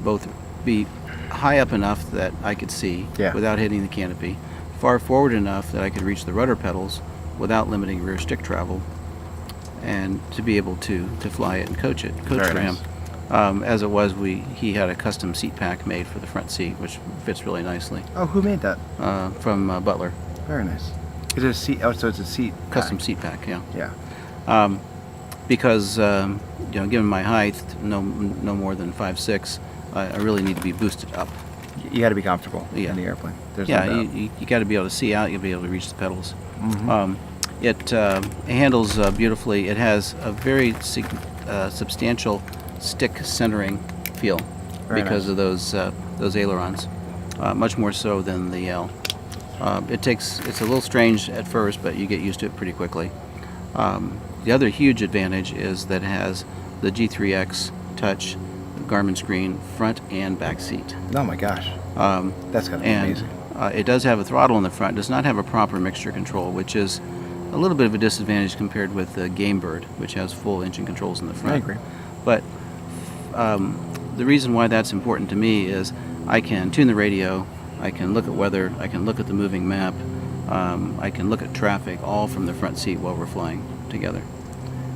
both be high up enough that I could see Yeah. without hitting the canopy, far forward enough that I could reach the rudder pedals without limiting rear stick travel, and to be able to fly it and coach Very for him. nice. As it was, he had a custom seat pack made for the front seat, which fits really nicely, Oh, who made that? from Butler. Very nice. Is it a seat? Oh, so it's a seat. Custom pack. seat pack, yeah. Yeah. Because given my height, no more than 5'6", I really need to be boosted up. You got to be comfortable Yeah. in the airplane. There's no Yeah, doubt. you got to be able to see out. You'll be able to reach the pedals. Mhm. It handles beautifully. It has a very substantial stick centering feel Very because nice. of those ailerons, much more so than the L. It's a little strange at first, but you get used to it pretty quickly. The other huge advantage is that it has the G3X touch Garmin screen, front and back seat. Oh my gosh, that's gotta be And amazing. it does have a throttle in the front. Does not have a proper mixture control, which is a little bit of a disadvantage compared with the Game Bird, which has full engine controls in the front. I agree. But the reason why that's important to me is I can tune the radio, I can look at weather, I can look at the moving map, I can look at traffic, all from the front seat while we're flying together.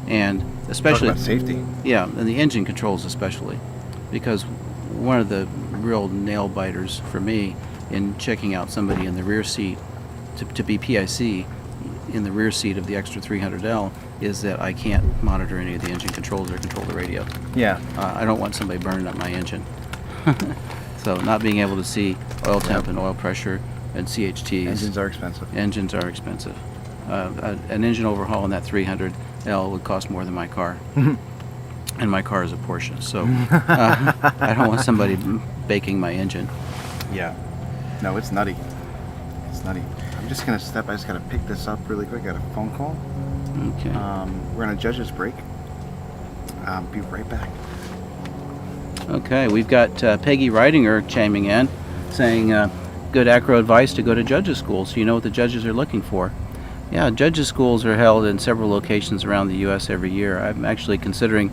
And especially Talk about safety. yeah, and the engine controls especially, because one of the real nail biters for me in checking out somebody in the rear seat to be PIC in the rear seat of the extra 300L is that I can't monitor any of the engine controls or control the radio. Yeah. I don't want somebody burning up my engine. So not being able to see oil temp and oil pressure and CHTs. Engines are expensive. Engines are expensive. An engine overhaul in that 300L would cost more than my car. And my car is a Porsche, so I don't want somebody baking my engine. Yeah. No, it's nutty. It's nutty. I'm just gonna step. I just gotta pick this up really quick. Got a phone call. Okay. We're on a judge's break. Be right back. Okay, we've got Peggy Reidinger chiming in, saying good acro advice to go to judges' school so you know what the judges are looking for. Yeah, judges' schools are held in several locations around the U.S. every year. I'm actually considering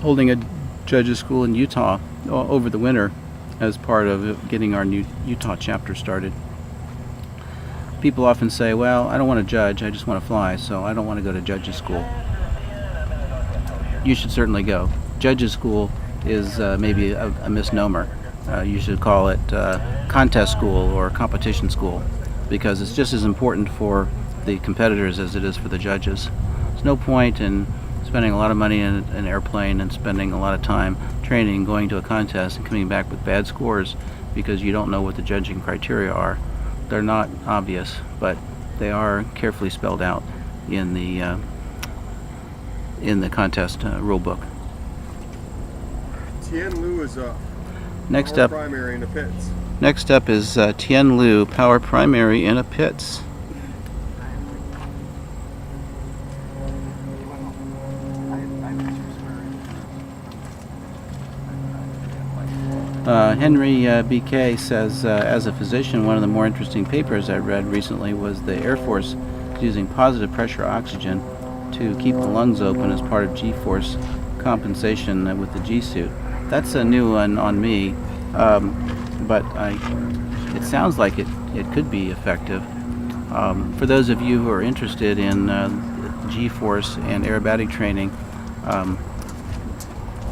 holding a judges' school in Utah over the winter as part of getting our new Utah chapter started. People often say, well, I don't want to judge, I just want to fly, so I don't want to go to judges' school. You should certainly go. Judges' school is maybe a misnomer. You should call it contest school or competition school, because it's just as important for the competitors as it is for the judges. There's no point in spending a lot of money in an airplane and spending a lot of time training, going to a contest and coming back with bad scores because you don't know what the judging criteria are. They're not obvious, but they are carefully spelled out in the contest rule book. Tien Lu is Next our up, primary in the pits. next up is Tien Lu, power primary in a pits. Henry BK says, as a physician, one of the more interesting papers I read recently was the Air Force using positive pressure oxygen to keep the lungs open as part of G-force compensation with the G-suit. That's a new one on me, but it sounds like it could be effective. For those of you who are interested in G-force and aerobatic training,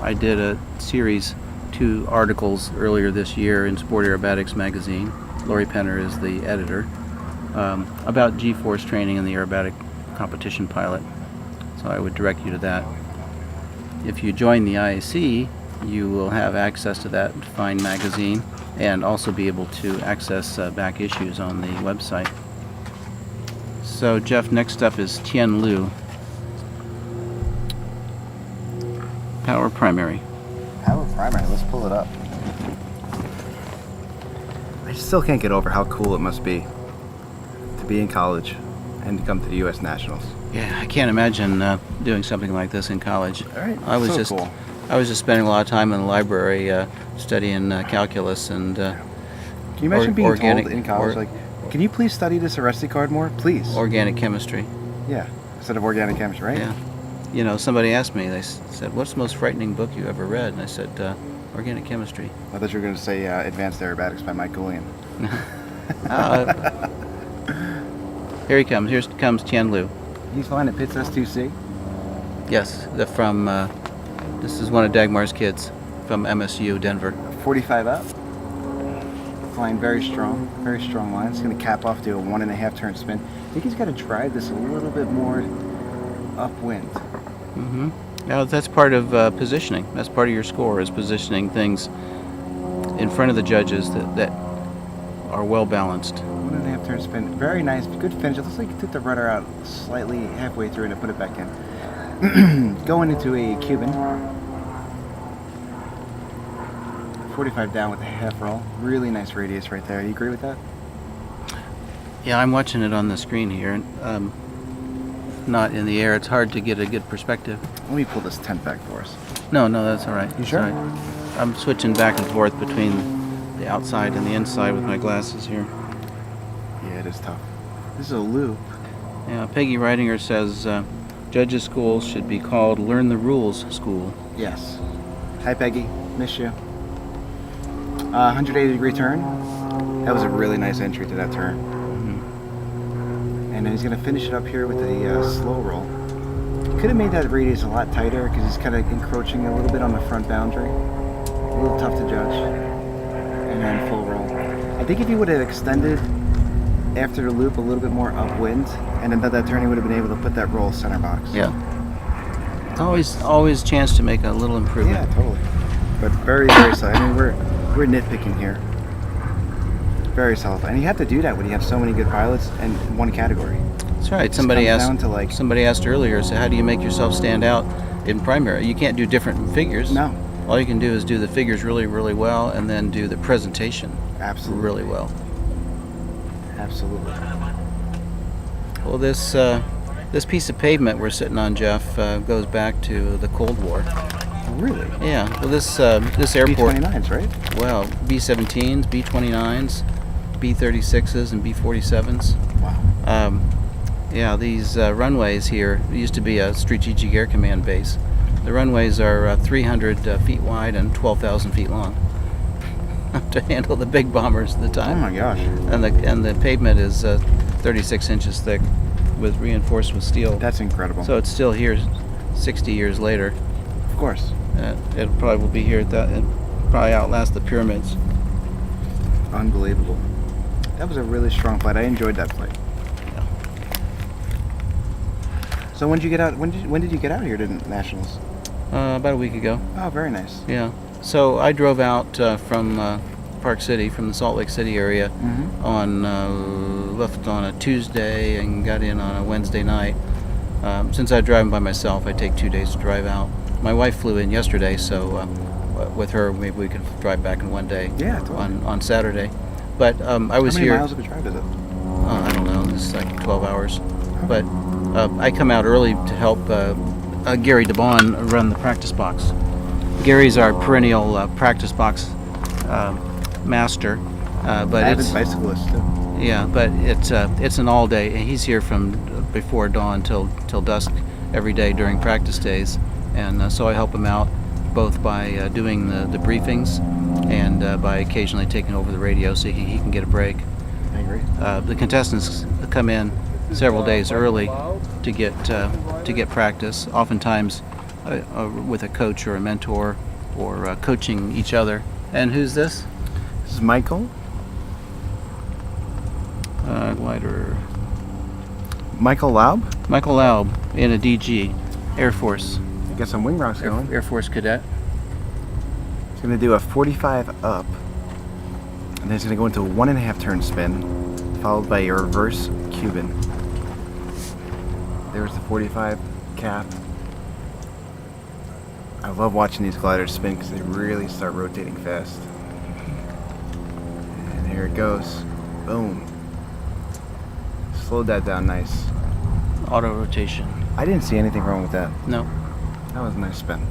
I did a series, 2 articles earlier this year in Sport Aerobatics magazine. Lori Penner is the editor, about G-force training in the aerobatic competition pilot. So I would direct you to that. If you join the IAC, you will have access to that fine magazine and also be able to access back issues on the website. So Jeff, next up is Tien Lu, power primary. Power primary. Let's pull it up. I still can't get over how cool it must be to be in college and to come to the U.S. Nationals. Yeah, I can't imagine doing something like this in college. All right. I was so just cool. I was just spending a lot of time in the library studying calculus and Can you imagine being organic- told in college, like, can you please study this Arrested card more, please? organic chemistry. Yeah, instead of organic chemistry, right? Yeah. You know, somebody asked me, they said, what's the most frightening book you ever read? And I said, organic chemistry. I thought you were going to say Advanced Aerobatics by Mike Goulian. Here he comes. Here comes Tien Lu. He's flying at Pitts S2C. Yes, from, this is one of Dagmar's kids from MSU, Denver. 45 up. Flying very strong line. It's going to cap off to a 1.5 turn spin. I think he's got to drive this a little bit more upwind. Mm-hmm. Now that's part of positioning. That's part of your score, is positioning things in front of the judges that are well balanced. 1.5 turn spin. Very nice. Good finish. It looks like he took the rudder out slightly halfway through and put it back in. Going into a Cuban. 45 down with a half roll. Really nice radius right there. You agree with that? Yeah, I'm watching it on the screen here. Not in the air. It's hard to get a good perspective. Let me pull this tent back for us. No, that's all right. You sure? It's all right. I'm switching back and forth between the outside and the inside with my glasses here. Yeah, it is tough. This is a loop. Yeah, Peggy Ridinger says judges' schools should be called Learn the Rules School. Yes. Hi, Peggy. Miss you. 180-degree turn. That was a really nice entry to that turn. And then he's going to finish it up here with a slow roll. Could have made that radius a lot tighter because he's kind of encroaching a little bit on the front boundary. A little tough to judge. And then full roll. I think if he would have extended after the loop a little bit more upwind and then done that turn, he would have been able to put that roll center box. Yeah. Always chance to make a little improvement. Yeah, totally. But very, very solid. I mean, we're nitpicking here. Very solid. And you have to do that when you have so many good pilots in one category. That's right. Just Somebody comes asked. down to, like- Somebody asked earlier. So how do you make yourself stand out in primary? You can't do different figures. No. All you can do is do the figures really, really well, and then do the presentation Absolutely. really well. Absolutely. Well, this piece of pavement we're sitting on, Jeff, goes back to the Cold War. Really? Yeah. Well, this airport. B-29s, right? Well, B-17s, B-29s, B-36s, and B-47s. Wow. Yeah, these runways here used to be a Strategic Air Command base. The runways are 300 feet wide and 12,000 feet long to handle the big bombers at the Oh time. my gosh. And the pavement is 36 inches thick, with reinforced with steel. That's incredible. So it's still here, 60 years later. of course. It probably will be here at that. It probably outlast the pyramids. Unbelievable. That was a really strong flight. I enjoyed that flight. Yeah. So when did you get out? When did you get out here to Nationals? About a week ago. Oh, very nice. Yeah. So I drove out from Park City, from the Salt Lake City area, Mm-hmm. left on a Tuesday and got in on a Wednesday night. Since I'm driving by myself, I take 2 days to drive out. My wife flew in yesterday, so with her, maybe we could drive back in one day. Yeah, totally. On Saturday. But I was How many here. miles of a drive is it? I don't know. It's like 12 hours. But I come out early to help Gary DeBon run the practice box. Gary's our perennial practice box master. But Avid it's bicyclist too. yeah, but it's an all day. He's here from before dawn till dusk every day during practice days, and so I help him out both by doing the briefings and by occasionally taking over the radio so he can get a break. I agree. The contestants come in several days early to get practice, oftentimes with a coach or a mentor or coaching each other. And who's this? This is Michael. Glider. Michael Laub. Michael Laub in a DG, Air Force. You got some wing rocks going. Air Force cadet. He's going to do a 45 up, and then he's going to go into a 1.5 turn spin, followed by a reverse Cuban. There's the 45 cap. I love watching these gliders spin because they really start rotating fast. And here it goes. Boom. Slowed that down nice. Auto rotation. I didn't see anything wrong with that. No. That was a nice spin.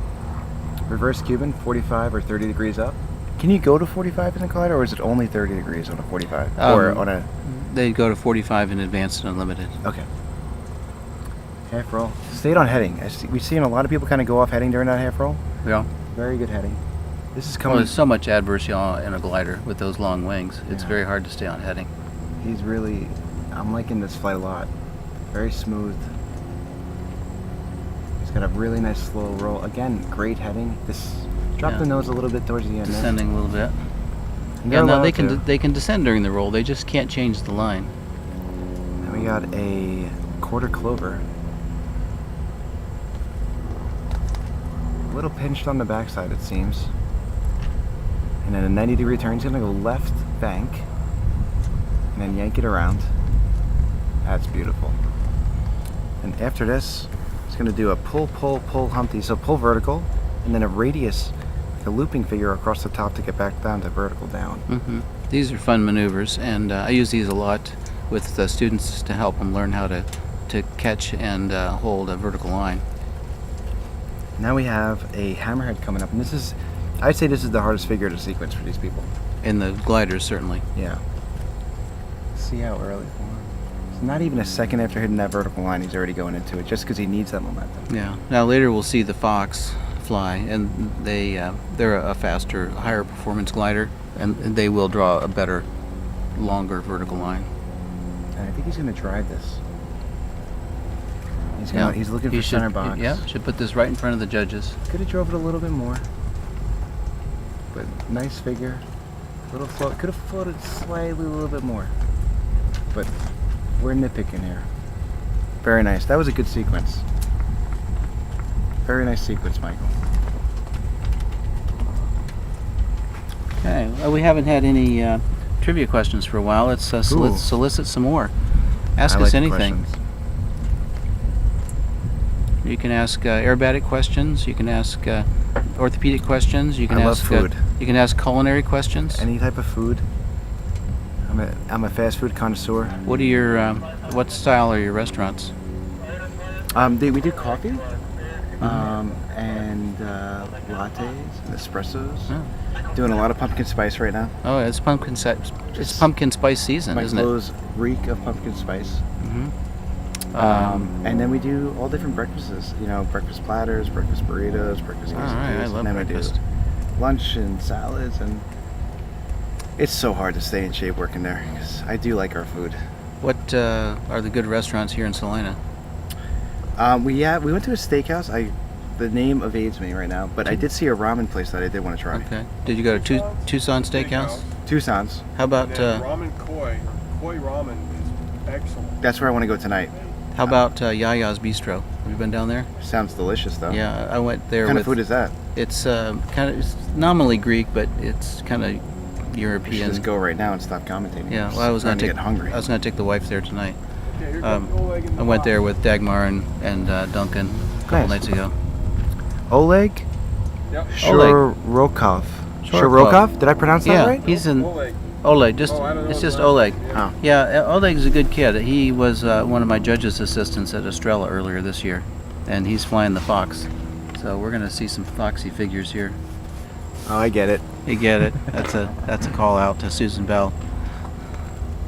Reverse Cuban, 45 or 30 degrees up. Can you go to 45 in a glider, or is it only 30 degrees on a 45? Or on a... They go to 45 in advanced and unlimited. Okay. Half roll. Stayed on heading. We've seen a lot of people kind of go off heading during that half roll. Yeah. Very good heading. This is Well, coming... there's so much adverse yaw in a glider with those long wings. It's Yeah. very hard to stay on heading. He's really... I'm liking this flight a lot. Very smooth. He's got a really nice slow roll. Again, great heading. This... Drop Yeah. the nose a little bit towards the end. there. Descending a little bit. And Yeah, they're no, allowed they to. they can descend during the roll. They just can't change the line. And we got a quarter clover. A little pinched on the backside, it seems. And then a 90-degree turn. He's going to go left bank. And then yank it around. That's beautiful. And after this, he's going to do a pull, pull, pull Humpty. So pull vertical, and then a radius, like a looping figure across the top to get back down to vertical down. Hmm. These are fun maneuvers, and I use these a lot with the students to help them learn how to catch and hold a vertical line. Now we have a hammerhead coming up, and this is I'd say this is the hardest figure to sequence for these people. In the gliders, certainly. Yeah. See how early. It's not even a second after hitting that vertical line, he's already going into it, just because he needs that momentum. Yeah. Now later we'll see the Fox fly, and they're a faster, higher performance glider, and they will draw a better, longer vertical line. And I think he's going to drive this. Yeah. He's looking He for center box. Yeah, should put this right in front of the judges. Could have drove it a little bit more. But nice figure. Little float. Could have floated slightly a little bit more. But we're nitpicking here. Very nice. That was a good sequence. Very nice sequence, Michael. Okay. Well, we haven't had any trivia questions for a while. Let's solicit some more. Ask I us like the anything. questions. You can ask aerobatic questions. You can ask orthopedic questions. You can I love ask food. You can ask culinary questions. Any type of food. I'm a fast food connoisseur. What are your what style are your restaurants? We do coffee, and lattes and espressos. Oh. Doing a lot of pumpkin spice right now. Oh, it's pumpkin spice. It's pumpkin spice season, My isn't it? clothes reek of pumpkin spice. Mm-hmm. And then we do all different breakfasts. You know, breakfast platters, breakfast burritos, breakfast quesadillas. All right, I love and then breakfast. we do lunch and salads, and it's so hard to stay in shape working there. 'Cause I do like our food. What are the good restaurants here in Salina? We went to a steakhouse. The name evades me right now, but I did see a ramen place that I did want to try. Okay. Did you go to Tucson Steakhouse? Tucson's. How about And then ramen koi ramen is excellent. That's where I want to go tonight. how about Yaya's Bistro? Have you been down there? Sounds delicious, though. Yeah, I went there What kind with. of food is that? It's it's nominally Greek, but it's kind of We should European. just go right now and stop commentating. Yeah, I'm well, I was starting gonna to get hungry. I was gonna take the wife there tonight. Okay, here comes Oleg in the I went box. there with Dagmar and Duncan a couple Nice. nights ago. Oleg Yep. Shirokov. Shirokov? Did I pronounce that Yeah, right? he's in Oleg. Oleg. Oh, I don't know It's the just last Oleg. name, Oh. Yeah, Oleg's a good kid. He was one of my judges' assistants at Estrella earlier this year, and he's flying the Fox. So we're gonna see some Foxy figures here. Oh, I get it. You get it? That's a call out to Susan Bell.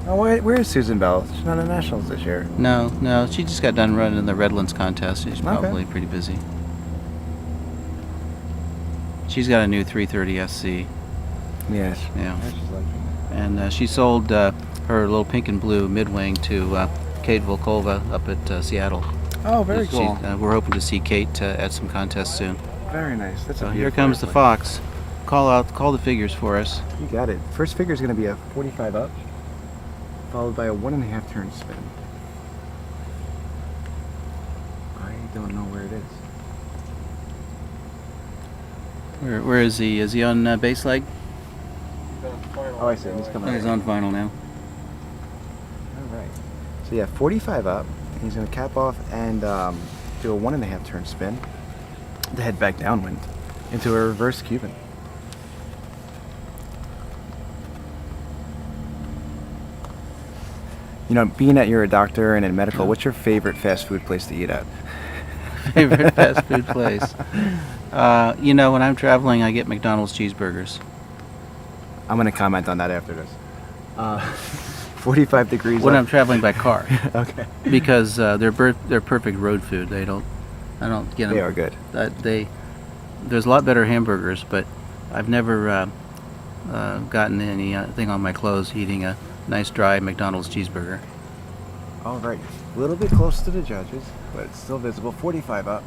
Oh, where is Susan Bell? She's not at Nationals this year. No, she just got done running the Redlands contest. She's probably pretty busy. She's got a new 330 SC, Yes. yeah, She's like and she sold her little pink and blue mid-wing to Kate Volkova up at Seattle. Oh, very She- cool. we're hoping to see Kate at some contests soon. Very nice. That's So a here beautiful comes the airplane. Fox. Call the figures for us. You got it. First figure is going to be a 45 up, followed by a 1.5 turn spin. I don't know where it is. Where is he? Is he on base leg? He's on final. Oh, I see him. He's coming. Oh, he's on final now. All right. So yeah, 45 up. He's going to cap off and do a 1.5 turn spin to head back downwind into a reverse Cuban. You know, being that you're a doctor and in medical, what's your favorite fast food place to eat at? Favorite fast food place? You know, when I'm traveling, I get McDonald's cheeseburgers. I'm going to comment on that after this. 45 degrees When up. I'm traveling by car, Okay. because they're perfect road food. I don't get them. They are good. There's a lot better hamburgers, but I've never gotten anything on my clothes eating a nice dry McDonald's cheeseburger. All right. A little bit close to the judges, but it's still visible. 45 up.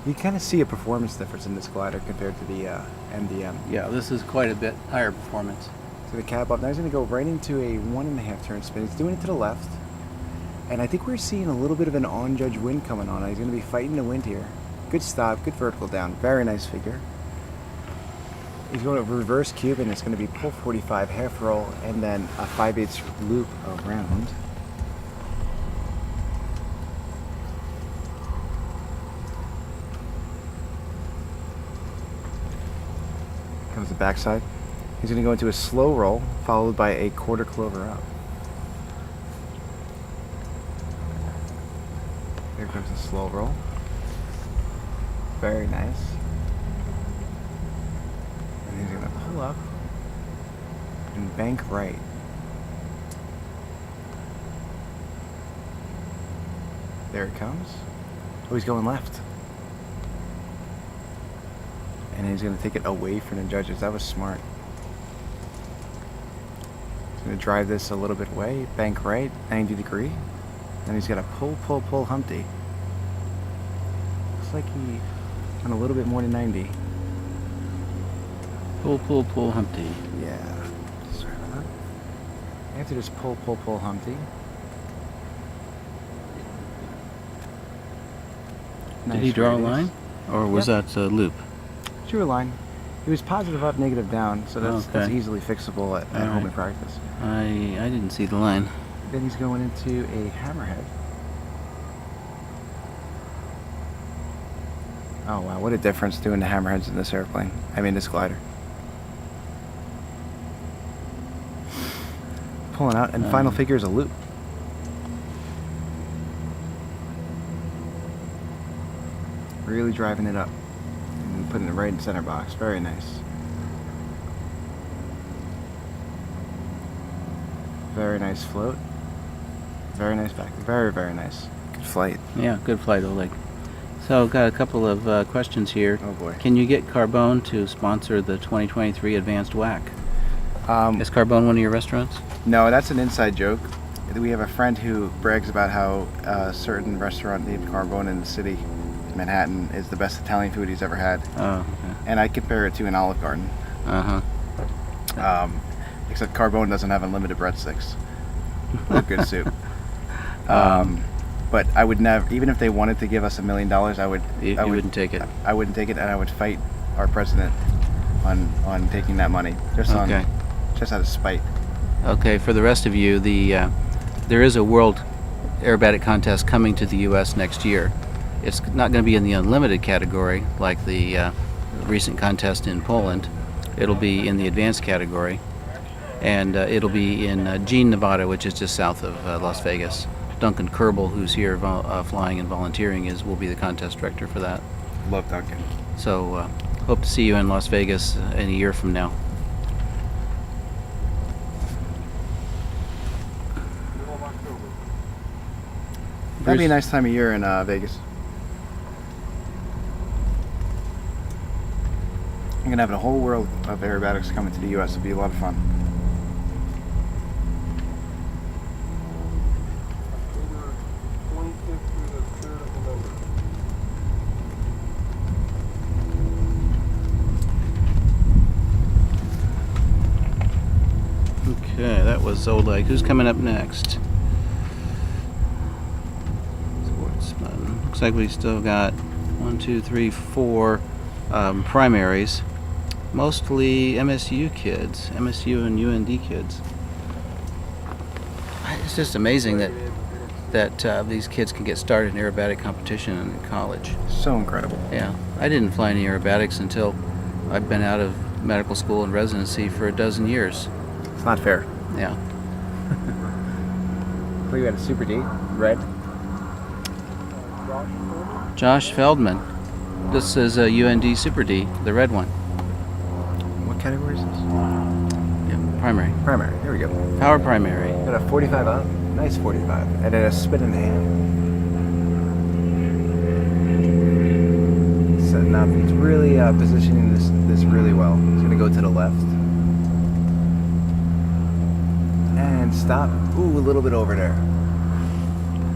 You kind of see a performance difference in this glider compared to the MDM. Yeah, this is quite a bit higher performance. So the cap up. Now he's going to go right into a 1.5 turn spin. He's doing it to the left. And I think we're seeing a little bit of an on-judge wind coming on. He's going to be fighting the wind here. Good stop, good vertical down. Very nice figure. He's going to reverse Cuban. It's going to be pull 45, half roll, and then a 5/8 loop around. Comes the backside. He's going to go into a slow roll, followed by a quarter clover up. Here comes the slow roll. Very nice. And he's going to pull up and bank right. There it comes. Oh, he's going left. And he's going to take it away from the judges. That was smart. He's going to drive this a little bit away, bank right, 90 degree. Then he's got to pull Humpty. Looks like he went a little bit more than 90. Pull, Humpty. Yeah. Sorry about that. You have to just pull Humpty. Did he draw a line? Or was Yep. that a loop? Drew a line. He was positive up, negative down, so that's Okay. easily fixable at home Alright. in practice. I didn't see the line. Then he's going into a hammerhead. Oh wow, what a difference doing the hammerheads in this airplane. I mean this glider. Pulling out, and final figure is a loop. Really driving it up. And putting it right in center box. Very nice. Very nice float. Very nice back. Very nice. Good flight. Yeah, good flight, Oleg. So, got a couple of questions here. Oh boy. Can you get Carbone to sponsor the 2023 Advanced WAC? Um, Is Carbone one of your restaurants? no, that's an inside joke. We have a friend who brags about how a certain restaurant named Carbone in the city, Manhattan, is the best Italian food he's ever had. Oh, okay. And I compare it to an Olive Garden. Uh-huh. Except Carbone doesn't have unlimited breadsticks or good soup. But I would never, even if they wanted to give us $1 million, I wouldn't take it. I wouldn't take it, and I would fight our president on taking that money just Okay. just out of spite. Okay, for the rest of you, there is a World Aerobatic contest coming to the U.S. next year. It's not going to be in the unlimited category like the recent contest in Poland. It'll be in the advanced category, and it'll be in Jean, Nevada, which is just south of Las Vegas. Duncan Kerbel, who's here flying and volunteering, will be the contest director for that. Love Duncan. So hope to see you in Las Vegas in a year from now. Middle of October. That'd be a Bruce? nice time of year in Vegas. I'm gonna have a whole world of aerobatics coming to the U.S. It'll be a lot of fun. October 25th through the 3rd of November. Okay, that was Oleg. Who's coming up next? Sportsman. Looks like we still got 1, 2, 3, 4 primaries. Mostly MSU kids, MSU and UND kids. It's just amazing that these kids can get started in aerobatic competition in college. So incredible. Yeah, I didn't fly any aerobatics until I've been out of medical school and residency for a dozen years. It's not fair. Yeah. Who you got a Super D? Red? Josh Feldman. This is a UND Super D, the red one. What category is this? Yeah, primary. Primary. Here we go. Power primary. Got a 45 up. Nice 45. And then a spin in the hand. Setting up. He's really positioning this really well. He's gonna go to the left. And stop. Ooh, a little bit over there.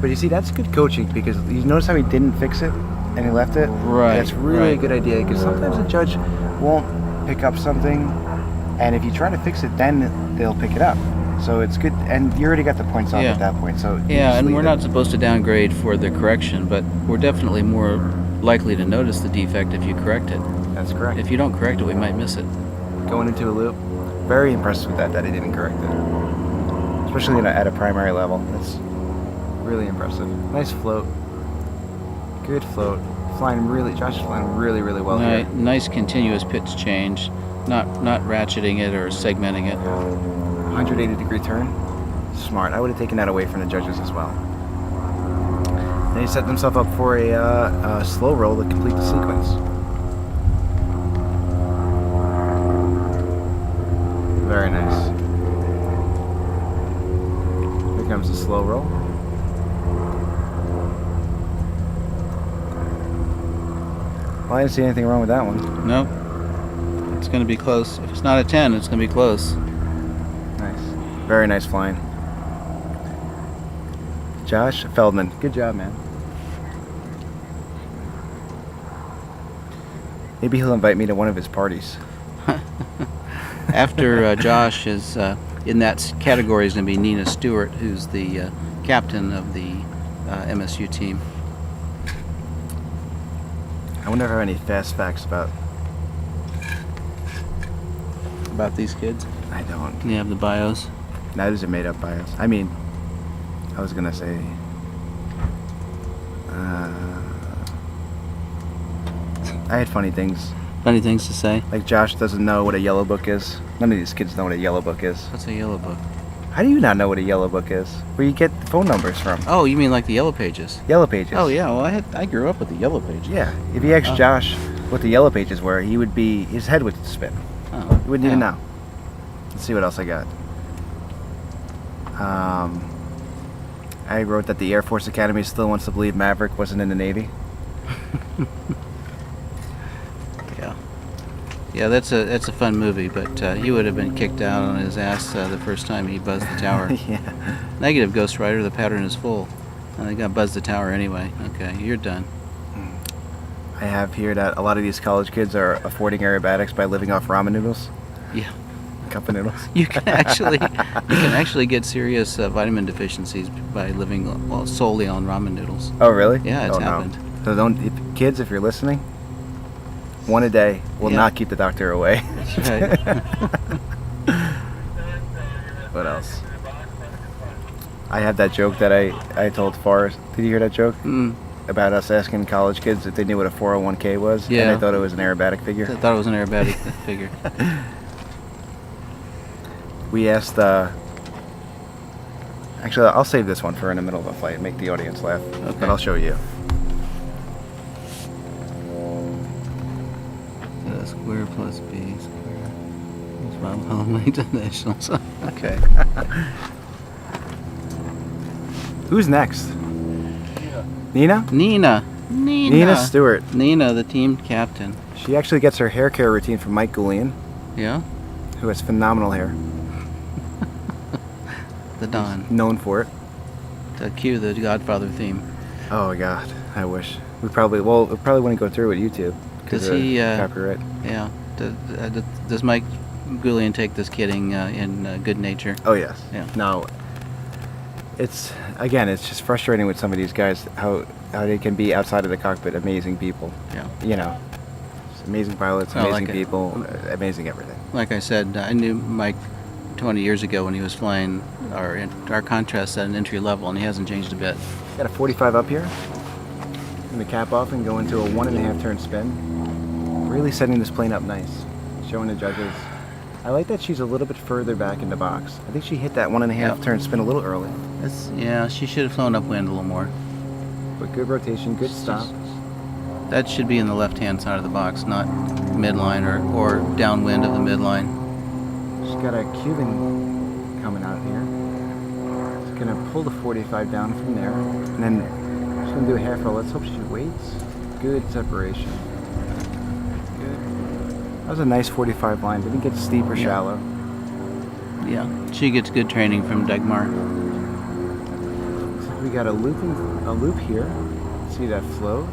But you see, that's good coaching because you notice how he didn't fix it and he left it? Right, That's really a right. good idea because sometimes the judge won't pick up something, and if you try to fix it, then they'll pick it up. So it's good, and you already got the points off Yeah. at that point. So you Yeah, just and leave we're it. not supposed to downgrade for the correction, but we're definitely more likely to notice the defect if you correct it. That's correct. If you don't correct it, we might miss it. Going into a loop, very impressed with that he didn't correct it, especially at a primary level. That's really impressive. Nice float, good float. Josh is flying really well here. Nice continuous pitch change, not ratcheting it or segmenting it. 180 degree turn. Smart. I would have taken that away from the judges as well. Then he set himself up for a slow roll to complete the sequence. Very nice. Here comes the slow roll. Well, I didn't see anything wrong with that one. Nope. It's going to be close. If it's not a 10, it's going to be close. Nice. Very nice flying. Josh Feldman. Good job, man. Maybe he'll invite me to one of his parties. After Josh is in that category is going to be Nina Stewart, who's the captain of the MSU team. I wonder if I have any fast facts about These kids. I don't. You have the bios. Those are made up bios. I mean, I was gonna say. I had funny things. Funny things to say. Like Josh doesn't know what a yellow book is. None of these kids know what a yellow book is. What's a yellow book? How do you not know what a yellow book is? Where you get the phone numbers from? Oh, you mean like the yellow pages? Yellow pages. Oh yeah, well I grew up with the yellow pages. Yeah. If you asked Josh what the yellow pages were, his head would spin. Oh, He wouldn't even know. Let's see what else I got. I wrote that the Air Force Academy still wants to believe Maverick wasn't in the Navy. Yeah, that's a fun movie, but he would have been kicked out on his ass the first time he buzzed the tower. Yeah. Negative, Ghost Rider. The pattern is full. They got buzzed the tower anyway. Okay, you're done. I have here that a lot of these college kids are affording aerobatics by living off ramen noodles. Yeah. Cup of noodles. You can actually get serious vitamin deficiencies by living solely on ramen noodles. Oh, really? Yeah, it's Oh, no. happened. So kids, if you're listening, one a day will Yeah. not keep the doctor away. That's right. What else? I have that joke that I told Forrest. Did you hear that joke? About us asking college kids if they knew what a 401k was? Yeah. And I thought it was an aerobatic figure. I thought it was an aerobatic figure. We asked, actually, I'll save this one for in the middle of a flight and make the audience laugh. Okay. But I'll show you. Square plus B square. That's why I'm calling my dimensionals. Okay. Who's next? Nina? Nina. Nina Stewart. Nina, the team captain. She actually gets her hair care routine from Mike Goulian, Yeah? who has phenomenal hair. The Don. Known for it. To cue the Godfather theme. Oh God, I wish. We probably wouldn't go through with YouTube. Does he, copyright? Yeah. Does Mike Goulian take this kidding in good nature? Oh yes. Yeah. No. It's just frustrating with some of these guys how they can be outside of the cockpit amazing people. Yeah. You know, just amazing pilots, I amazing like it. people, amazing everything. Like I said, I knew Mike 20 years ago when he was flying our contrast at an entry level, and he hasn't changed a bit. Got a 45 up here. Gonna cap off and go into a 1.5 turn spin. Really setting this plane up nice. Showing the judges. I like that she's a little bit further back in the box. I think she hit that 1.5 Yep. turn spin a little early. Yeah, she should have flown upwind a little more. But good rotation, good stop. That should be in the left-hand side of the box, not midline or downwind of the midline. She's got a Cuban coming out here. She's gonna pull the 45 down from there. And then she's gonna do a half roll. Let's hope she waits. Good separation. Good. That was a nice 45 line. Didn't get steep or shallow. Yeah, she gets good training from Dagmar. So we got a loop here. See that float?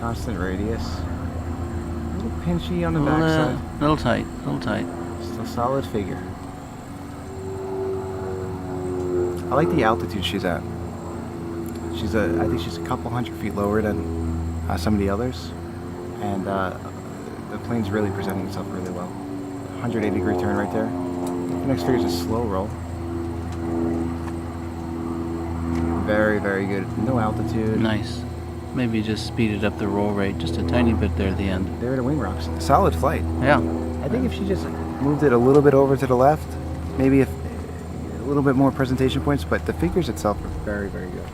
Constant radius. A little pinchy on the backside. Little tight, little tight. Still solid figure. I like the altitude she's at. I think she's a couple hundred feet lower than some of the others, and the plane's really presenting itself really well. 180-degree turn right there. The next figure's a slow roll. Very, very good. No altitude. Nice. Maybe just speeded up the roll rate just a tiny bit there at the end. There are the wing rocks. Solid flight. Yeah. I think if she just moved it a little bit over to the left, maybe a little bit more presentation points, but the figures itself are very, very good.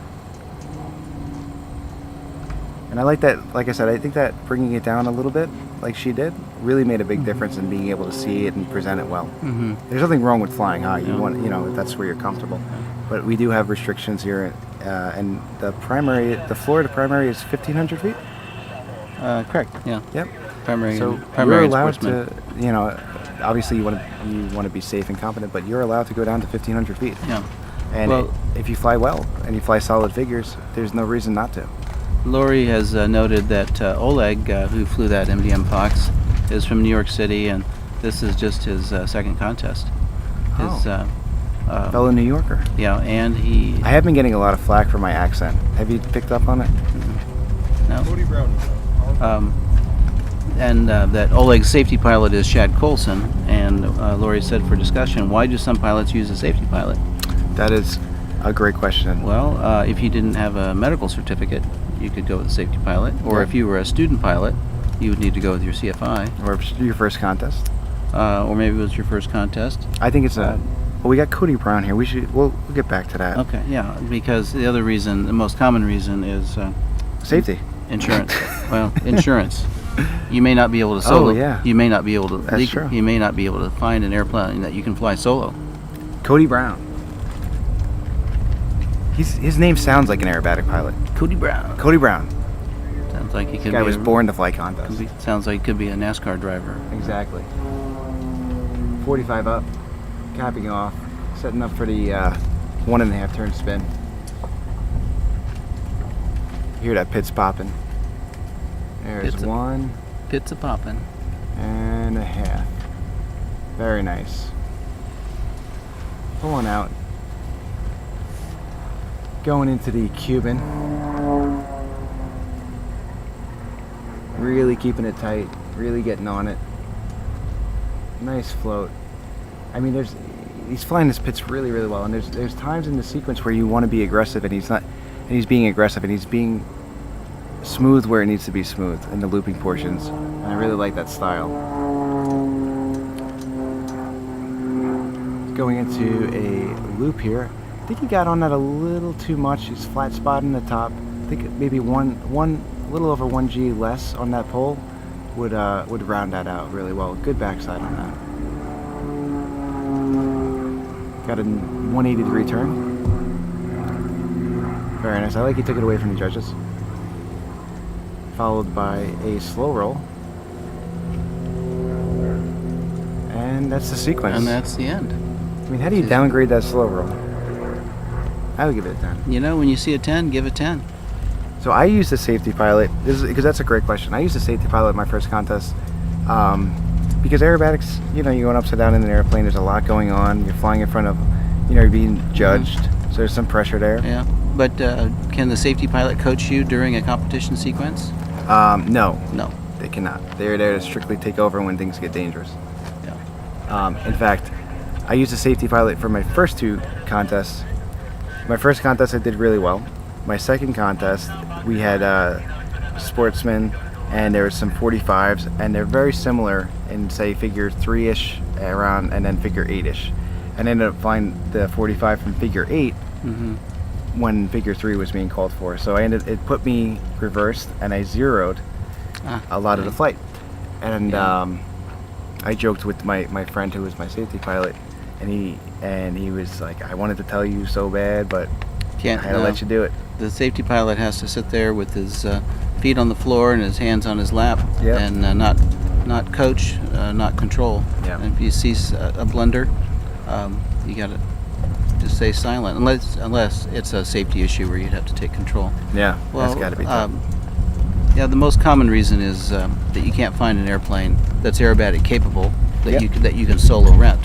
And I like that, like I said, I think that bringing it down a little bit, like she did, really made a big difference in being able to see it and present it well. Mm-hmm. There's nothing wrong with flying high. You No. want, if that's where you're comfortable. But we do have restrictions here, and the floor to primary is 1,500 feet. Correct. Yeah. Yep. Primary. So primary you're and allowed Sportsman. to, obviously you want to be safe and confident, but you're allowed to go down to 1,500 feet. Yeah. And Well- if you fly well and you fly solid figures, there's no reason not to. Lori has noted that Oleg, who flew that MDM Fox, is from New York City, and this is just his second contest. His, Fellow New Yorker. yeah, and he. I have been getting a lot of flack for my accent. Have you picked up on it? No. Cody Brown. And that Oleg's safety pilot is Shad Colson, and Lori said for discussion, why do some pilots use a safety pilot? That is a great question. Well, if you didn't have a medical certificate, you could go with a safety pilot, or Yeah. if you were a student pilot, you would need to go with your CFI, Or your first contest. or maybe it was your first contest. I think it's a. Well, we got Cody Brown here. We'll get back to that. Okay, yeah, because the other reason, the most common reason is Safety. insurance. Well, insurance. You may not be able to solo. yeah. You may not be able to. That's true. You may not be able to find an airplane that you can fly solo. Cody Brown. His name sounds like an aerobatic pilot. Cody Brown. Cody Brown. Sounds like he This could guy be. was born to fly contests. Sounds like he could be a NASCAR driver. Exactly. 45 up, capping off, setting up for the 1.5 turn spin. Hear that pit's popping. There's Pit's a- 1.5. Pits a poppin'. Very nice. Pulling out. Going into the Cuban. Really keeping it tight. Really getting on it. Nice float. I mean, he's flying this pitch really, really well. And there's times in the sequence where you want to be aggressive, and he's not. And he's being aggressive, and he's being smooth where it needs to be smooth in the looping portions. And I really like that style. Going into a loop here. I think he got on that a little too much. He's flat spot in the top. I think maybe one little over 1G less on that pole would round that out really well. Good backside on that. Got a 180 degree turn. Very nice. I like he took it away from the judges. Followed by a slow roll. And that's the sequence. And that's the end. I mean, how do you downgrade that slow roll? I would give it a 10. You know, when you see a 10, give a 10. So I used the safety pilot, because that's a great question. I used the safety pilot in my first contest because aerobatics, you're going upside down in an airplane, there's a lot going on, you're flying in front of, you're being judged, so there's some pressure there. Yeah. But can the safety pilot coach you during a competition sequence? No, No. they cannot. They're there to strictly take over when things get dangerous. Yeah. In fact, I used a safety pilot for my first two contests. My first contest I did really well. My second contest, we had Sportsman, and there was some 45s, and they're very similar in, say, figure 3-ish around, and then figure 8-ish. And I ended up flying the 45 from figure 8 Mm-hmm. when figure 3 was being called for. So it put me reversed, and I zeroed a lot of the flight. And I joked with my friend who was my safety pilot, and he was like, I wanted to tell you so bad, but Can't. I had to let you do it. The safety pilot has to sit there with his feet on the floor and his hands on his lap, Yep. and not coach, not control. Yeah. And if you see a blunder, you got to just stay silent, unless it's a safety issue where you'd have to take control. Yeah, Well, that's got to be tough. Yeah, the most common reason is that you can't find an airplane that's aerobatic capable that Yep. you can solo rent.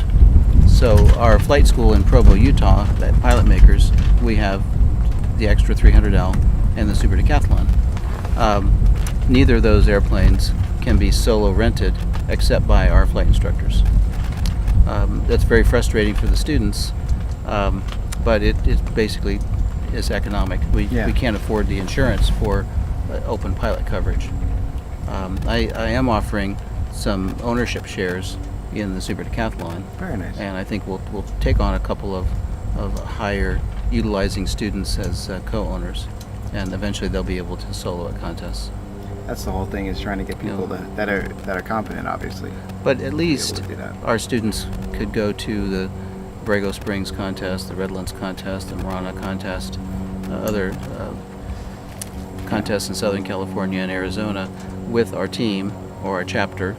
So our flight school in Provo, Utah, at Pilot Makers, we have the Extra 300L and the Super Decathlon. Neither of those airplanes can be solo rented except by our flight instructors. That's very frustrating for the students, but it basically is economic. We can't afford the insurance for open pilot coverage. I am offering some ownership shares in the Super Decathlon, Very nice. and I think we'll take on a couple of higher utilizing students as co-owners. and eventually they'll be able to solo at contests. That's the whole thing, is trying to get people that are competent, obviously. But at least to do that. our students could go to the Borrego Springs contest, the Redlands contest, the Marana contest, other contests in Southern California and Arizona with our team or our chapter,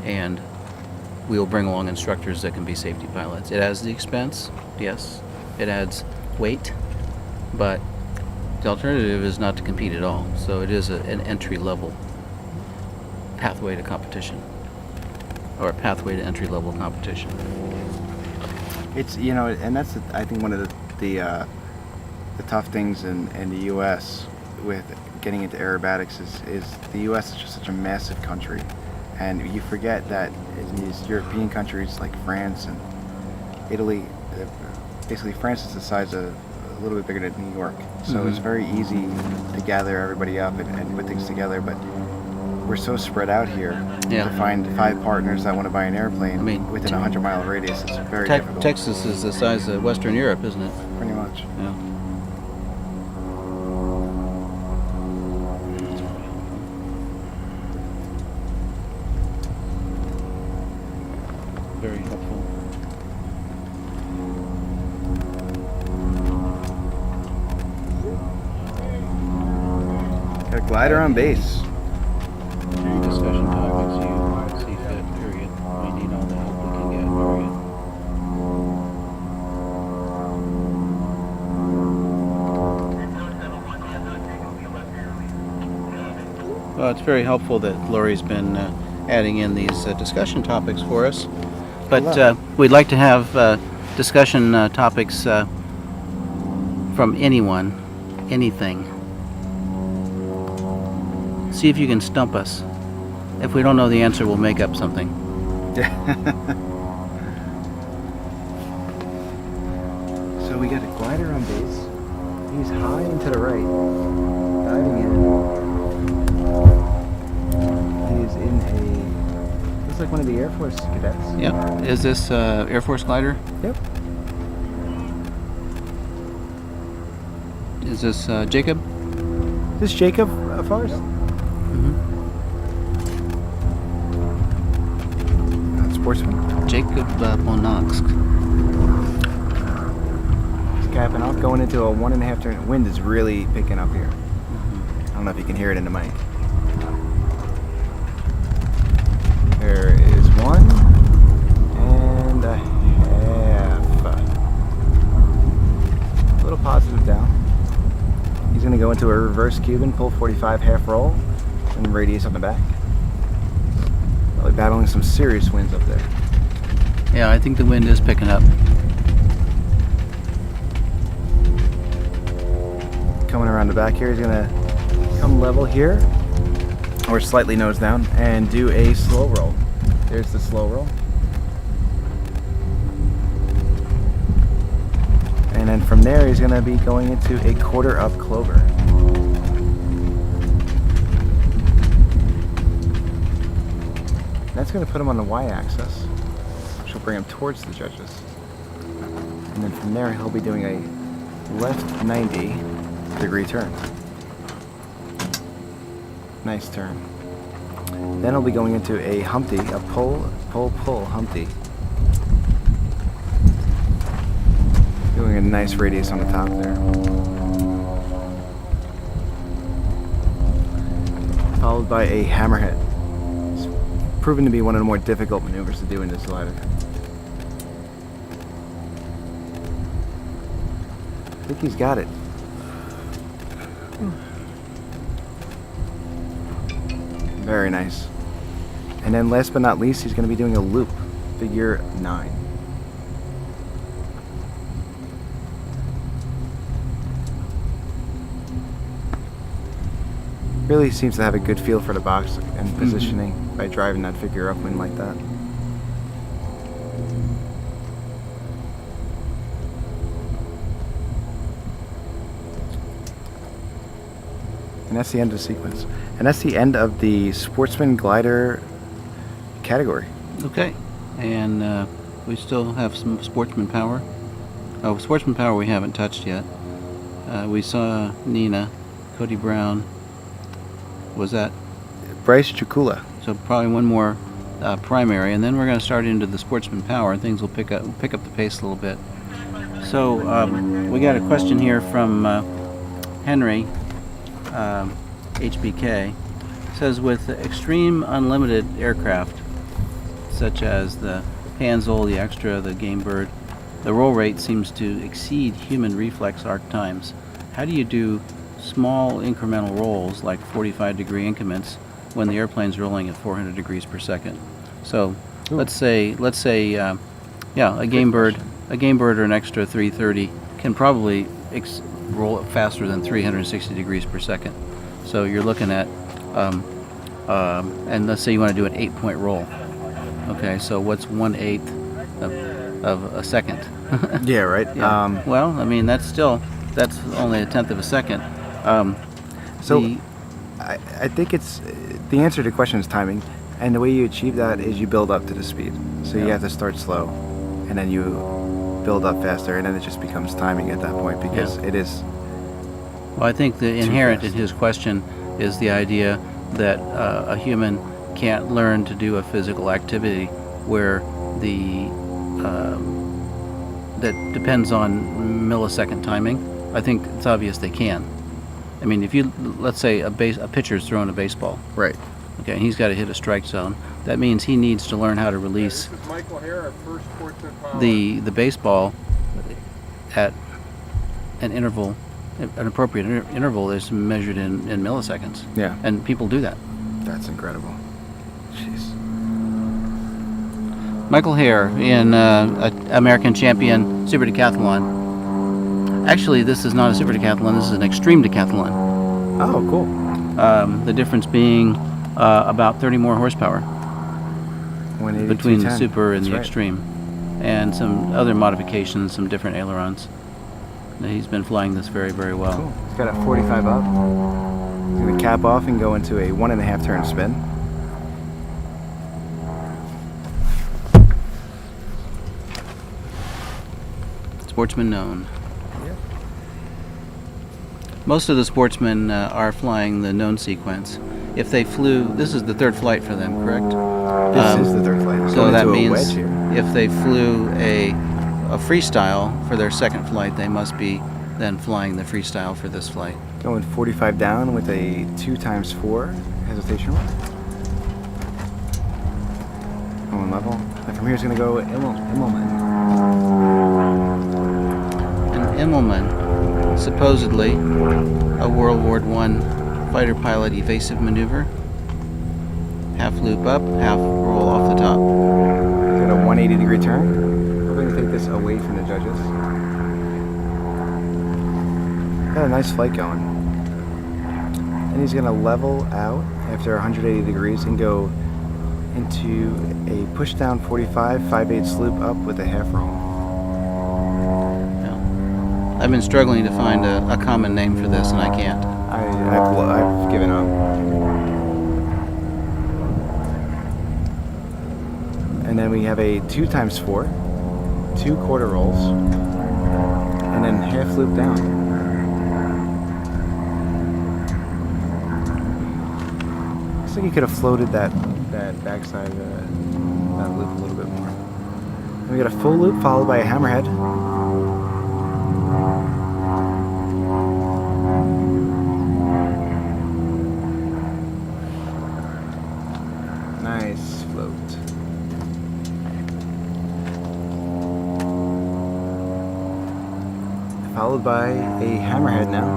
and we'll bring along instructors that can be safety pilots. It adds the expense, yes. It adds weight, but the alternative is not to compete at all. So it is an entry-level pathway to competition, or a pathway to entry-level competition. It's, and that's I think one of the tough things in the U.S. with getting into aerobatics is the U.S. is just such a massive country, and you forget that in these European countries like France and Italy, basically France is the size of a little bit bigger than New York, so it's very easy to gather everybody up and put things together. But we're so spread out here to find 5 partners that want to buy an airplane within a 100-mile radius is very difficult. Texas is the size of Western Europe, isn't it? Pretty much. Yeah. Very helpful. Got a glider on base. Discussion topics you see fit, period. We need all the help we can get, period. Well, it's very helpful that Lori's been adding in these discussion topics for us. But we'd like to have discussion topics from anyone, anything. See if you can stump us. If we don't know the answer, we'll make up something. So we got a glider on base. He's high and to the right, diving in. He is in a, looks like one of the Air Force cadets. Yep. Is this Air Force glider? Yep. Is this Jacob? Is this Jacob Forrest? Sportsman. Jacob Monoksk. He's capping off, going into a 1.5 turn. Wind is really picking up here. I don't know if you can hear it in the mic. There is 1 and a half. A little positive down. He's going to go into a reverse Cuban, pull 45 half roll, and radius on the back. Probably battling some serious winds up there. Yeah, I think the wind is picking up. Coming around the back here, he's gonna come level here, or slightly nose down, and do a slow roll. There's the slow roll. And then from there, he's gonna be going into a quarter up clover. That's going to put him on the y-axis, which will bring him towards the judges. And then from there, he'll be doing a left 90-degree turn. Nice turn. Then he'll be going into a Humpty, a pull, pull, pull Humpty. Doing a nice radius on the top there. Followed by a hammerhead. Proven to be one of the more difficult maneuvers to do in this glider. I think he's got it. Very nice. And then last but not least, he's going to be doing a loop, figure 9. Really seems to have a good feel for the box and positioning by driving that figure upwind like that. And that's the end of the sequence. And that's the end of the Sportsman glider category. Okay. And we still have some Sportsman power. Oh, Sportsman power we haven't touched yet. We saw Nina Cody Brown. Was that? Bryce Chukula. So probably one more primary, and then we're going to start into the Sportsman Power, and things will pick up the pace a little bit. So we got a question here from Henry, HBK. Says, with extreme unlimited aircraft, such as the Panzel, the Extra, the Game Bird, the roll rate seems to exceed human reflex arc times. How do you do small incremental rolls, like 45-degree increments, when the airplane's rolling at 400 degrees per second? So, let's say, a Game Bird or an Extra 330 can probably roll it faster than 360 degrees per second. So you're looking at, and let's say you want to do an 8-point roll. Okay, so what's 1/8 of a second? Yeah, right. Yeah. Well, I mean, that's only a tenth of a second. I think it's the answer to the question is timing, and the way you achieve that is you build up to the speed. So you have to start slow, and then you build up faster, and then it just becomes timing at that point because it is. Well, I think the inherent in his question is the idea that a human can't learn to do a physical activity where that depends on millisecond timing. I think it's obvious they can. I mean, if let's say a pitcher's throwing a baseball, Right. okay, and he's got to hit a strike zone. That means he needs to learn how to release This is Michael Hare, our first Sportsman Power. the baseball at an appropriate interval is measured in milliseconds. Yeah. And people do that. That's incredible. Jeez. Michael Hare in American champion super decathlon. Actually, this is not a super decathlon. This is an extreme decathlon. Oh, cool. The difference being about 30 more horsepower 180, between the 210. super and That's the right. extreme, and some other modifications, some different ailerons. He's been flying this very, very well. Cool. He's got a 45 up. He's going to cap off and go into a 1.5 turn spin. Sportsman known. Yep. Most of the sportsmen are flying the known sequence. If they flew, this is the third flight for them, correct? This is the third flight. We're So going that into a means wedge here. if they flew a freestyle for their second flight, they must be then flying the freestyle for this flight. Going 45 down with a 2x4 hesitation roll. Going level. And from here it's going to go Immelman. And Immelman, supposedly a World War I fighter pilot evasive maneuver. Half loop up, half roll off the top. Got a 180-degree turn. We're going to take this away from the judges. Got a nice flight going. And he's going to level out after 180 degrees and go into a push down 45, 5/8 loop up with a half roll. Yeah. I've been struggling to find a common name for this, and I can't. I've given up. And then we have a 2x4, 2 quarter rolls, and then half loop down. Looks like you could have floated that backside of that loop a little bit more. And we got a full loop followed by a hammerhead. Nice float. Followed by a hammerhead now.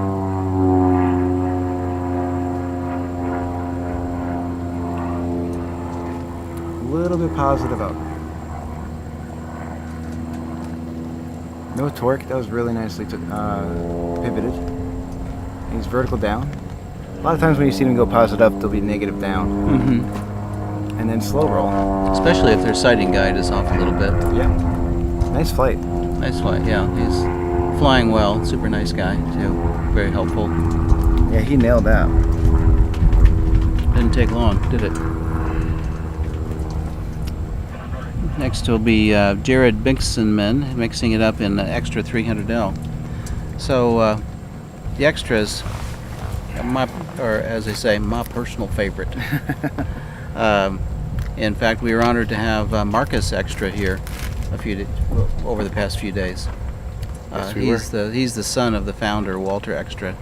A little bit positive up. No torque. That was really nicely pivoted. He's vertical down. A lot of times when you see them go positive up, they'll be negative down. Mm-hmm. And then slow roll. Especially if their sighting guide is off a little bit. Yeah. Nice flight. Nice flight, yeah. He's flying well. Super nice guy, too. Very helpful. Yeah, he nailed that. Didn't take long, did it? Next will be Jared Bixenman mixing it up in Extra 300L. So the extras or as I say, my personal favorite. um, in fact, we were honored to have Marcus Extra here over the past few days. Yes, we He's the son of the founder, Walter Extra.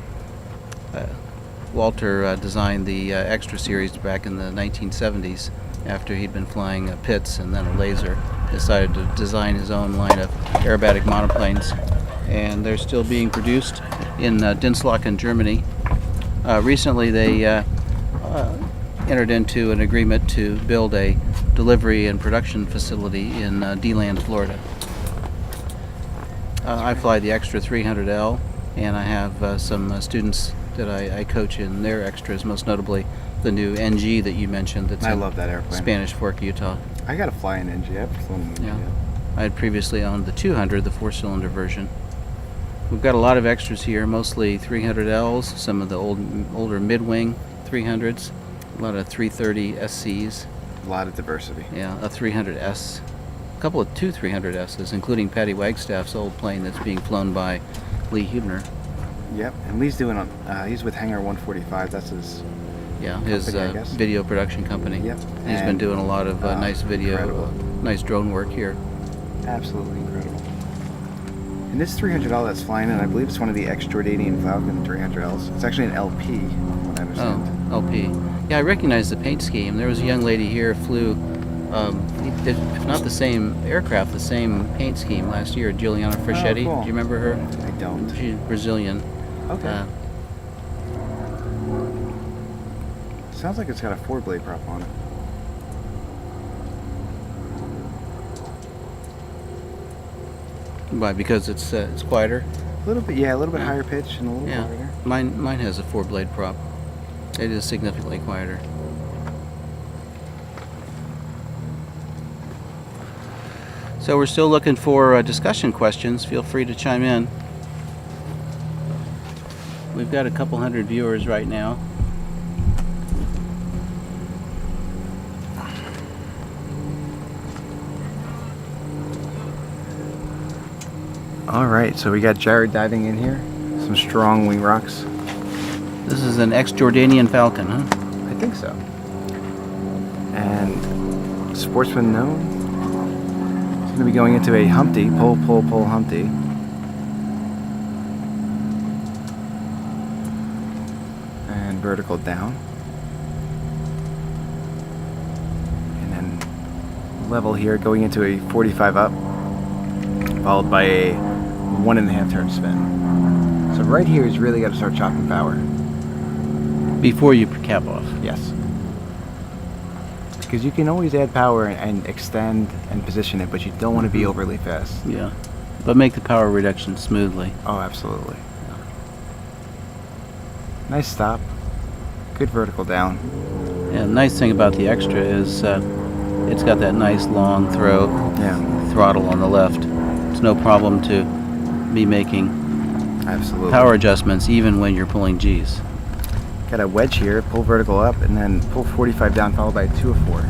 Walter designed the Extra series back in the 1970s after he'd been flying Pitts and then a Laser. Decided to design his own line of aerobatic monoplanes, and they're still being produced in Dinslaken, Germany. Recently they entered into an agreement to build a delivery and production facility in DeLand, Florida. I fly the Extra 300L, and I have some students that I coach in their extras, most notably the new NG that you mentioned. That's I in love that airplane. Spanish Fork, Utah. I got to fly an NG. I've flown an NG. Yeah. I had previously owned the 200, the 4-cylinder version. We've got a lot of extras here, mostly 300Ls, some of the older mid-wing 300s, a lot of 330 SCs. A lot of diversity. Yeah, a 300S, a couple of 300Ss, including Patty Wagstaff's old plane that's being flown by Lee Hubner. Yep, and Lee's doing he's with Hangar 145. That's his. Yeah, his company, I guess. video production company. Yep. He's been doing a lot of nice video, incredible. nice drone work here. Absolutely incredible. And this 300L that's flying in, I believe it's one of the ex-Jordanian Falcon 300Ls. It's actually an LP, from what I understand. Oh, LP. Yeah, I recognize the paint scheme. There was a young lady here flew, if not the same aircraft, the same paint scheme last year. Juliana Freschetti. cool. Do you remember her? I don't. She's Brazilian. Okay. Sounds like it's got a 4-blade prop on it. Why? Because it's quieter. A little bit, yeah, a little bit higher pitch and a little Yeah. quieter. Mine has a 4-blade prop. It is significantly quieter. So we're still looking for discussion questions. Feel free to chime in. We've got a couple hundred viewers right now. All right, so we got Jared diving in here. Some strong wing rocks. This is an ex-Jordanian Falcon, huh? I think so. And Sportsman known. It's going to be going into a Humpty, pull, Humpty. And vertical down. And then level here, going into a 45 up, followed by a 1.5 turn spin. So right here is really got to start chopping power. Before you cap off. Yes. Because you can always add power and extend and position it, but you don't want to be overly fast. Yeah. But make the power reduction smoothly. Oh, absolutely. Nice stop. Good vertical down. Yeah, the nice thing about the Extra is it's got that nice long throat Yeah, throttle on the left. It's no problem to be making absolutely. power adjustments even when you're pulling G's. Got a wedge here, pull vertical up, and then pull 45 down, followed by a 2 of 4.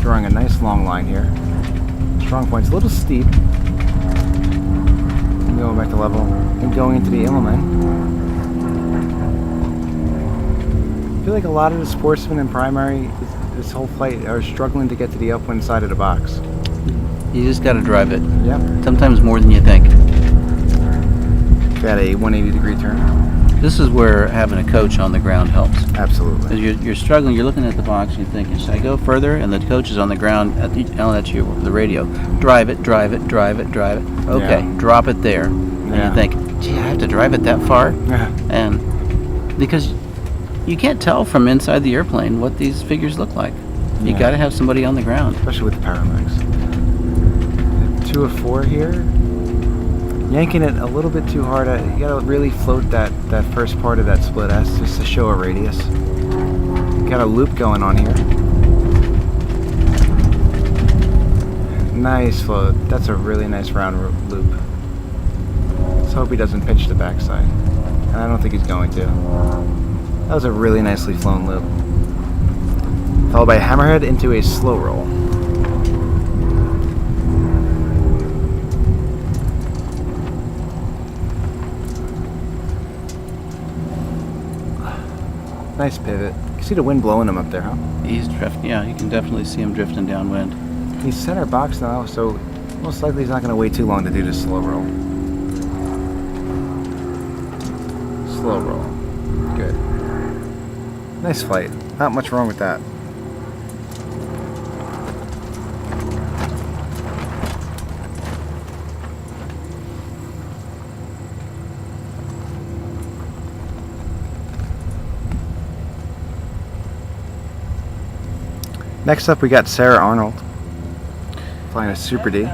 Drawing a nice long line here. Strong points, a little steep. And going back to level, and going into the Immelman. I feel like a lot of the Sportsmen in primary, this whole flight, are struggling to get to the upwind side of the box. You just got to drive it. Yep. Sometimes more than you think. Got a 180-degree turn. This is where having a coach on the ground helps. Absolutely. Because you're struggling, you're looking at the box, and you're thinking, should I go further? And the coach is on the ground yelling at you over the radio. Drive it, drive it, drive it, drive it. Okay, Yeah. drop it there. And Yeah. you think, gee, I have to drive it that far? Yeah. And because you can't tell from inside the airplane what these figures look like. You Yeah. got to have somebody on the ground. Especially with the Paramax. 2 of 4 here. Yanking it a little bit too hard. You gotta really float that first part of that split S just to show a radius. Got a loop going on here. Nice float. That's a really nice round loop. Let's hope he doesn't pinch the backside. And I don't think he's going to. That was a really nicely flown loop. Followed by a hammerhead into a slow roll. Nice pivot. You see the wind blowing him up there, huh? He's drifting. Yeah, you can definitely see him drifting downwind. He's center box now, so most likely he's not going to wait too long to do this slow roll. Slow roll. Good. Nice flight. Not much wrong with that. Next up, we got Sarah Arnold flying a Super D.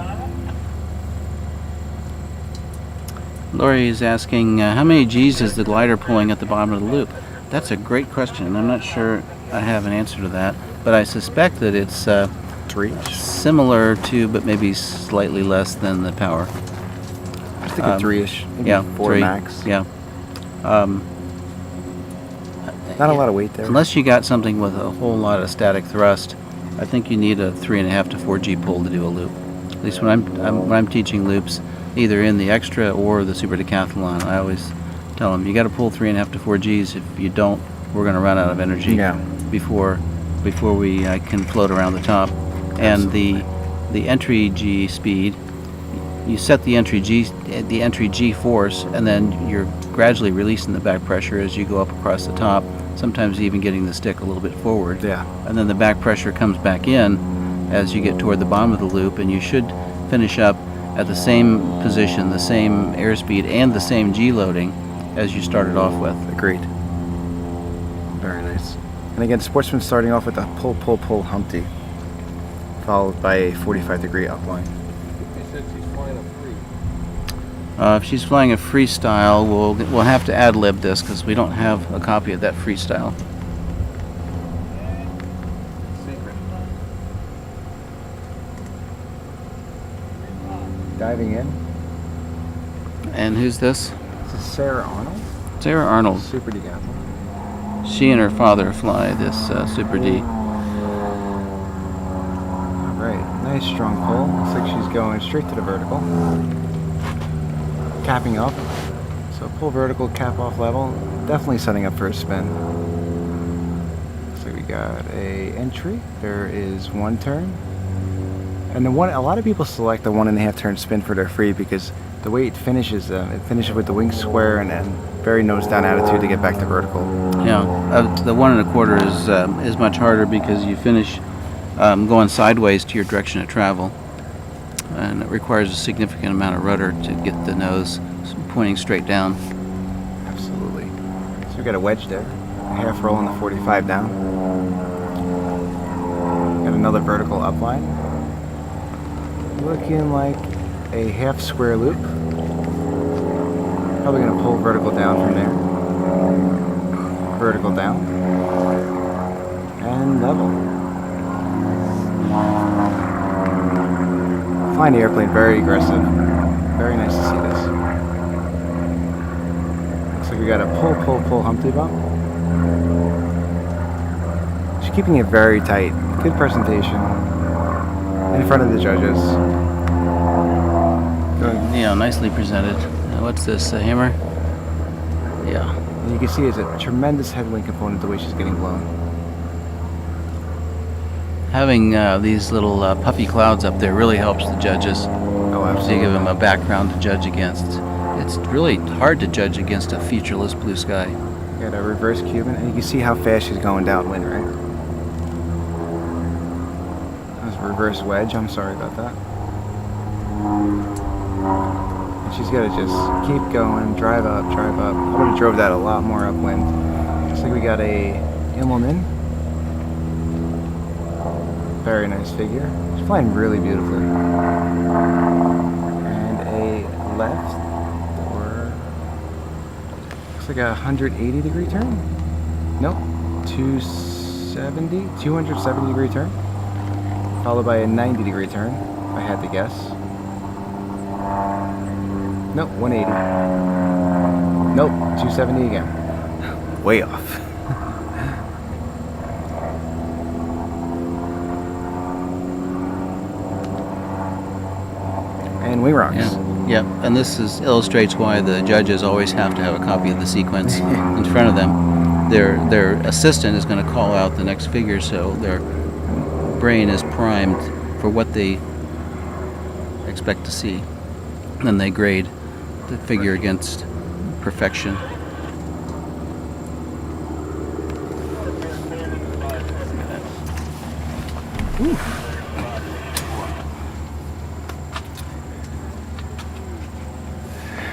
Lori is asking, how many G's is the glider pulling at the bottom of the loop? That's a great question. I'm not sure I have an answer to that, but I suspect that it's 3. similar to, but maybe slightly less than the power. I think a 3-ish. Maybe Yeah, 4 3. max. Yeah. Not a lot of weight there. Unless you got something with a whole lot of static thrust, I think you need a 3.5 to 4 G pull to do a loop. At least when I'm teaching loops, either in the extra or the super decathlon, I always tell them you got to pull 3.5 to 4 Gs. If you don't, we're going to run out of energy before we can float around the top. And the entry G speed, you set the entry G force, and then you're gradually releasing the back pressure as you go up across the top. Sometimes even getting the stick a little bit forward. Yeah. And then the back pressure comes back in as you get toward the bottom of the loop, and you should finish up at the same position, the same airspeed, and the same G loading as you started off with. Agreed. Very nice. And again, Sportsman starting off with a pull, pull, pull Humpty, followed by a 45-degree upline. He said she's flying a free. If she's flying a freestyle, we'll have to ad-lib this because we don't have a copy of that freestyle. Secret. Diving in. And who's this? This is Sarah Arnold. Sarah Arnold. Super decathlon. She and her father fly this Super D. Alright, nice strong pull. Looks like she's going straight to the vertical. Capping up. So pull vertical, cap off level. Definitely setting up for a spin. So we got a entry. There is 1 turn. And a lot of people select the 1.5 turn spin for their free because the way it finishes with the wing square and very nose down attitude to get back to vertical. Yeah, the 1.25 is much harder because you finish going sideways to your direction of travel, and it requires a significant amount of rudder to get the nose pointing straight down. Absolutely. So we got a wedge there, a half roll on the 45 down. Got another vertical upline. Looking like a half square loop. Probably going to pull vertical down from there. Vertical down. And level. Flying the airplane, very aggressive. Very nice to see this. Looks like we got a pull, pull, pull Humpty bump. She's keeping it very tight. Good presentation. In front of the judges. Yeah, nicely presented. What's this, a hammer? Yeah. And you can see it's a tremendous headwind component the way she's getting blown. Having these little puffy clouds up there really helps the judges. Oh, To absolutely. give them a background to judge against. It's really hard to judge against a featureless blue sky. Got a reverse Cuban, and you can see how fast she's going downwind, right? That was a reverse wedge, I'm sorry about that. And she's got to just keep going, drive up, drive up. I would have drove that a lot more upwind. Looks like we got a Immelman. Very nice figure. She's flying really beautifully. And a left, or looks like a 180-degree turn. Nope, 270-degree turn. Followed by a 90-degree turn, if I had to guess. Nope, 180. Nope, 270 again. Way off. And wing rocks. Yeah, and this illustrates why the judges always have to have a copy of the sequence in front of them. their assistant is going to call out the next figure, so their brain is primed for what they expect to see. Then they grade the figure against perfection.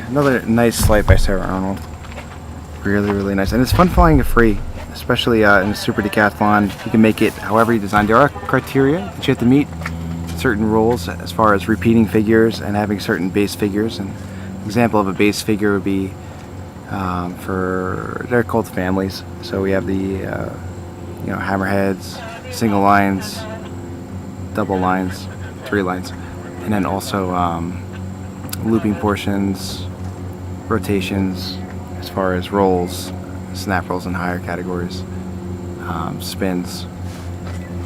Another nice flight by Sarah Arnold. Really, really nice. And it's fun flying it free, especially in a super decathlon. You can make it however you design. There are criteria that you have to meet, certain rules as far as repeating figures and having certain base figures. And an example of a base figure would be they're called families. So we have the hammerheads, single lines, double lines, 3 lines, and then also looping portions, rotations, as far as rolls, snap rolls in higher categories, spins.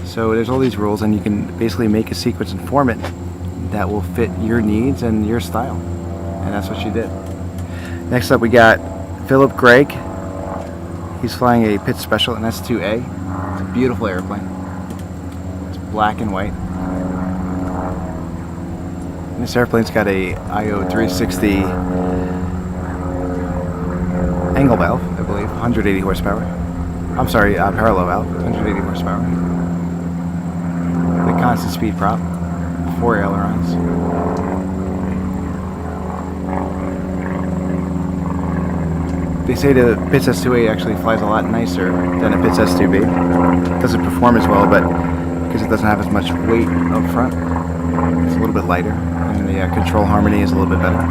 So there's all these rules, and you can basically make a sequence and form it that will fit your needs and your style. And that's what she did. Next up we got Philip Gregg. He's flying a Pitts Special, an S2A. It's a beautiful airplane. It's black and white. And this airplane's got a IO 360 angle valve, I believe, 180 horsepower. I'm sorry, parallel valve, 180 horsepower. The constant speed prop, 4 ailerons. They say the Pitts S2A actually flies a lot nicer than a Pitts S2B. It doesn't perform as well, but because it doesn't have as much weight up front, it's a little bit lighter, and the control harmony is a little bit better.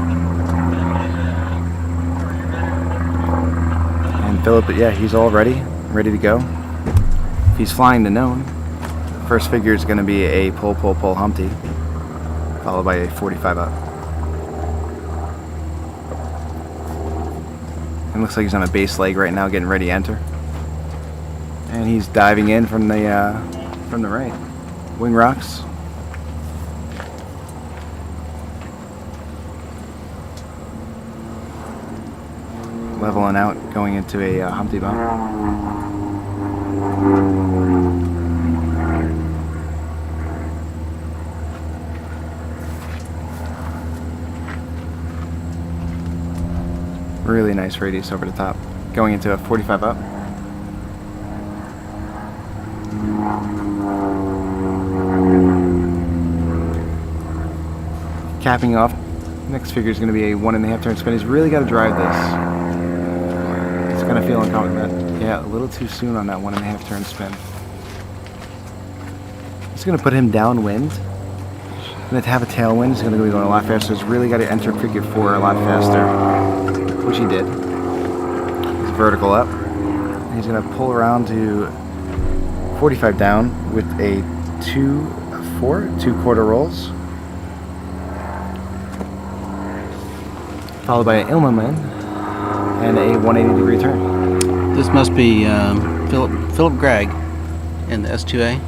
And Philip, yeah, he's all ready to go. If he's flying the known, the first figure is going to be a pull Humpty, followed by a 45 up. And looks like he's on a base leg right now, getting ready to enter. And he's diving in from the right. Wing rocks. Leveling out, going into a Humpty bump. Really nice radius over the top. Going into a 45 up. Capping off. Next figure is going to be a 1.5 turn spin. He's really got to drive this. It's going to feel uncomfortable. Yeah, a little too soon on that 1.5 turn spin. It's going to put him downwind. And to have a tailwind, he's going to be going a lot faster. So he's really got to enter figure 4 a lot faster, which he did. He's vertical up. And he's going to pull around to 45 down with a 2-4, 2/4 rolls. Followed by an Ilmaman and a 180-degree turn. This must be Philip Gregg in the S2A.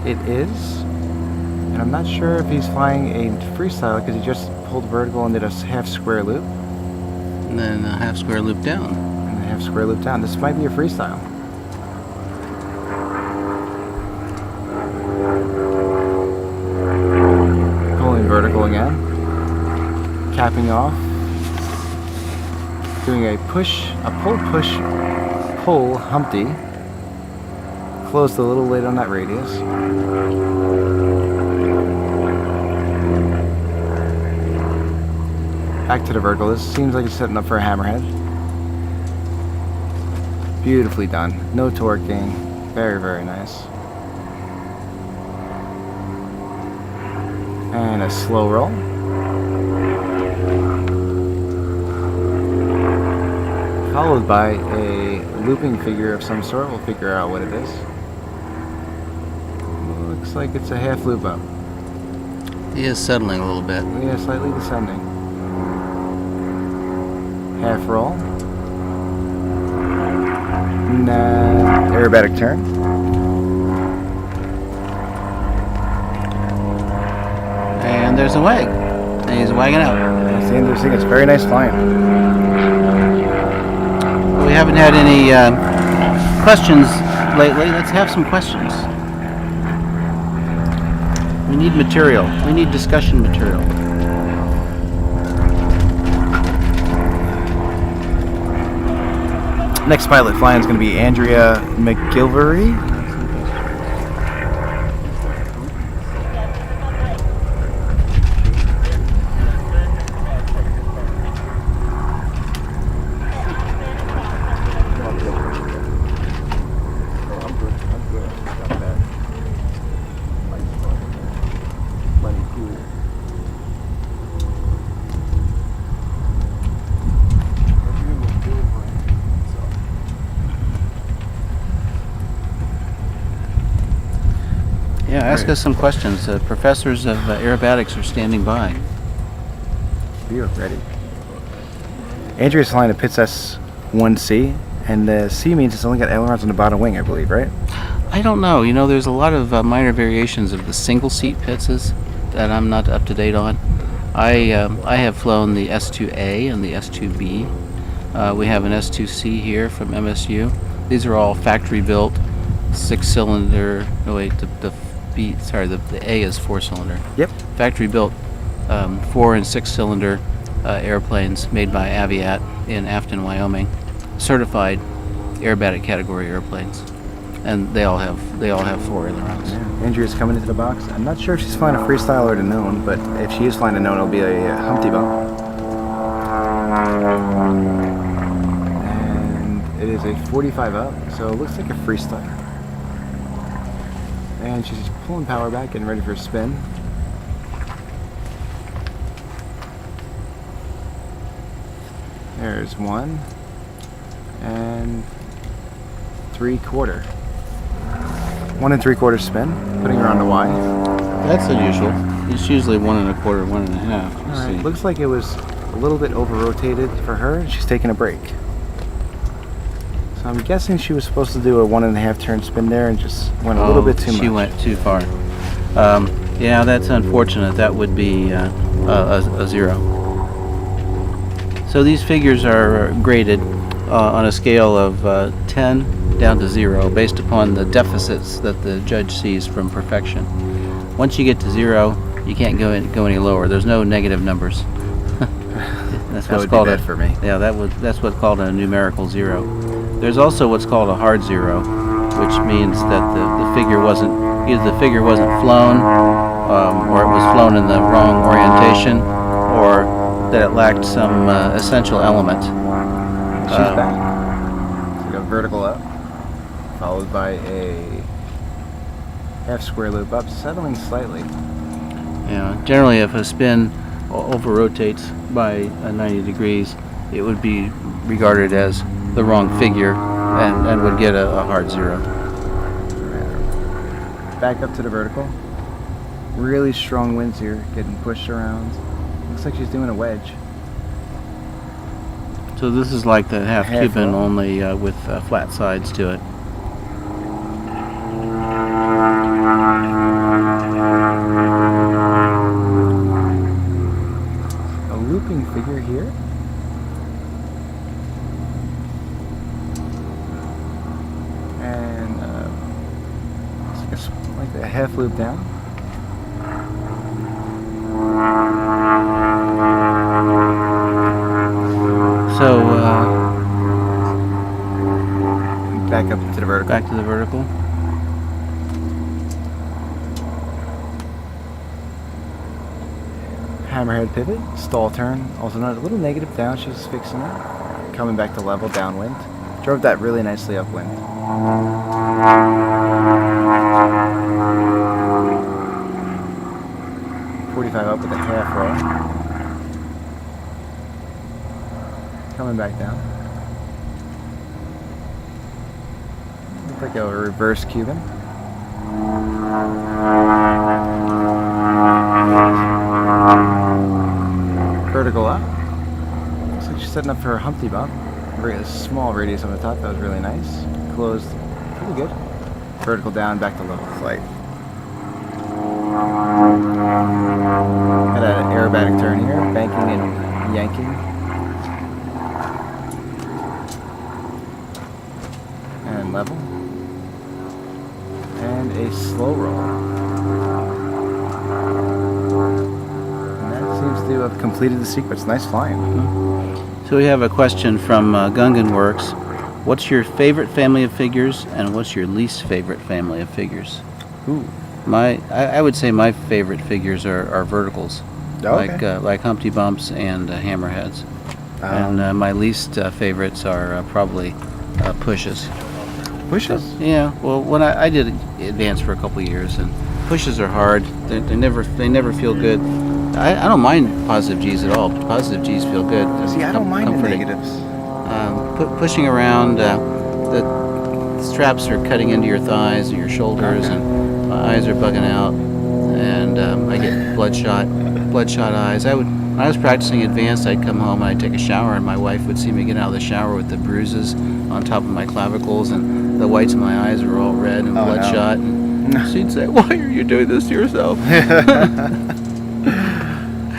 It is, and I'm not sure if he's flying a freestyle because he just pulled vertical and did a half square loop. And then a half square loop down. And a half square loop down. This might be a freestyle. Pulling vertical again. Capping off. Doing a pull Humpty. Closed a little late on that radius. Back to the vertical. This seems like he's setting up for a hammerhead. Beautifully done. No torquing. Very, very nice. And a slow roll. Followed by a looping figure of some sort. We'll figure out what it is. Looks like it's a half loop up. He is settling a little bit. Yeah, slightly descending. Half roll. Nah, aerobatic turn. And there's a wag. And he's wagging out. That's the end of the sequence. Very nice flying. We haven't had any questions lately. Let's have some questions. We need material. We need discussion material. Next pilot flying is going to be Andrea McGilvery. Yeah, ask us some questions. Professors of aerobatics are standing by. You're ready. Andrea's flying a Pitts S1C, and the C means it's only got ailerons on the bottom wing, I believe, right? I don't know. You know, there's a lot of minor variations of the single seat Pittses that I'm not up to date on. I have flown the S2A and the S2B. We have an S2C here from MSU. These are all factory built 6-cylinder. No wait, the A is 4-cylinder. Yep. Factory built 4 and 6-cylinder airplanes made by Aviat in Afton, Wyoming. Certified aerobatic category airplanes, and they all have 4 ailerons. Yeah. Andrea's coming into the box. I'm not sure if she's flying a Freestyle or the known, but if she is flying a known, it'll be a Humpty Bump. And it is a 45 up, so it looks like a Freestyle. And she's pulling power back, getting ready for a spin. There's 1 and 3/4. 1 3/4 spin, putting her on the Y. That's unusual. It's usually 1 1/4, 1 1/2. All right. Looks like it was a little bit over rotated for her, and she's taking a break. So I'm guessing she was supposed to do a 1 1/2 turn spin there and just went a little bit too much. She went too far. Yeah, that's unfortunate. That would be a 0. So these figures are graded on a scale of 10 down to 0 based upon the deficits that the judge sees from perfection. Once you get to 0, you can't go any lower. There's no negative numbers. That's That what's would called be bad for me. Yeah, that's what's called a numerical 0. There's also what's called a hard 0, which means that the figure wasn't flown, or it was flown in the wrong orientation, or that it lacked some essential element. She's back. So we got vertical up, followed by a half square loop up, settling slightly. Yeah, generally if a spin over rotates by 90 degrees, it would be regarded as the wrong figure and would get a hard 0. Back up to the vertical. Really strong winds here, getting pushed around. Looks like she's doing a wedge. So this is like the half Half Cuban, low. only with flat sides to it. A looping figure here. And it's like a half loop down. So Back up to the vertical. back to the vertical. Hammerhead pivot, stall turn, also not a little negative down, she's fixing it. Coming back to level, downwind. Drove that really nicely upwind. .45 up with a half roll. Coming back down. Looks like a reverse Cuban. Vertical up. Looks like she's setting up for a Humpty Bump. Very small radius on the top, that was really nice. Closed pretty good. Vertical down, back to level flight. Had an aerobatic turn here, banking and yanking. And level. And a slow roll. And that seems to have completed the sequence. Nice flying. So we have a question from Gungan Works. What's your favorite family of figures, and what's your least favorite family of figures? Ooh. I would say my favorite figures are verticals, Oh, okay. like Humpty Bumps and Hammerheads. And my least favorites are probably pushes. Pushes? Yeah. Well, when I did advance for a couple of years, and pushes are hard. They never feel good. I don't mind positive G's at all. Positive G's feel good. See, I don't mind the comforting. negatives. Pushing around, the straps are cutting into your thighs and your shoulders, and my eyes are bugging out, and I get bloodshot eyes. When I was practicing advanced, I'd come home and I'd take a shower, and my wife would see me get out of the shower with the bruises on top of my clavicles, and the whites of my eyes were all red and bloodshot. No. And she'd say, "Why are you doing this to yourself?"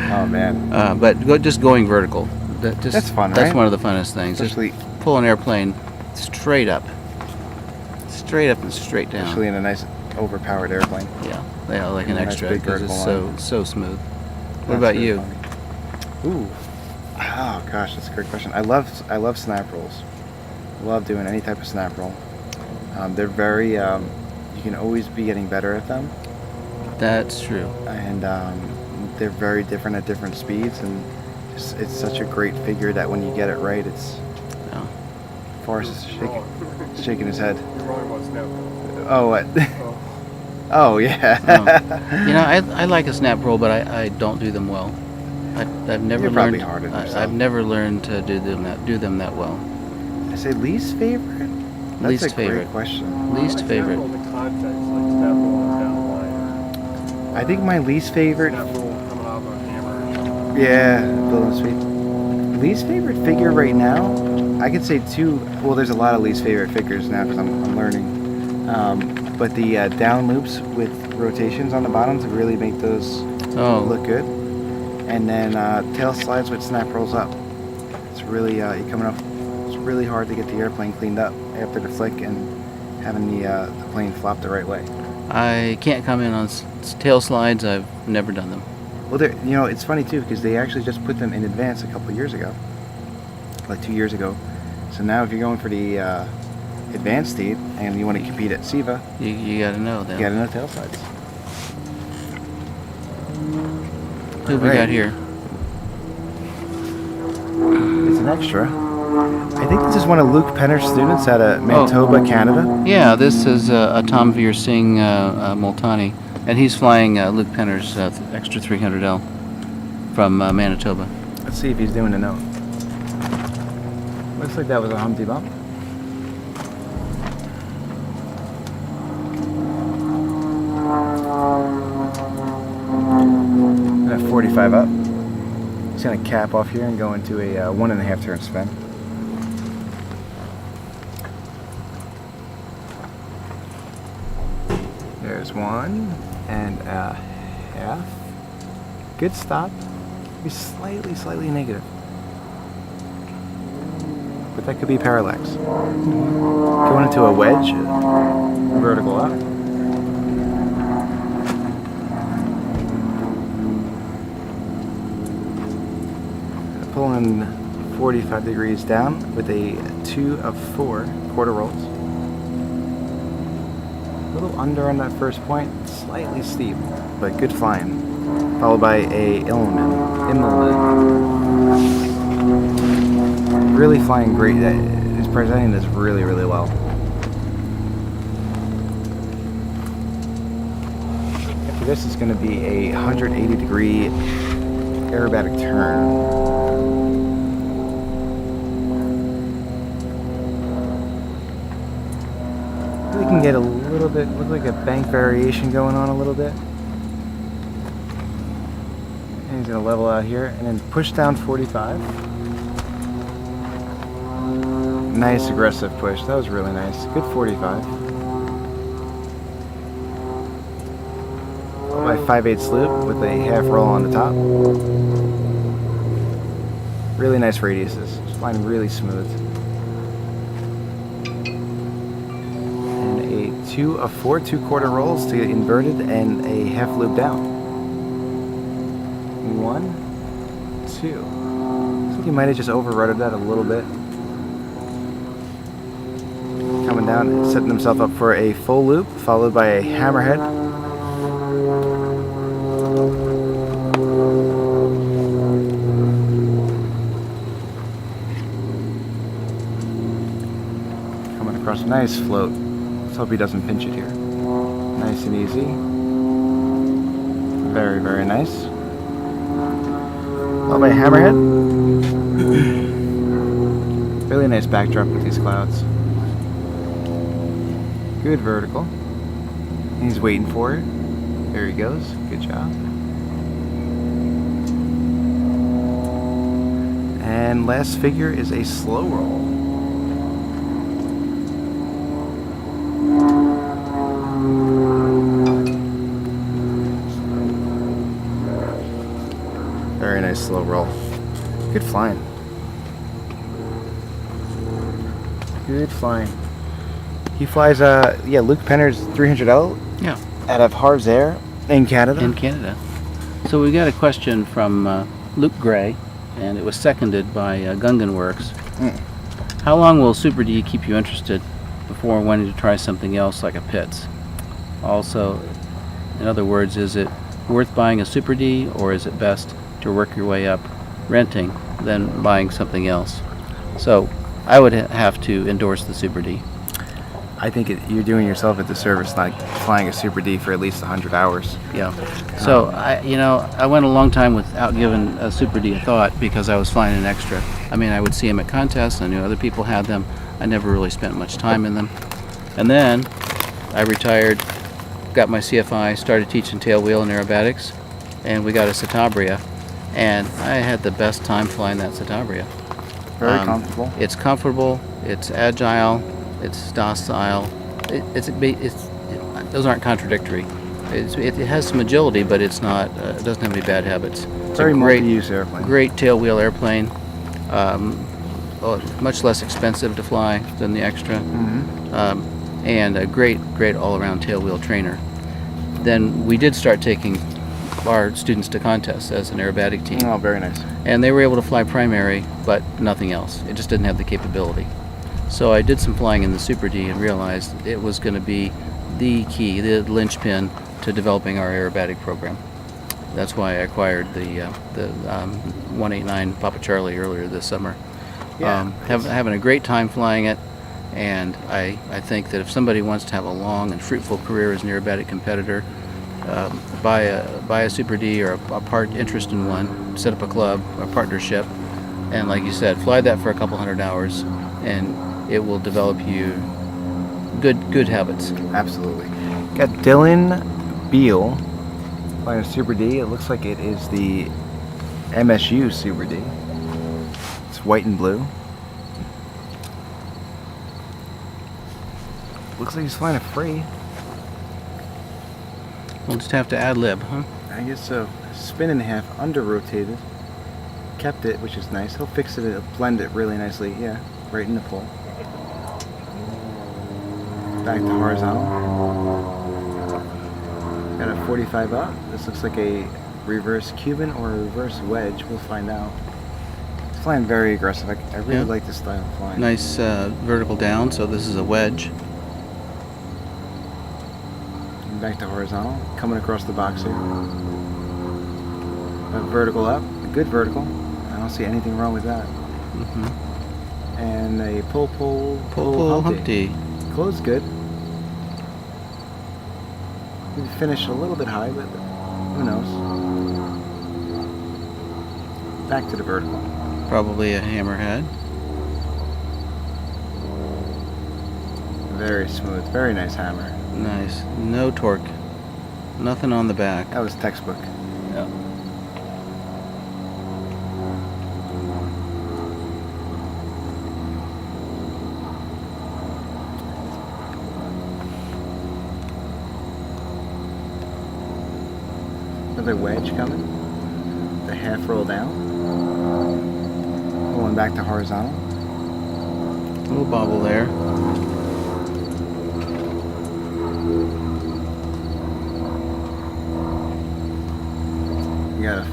Oh man. But just going vertical. That's fun, That's right? one of the funnest things. Especially, Just pull an airplane straight up and straight down. especially in a nice overpowered airplane. Yeah, like an Nice extra, big because it's vertical so smooth. What That's about really you? funny. Ooh. Oh gosh, that's a great question. I love snap rolls. Love doing any type of snap roll. They're very. You can always be getting better at them, That's true. and they're very different at different speeds, and it's such a great figure that when you get it right, it's. Yeah. Forrest is shaking his head. You're wrong about snap roll. Oh, what? Oh. Oh, yeah. I like a snap roll, but I don't do them well. I've never You're probably learned. hard on yourself. I've never learned to do them that well. I say least favorite? That's Least a great favorite. question. Least Snap favorite. roll in the context, like snap roll on downline, I think my least favorite. snap roll coming off a hammer. Yeah, building speed. Least favorite figure right now, I could say two. Well, there's a lot of least favorite figures now because I'm learning. But the down loops with rotations on the bottom to really make those look good. And then tail slides with snap rolls up. It's really you're coming up. It's really hard to get the airplane cleaned up after the flick and having the plane flop the right way. I can't comment on tail slides. I've never done them. Well, it's funny too because they actually just put them in advance a couple years ago, like 2 years ago. So now if you're going for the advanced steed and you want to compete at SIVA, You got to know them. you got to know tail slides. Who we got here? It's an extra. I think this is one of Luke Penner's students out of Manitoba, Canada. Yeah, this is a Tom Veer Singh Multani, and he's flying Luke Penner's extra 300L from Manitoba. Let's see if he's doing a note. Looks like that was a Humpty Bump. At 45 up. He's going to cap off here and go into a 1.5 turn spin. There's 1.5. Good stop. He's slightly negative. But that could be parallax. Going into a wedge, vertical up. Pulling 45 degrees down with a 2 of 4 quarter rolls. A little under on that first point, slightly steep, but good flying. Followed by a Immelman. Really flying great. He's presenting this really well. After this is going to be a 180 degree aerobatic turn. We can get a little bit, look like a bank variation going on a little bit. And he's going to level out here and then push down 45. Nice aggressive push. That was really nice. Good 45. My 5/8 loop with a half roll on the top. Really nice radiuses. Just flying really smooth. 2 of 4 2/4 rolls to get inverted and a half loop down. 1, 2. I think he might have just over-ruddered that a little bit. Coming down and setting himself up for a full loop, followed by a hammerhead. Coming across a nice float. Let's hope he doesn't pinch it here. Nice and easy. Very, very nice. Followed by a hammerhead. Really nice backdrop with these clouds. Good vertical. He's waiting for it. There he goes. Good job. And last figure is a slow roll. Very nice slow roll. Good flying. Good flying. He flies, Luke Penner's 300L Yeah. out of Harves Air in Canada. In Canada. So we got a question from Luke Gray, and it was seconded by Gungan Works. How long will Super D keep you interested before wanting to try something else like a Pitts? Also, in other words, is it worth buying a Super D, or is it best to work your way up renting than buying something else? So I would have to endorse the Super D. I think you're doing yourself a disservice not flying a Super D for at least 100 hours. Yeah. So I went a long time without giving a Super D a thought because I was flying an extra. I mean, I would see them at contests. I knew other people had them. I never really spent much time in them. And then I retired, got my CFI, started teaching tailwheel and aerobatics, and we got a Citabria, and I had the best time flying that Citabria. Very comfortable. It's comfortable. It's agile. It's docile. Those aren't contradictory. It has some agility, but it's not. It doesn't have any bad habits. It's Very a great multi-use airplane. Great tailwheel airplane. Much less expensive to fly than the extra, and a great all-around tailwheel trainer. Then we did start taking our students to contests as an aerobatic team. Oh, very nice. And they were able to fly primary, but nothing else. It just didn't have the capability. So I did some flying in the Super D and realized it was going to be the key, the linchpin to developing our aerobatic program. That's why I acquired the 189 Papa Charlie earlier this summer. Yeah, Having a great time flying it, and I think that if somebody wants to have a long and fruitful career as an aerobatic competitor, buy a Super D or a part interest in one, set up a club, a partnership, and like you said, fly that for a couple 100 hours, and it will develop you good habits. Absolutely. Got Dylan Beal flying a Super D. It looks like it is the MSU Super D. It's white and blue. Looks like he's flying a free. We'll just have to ad-lib, huh? I guess so. Spin and a half, under rotated. Kept it, which is nice. He'll fix it, he'll blend it really nicely. Yeah, right in the pull. Back to horizontal. Got a 45 up. This looks like a reverse Cuban or a reverse wedge. We'll find out. It's flying very aggressive. I really like this style of flying. Nice vertical down, so this is a wedge. And back to horizontal. Coming across the box here. A vertical up. A good vertical. I don't see anything wrong with that. And a pull Humpty. Closed good. We finished a little bit high, but who knows? Back to the vertical. Probably a hammerhead. Very smooth, very nice hammer. Nice. No torque. Nothing on the back. That was textbook. Yeah. Another wedge coming. The half roll down. Going back to horizontal. Little bobble there.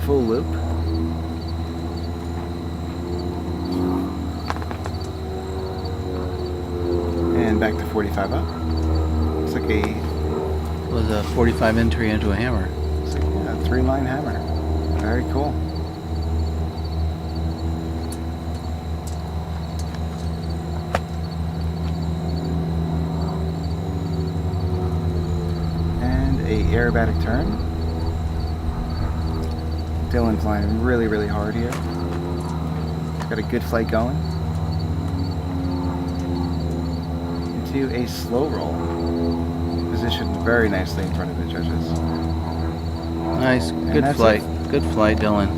full loop. And back to 45 up. Looks like a Was a 45 entry into a hammer. It's like, yeah, a 3-line hammer. Very cool. And a aerobatic turn. Dylan flying really, really hard here. Got a good flight going. Into a slow roll. Positioned very nicely in front of the judges. Nice, good that's flight. Good flight, Dylan.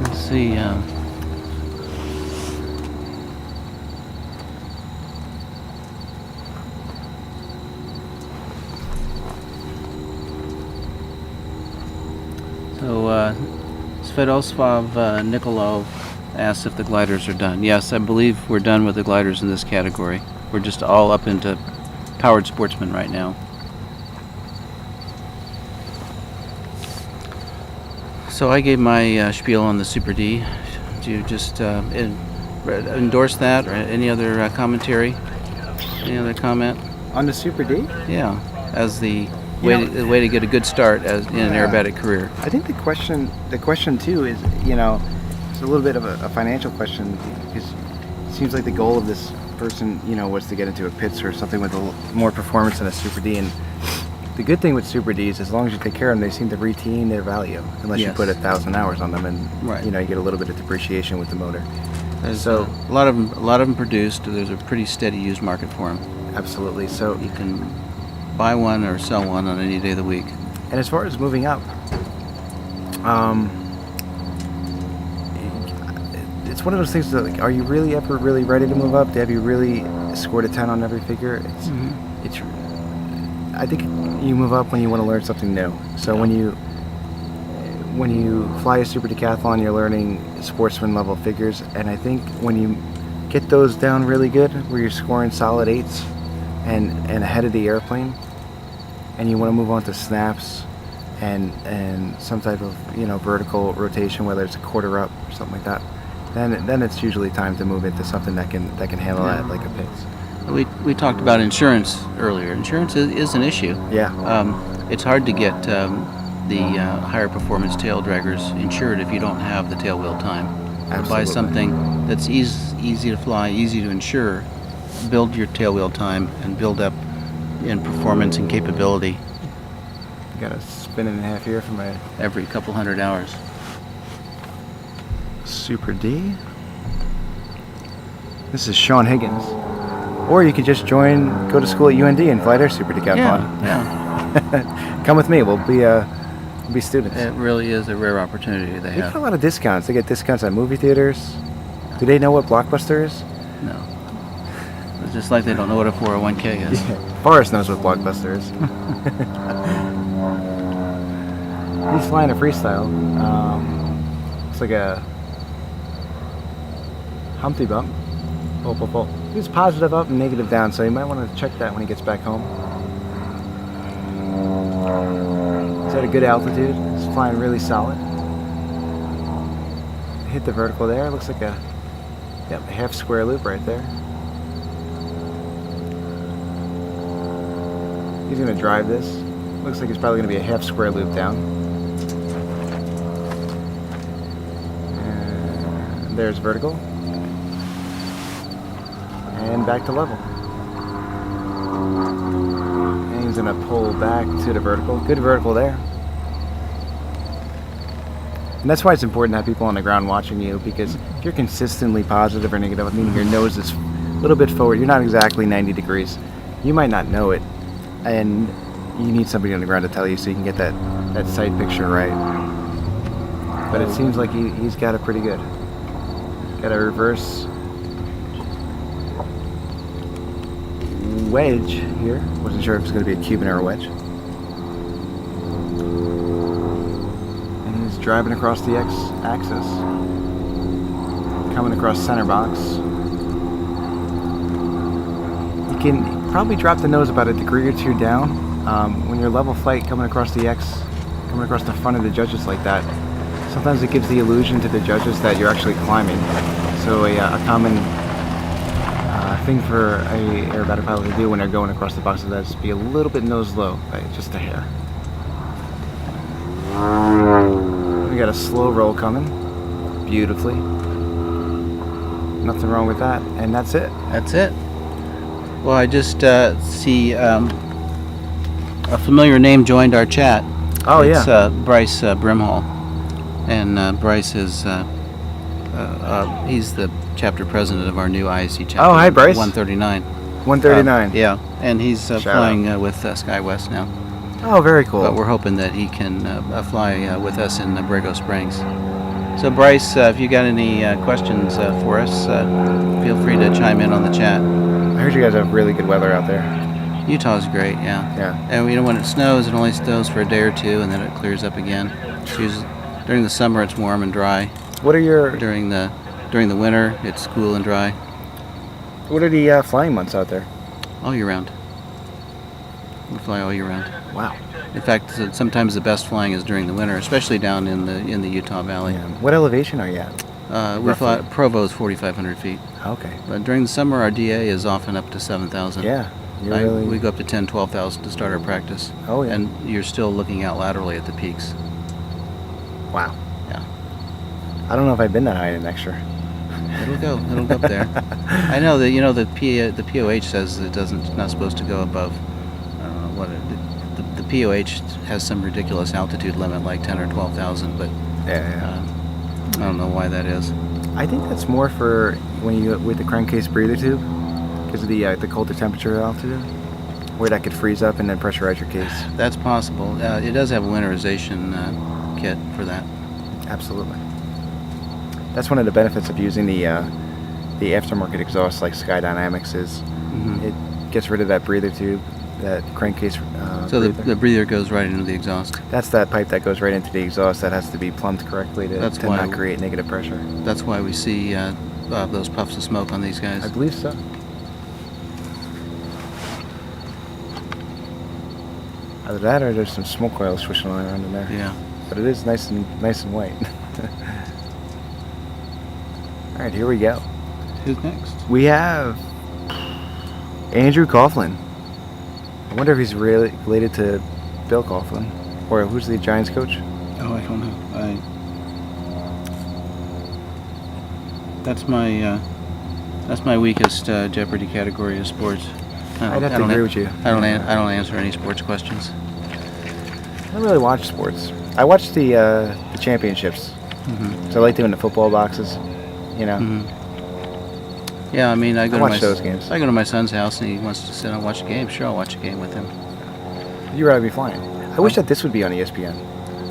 Let's see. So, Sviatoslav Nikolov asked if the gliders are done. Yes, I believe we're done with the gliders in this category. We're just all up into powered sportsman right now. So I gave my spiel on the Super D. Do you just endorse that, or any other commentary? Any other comment? On the Super D? Yeah, as the way to get a good start in an aerobatic career. I think the question too is, it's a little bit of a financial question, because it seems like the goal of this person, was to get into a pits or something with a little more performance than a Super D. And the good thing with Super Ds, as long as you take care of them, they seem to retain their value, unless you put 1,000 hours on them, and you get a little bit of depreciation with the motor. So a lot of them produced. There's a pretty steady used market for them. Absolutely. So You can buy one or sell one on any day of the week. And as far as moving up, it's one of those things that, like, are you really ever really ready to move up? Have you really scored a 10 on every figure? I think you move up when you want to learn something new. So when you fly a super decathlon, you're learning sportsman level figures, and I think when you get those down really good, where you're scoring solid 8s and ahead of the airplane, and you want to move on to snaps and some type of vertical rotation, whether it's a quarter up or something like that, then it's usually time to move into something that can handle that, like a pits. We talked about insurance earlier. Insurance is an issue. Yeah. It's hard to get the higher performance tail draggers insured if you don't have the tail wheel time. Absolutely. Buy something that's easy to fly, easy to insure. Build your tail wheel time and build up in performance and capability. Got a spin and a half here for my every couple hundred hours. Super D. This is Sean Higgins. Or you could just go to school at UND and fly their Super Decathlon. Yeah. Come with me. We'll be students. It really is a rare opportunity they They have. get a lot of discounts. They get discounts at movie theaters. Do they know what Blockbuster is? No. It's just like they don't know what a 401k is. Yeah. Forrest knows what Blockbuster is. He's flying a Freestyle. It's like a Humpty Bump. Pull. He's positive up and negative down, so you might want to check that when he gets back home. He's at a good altitude. He's flying really solid. Hit the vertical there. Looks like a half square loop right there. He's going to drive this. Looks like he's probably going to be a half square loop down. And there's vertical. And back to level. And he's going to pull back to the vertical. Good vertical there. And that's why it's important to have people on the ground watching you, because if you're consistently positive or negative, meaning your nose is a little bit forward, you're not exactly 90 degrees, you might not know it. And you need somebody on the ground to tell you so you can get that sight picture right. But it seems like he's got it pretty good. Got a reverse wedge here. Wasn't sure if it's going to be a Cuban or a wedge. And he's driving across the x-axis. Coming across center box. You can probably drop the nose about a degree or two down When you're level flight coming across the X, coming across the front of the judges like that, sometimes it gives the illusion to the judges that you're actually climbing. So a common thing for a aerobatic pilot to do when they're going across the box of that is be a little bit nose low, like just a hair. We got a slow roll coming, beautifully. Nothing wrong with that, and that's it. That's it. Well, I just see a familiar name joined our chat. Oh, it's, yeah. Bryce Brimhall. And Bryce is, he's the chapter president of our new ISC chapter. Oh, hi, Bryce. 139. 139. Yeah, and he's Shout flying with SkyWest now. Oh, very cool. But we're hoping that he can fly with us in Borrego Springs. So, Bryce, if you got any questions for us, feel free to chime in on the chat. I heard you guys have really good weather out there. Utah's great, yeah. Yeah. And when it snows, it only snows for a day or two, and then it clears up again. It's usually, during the summer, it's warm and dry. What are your During the winter, it's cool and dry. What are the flying months out there? All year round. We fly all year round. Wow. In fact, sometimes the best flying is during the winter, especially down in the Utah Valley. Yeah. What elevation are you at? We fly Provo's 4,500 feet. Okay. But during the summer, our DA is often up to 7,000. Yeah. You're really... We go up to 10, 12,000 to start our practice. Oh, yeah. And you're still looking out laterally at the peaks. Wow. Yeah. I don't know if I've been that high in extra. It'll go up there. I know that the POH says it's not supposed to go above the POH has some ridiculous altitude limit like 10 or 12,000, but Yeah. I don't know why that is. I think that's more for when you with the crankcase breather tube, because of the colder temperature altitude, where that could freeze up and then pressurize your case. That's possible. It does have a winterization kit for that. Absolutely. That's one of the benefits of using the aftermarket exhaust like Sky Dynamics is. Mhm. It gets rid of that breather tube, that crankcase. So breather. the breather goes right into the exhaust. That's that pipe that goes right into the exhaust that has to be plumbed correctly to That's not why- create negative pressure. That's why we see those puffs of smoke on these guys. I believe so. Either that or there's some smoke oil swishing around in there. Yeah. But it is nice and white. All right, here we go. Who's next? We have Andrew Coughlin. I wonder if he's really related to Bill Coughlin, or who's the Giants coach? Oh, I don't know. That's my weakest Jeopardy category of sports. I'd have to agree with you. I don't answer any sports questions. I don't really watch sports. I watch the championships. Mm-hmm. So I like doing the football boxes. You know. Mm-hmm. Yeah, I mean, I watch those games. I go to my son's house and he wants to sit and watch a game. Sure, I'll watch a game with him. You'd rather be flying. I wish that this would be on ESPN.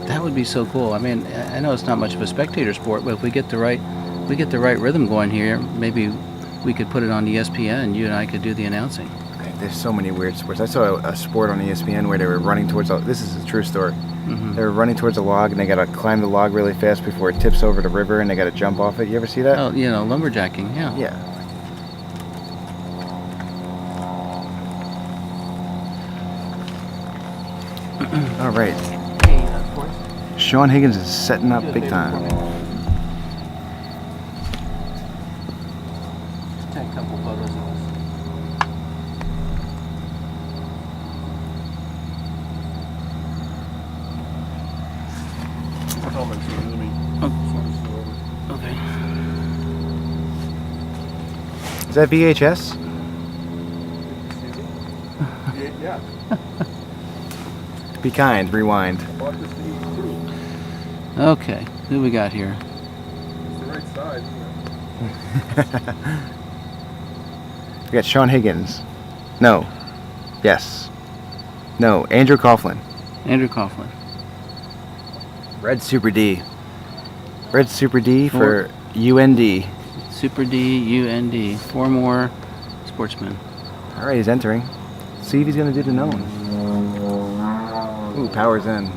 That would be so cool. I mean, I know it's not much of a spectator sport, but if we get the right rhythm going here, maybe we could put it on ESPN and you and I could do the announcing. There's so many weird sports. I saw a sport on ESPN where they were running towards this is a true story. Mm-hmm. They were running towards a log and they got to climb the log really fast before it tips over the river and they got to jump off it. You ever see that? Oh, lumberjacking, yeah. Yeah. All right. Sean Higgins is setting up big time. Take a couple photos of us. Comments to me. Okay. Is that VHS? Yeah. Be kind. Rewind. Bought this to eat too. Okay. Who we got here? It's the right size. We got Sean Higgins. No. Yes. No. Andrew Coughlin. Andrew Coughlin. Red Super D. Red Super D for UND. Super D, UND. 4 more sportsmen. All right, he's entering. See if he's going to do the known. Ooh, power's in.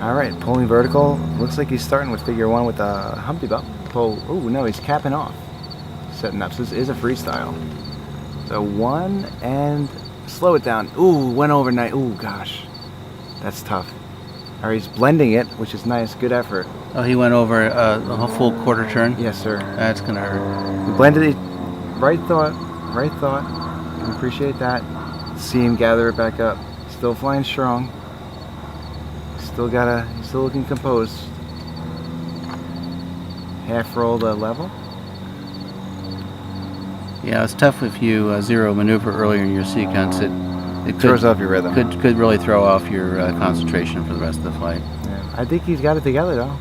All right, pulling vertical. Looks like he's starting with figure 1 with a Humpty Bump. Pull. Oh no, he's capping off. Setting up. So this is a freestyle. So 1 and slow it down. Ooh, went overnight. Ooh, gosh, that's tough. All right, he's blending it, which is nice. Good effort. Oh, he went over a whole full quarter turn? Yes, sir. That's going to hurt. He blended it. Right thought. Right thought. We appreciate that. See him gather it back up. Still flying strong. He's still looking composed. Half roll the level. Yeah, it's tough if you zero maneuver earlier in your sequence. It Throws off your rhythm. Could really throw off your concentration for the rest of the flight. Yeah. I think he's got it together though.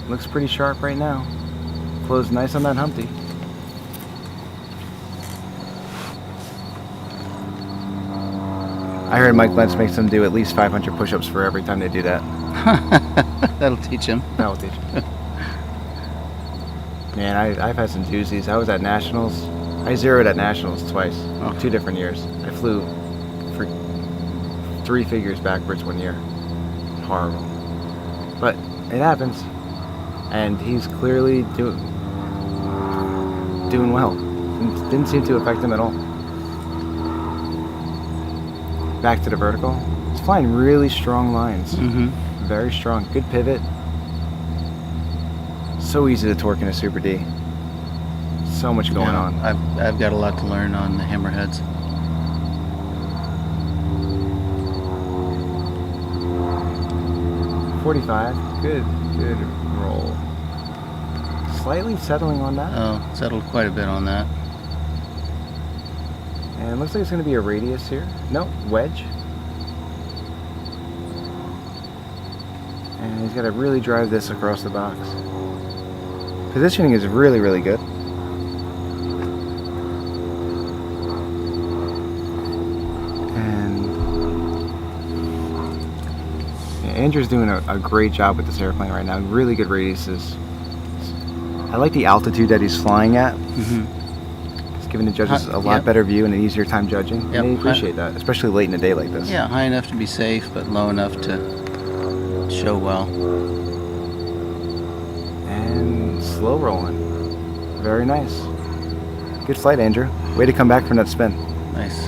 Looks pretty sharp right now. Closed nice on that Humpty. I heard Mike Lentz makes them do at least 500 push-ups for every time they do that. That'll teach him. That will teach him. Man, I've had some doozies. I was at Nationals. I zeroed at Nationals twice. Oh. 2 different years. I flew for 3 figures backwards one year. Horrible. But it happens. And he's clearly doing well. Didn't seem to affect him at all. Back to the vertical. He's flying really strong lines. Mm-hmm. Very strong. Good pivot. So easy to torque in a Super D. So much going on. I've got a lot to learn on the hammerheads. .45. Good roll. Slightly settling on that. Oh, settled quite a bit on that. And it looks like it's going to be a radius here. No, wedge. And he's got to really drive this across the box. Positioning is really, really good. And yeah, Andrew's doing a great job with this airplane right now. Really good radiuses. I like the altitude that he's flying at. Mm-hmm. It's giving the judges a lot better view and an easier time judging. Yep. And they appreciate that, especially late in the day like this. Yeah, high enough to be safe, but low enough to show well. And slow rolling. Very nice. Good flight, Andrew. Way to come back from that spin. Nice.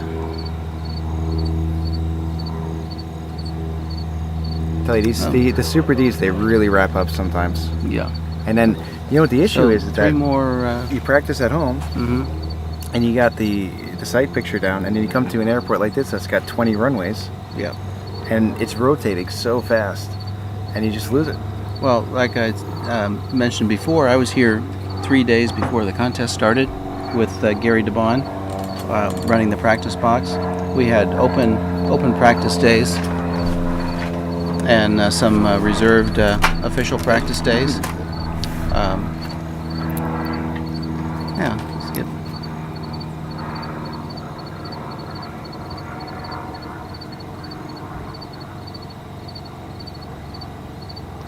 I tell you, the Super Ds, they really wrap up sometimes. Yeah. And then, you know what the issue is three that more. you practice at home, Mm-hmm. and you got the sight picture down, and then you come to an airport like this that's got 20 runways, Yeah. and it's rotating so fast, and you just lose it. Well, like I mentioned before, I was here 3 days before the contest started with Gary DeBon running the practice box. We had open practice days and some reserved official practice days. Yeah, it's good.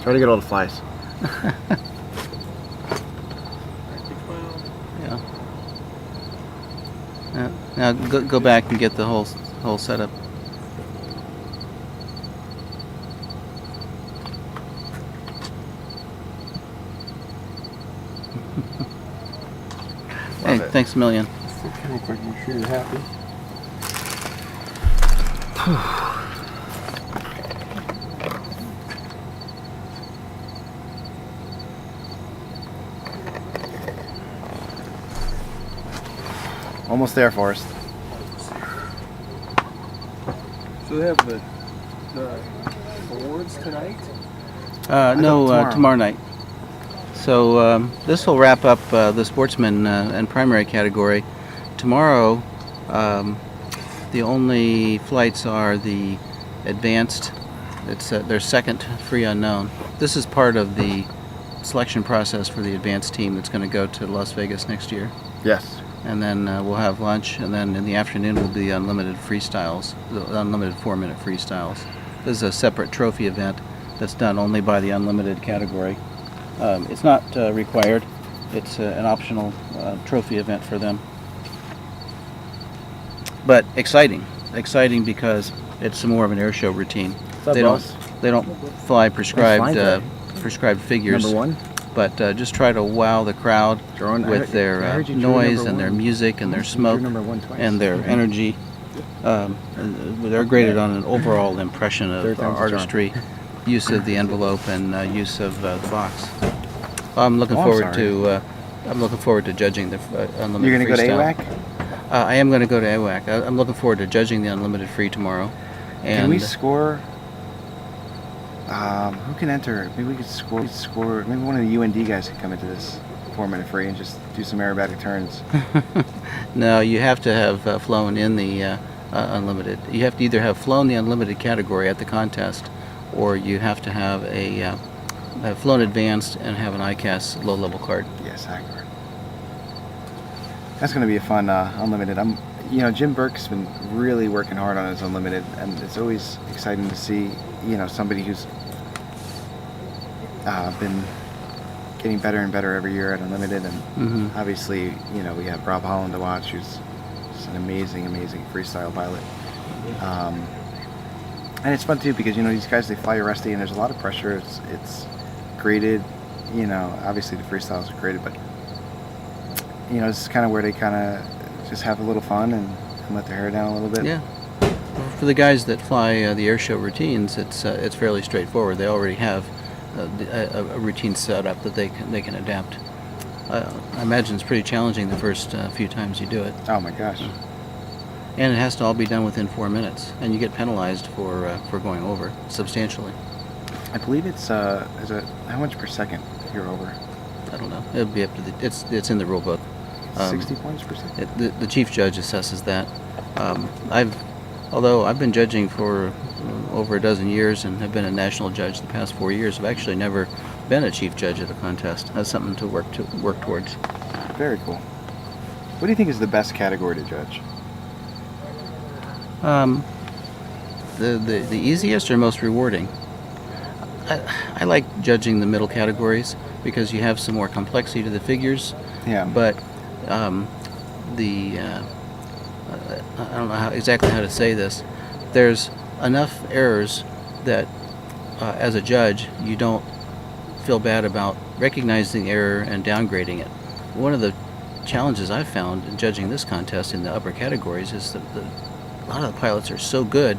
Try to get all the flies. Yeah. Now go back and get the whole setup. Hey, it. thanks a million. Okay, quick, make sure you're happy. Almost there, Forrest. So they have the awards tonight? thought Tomorrow night. So this will wrap up the Sportsman and primary category. Tomorrow, the only flights are the advanced. It's their second free unknown. This is part of the selection process for the advanced team that's going to go to Las Vegas next year. Yes. And then we'll have lunch, and then in the afternoon will be the unlimited freestyles, the unlimited 4-minute freestyles. This is a separate trophy event that's done only by the unlimited category. It's not required. It's an optional trophy event for them. But exciting because it's more of an air show routine. What's up, They boss? don't they don't fly prescribed great. prescribed figures. Number one. But just try to wow the crowd Drawing- I with heard- I their heard you drew noise number and their one. music and their You drew smoke number one twice. and their energy. They're graded on an overall impression Third of time's the charm. artistry, use of the envelope, and use of the box. I'm looking Oh, I'm forward sorry. to I'm looking forward to judging the unlimited You're gonna go to freestyle. AWAC? I am going to go to AWAC. I'm looking forward to judging the unlimited free tomorrow. And Can we score? Who can enter? Maybe we could score. Maybe one of the UND guys could come into this 4-minute free and just do some aerobatic turns. No, you have to have flown in the unlimited. You have to either have flown the unlimited category at the contest, or you have to have have flown advanced and have an ICAS low-level card. Yes, accurate. That's going to be a fun unlimited. Jim Burke's been really working hard on his unlimited, and it's always exciting to see, somebody who's been getting better and better every year at unlimited. And obviously, we have Rob Holland to watch, who's just an amazing, amazing freestyle pilot. And it's fun too because these guys, they fly rusty, and there's a lot of pressure. It's graded. Obviously the freestyles are graded, but this is kind of where they kind of just have a little fun and let their hair down a little bit. Yeah. For the guys that fly the air show routines, it's fairly straightforward. They already have a routine set up that they can adapt. I imagine it's pretty challenging the first few times you do it. Oh my gosh. And it has to all be done within 4 minutes, and you get penalized for going over substantially. I believe it's is it how much per second if you're over? I don't know. It'll be up to it's in the rule book. 60 points per second. The chief judge assesses that. Although I've been judging for over a dozen years and have been a national judge the past 4 years, I've actually never been a chief judge at a contest. That's something to work towards. Very cool. What do you think is the best category to judge? The easiest or most rewarding? I like judging the middle categories because you have some more complexity to the figures. Yeah. But I don't know exactly how to say this. There's enough errors that as a judge you don't feel bad about recognizing the error and downgrading it. One of the challenges I've found in judging this contest in the upper categories is that a lot of the pilots are so good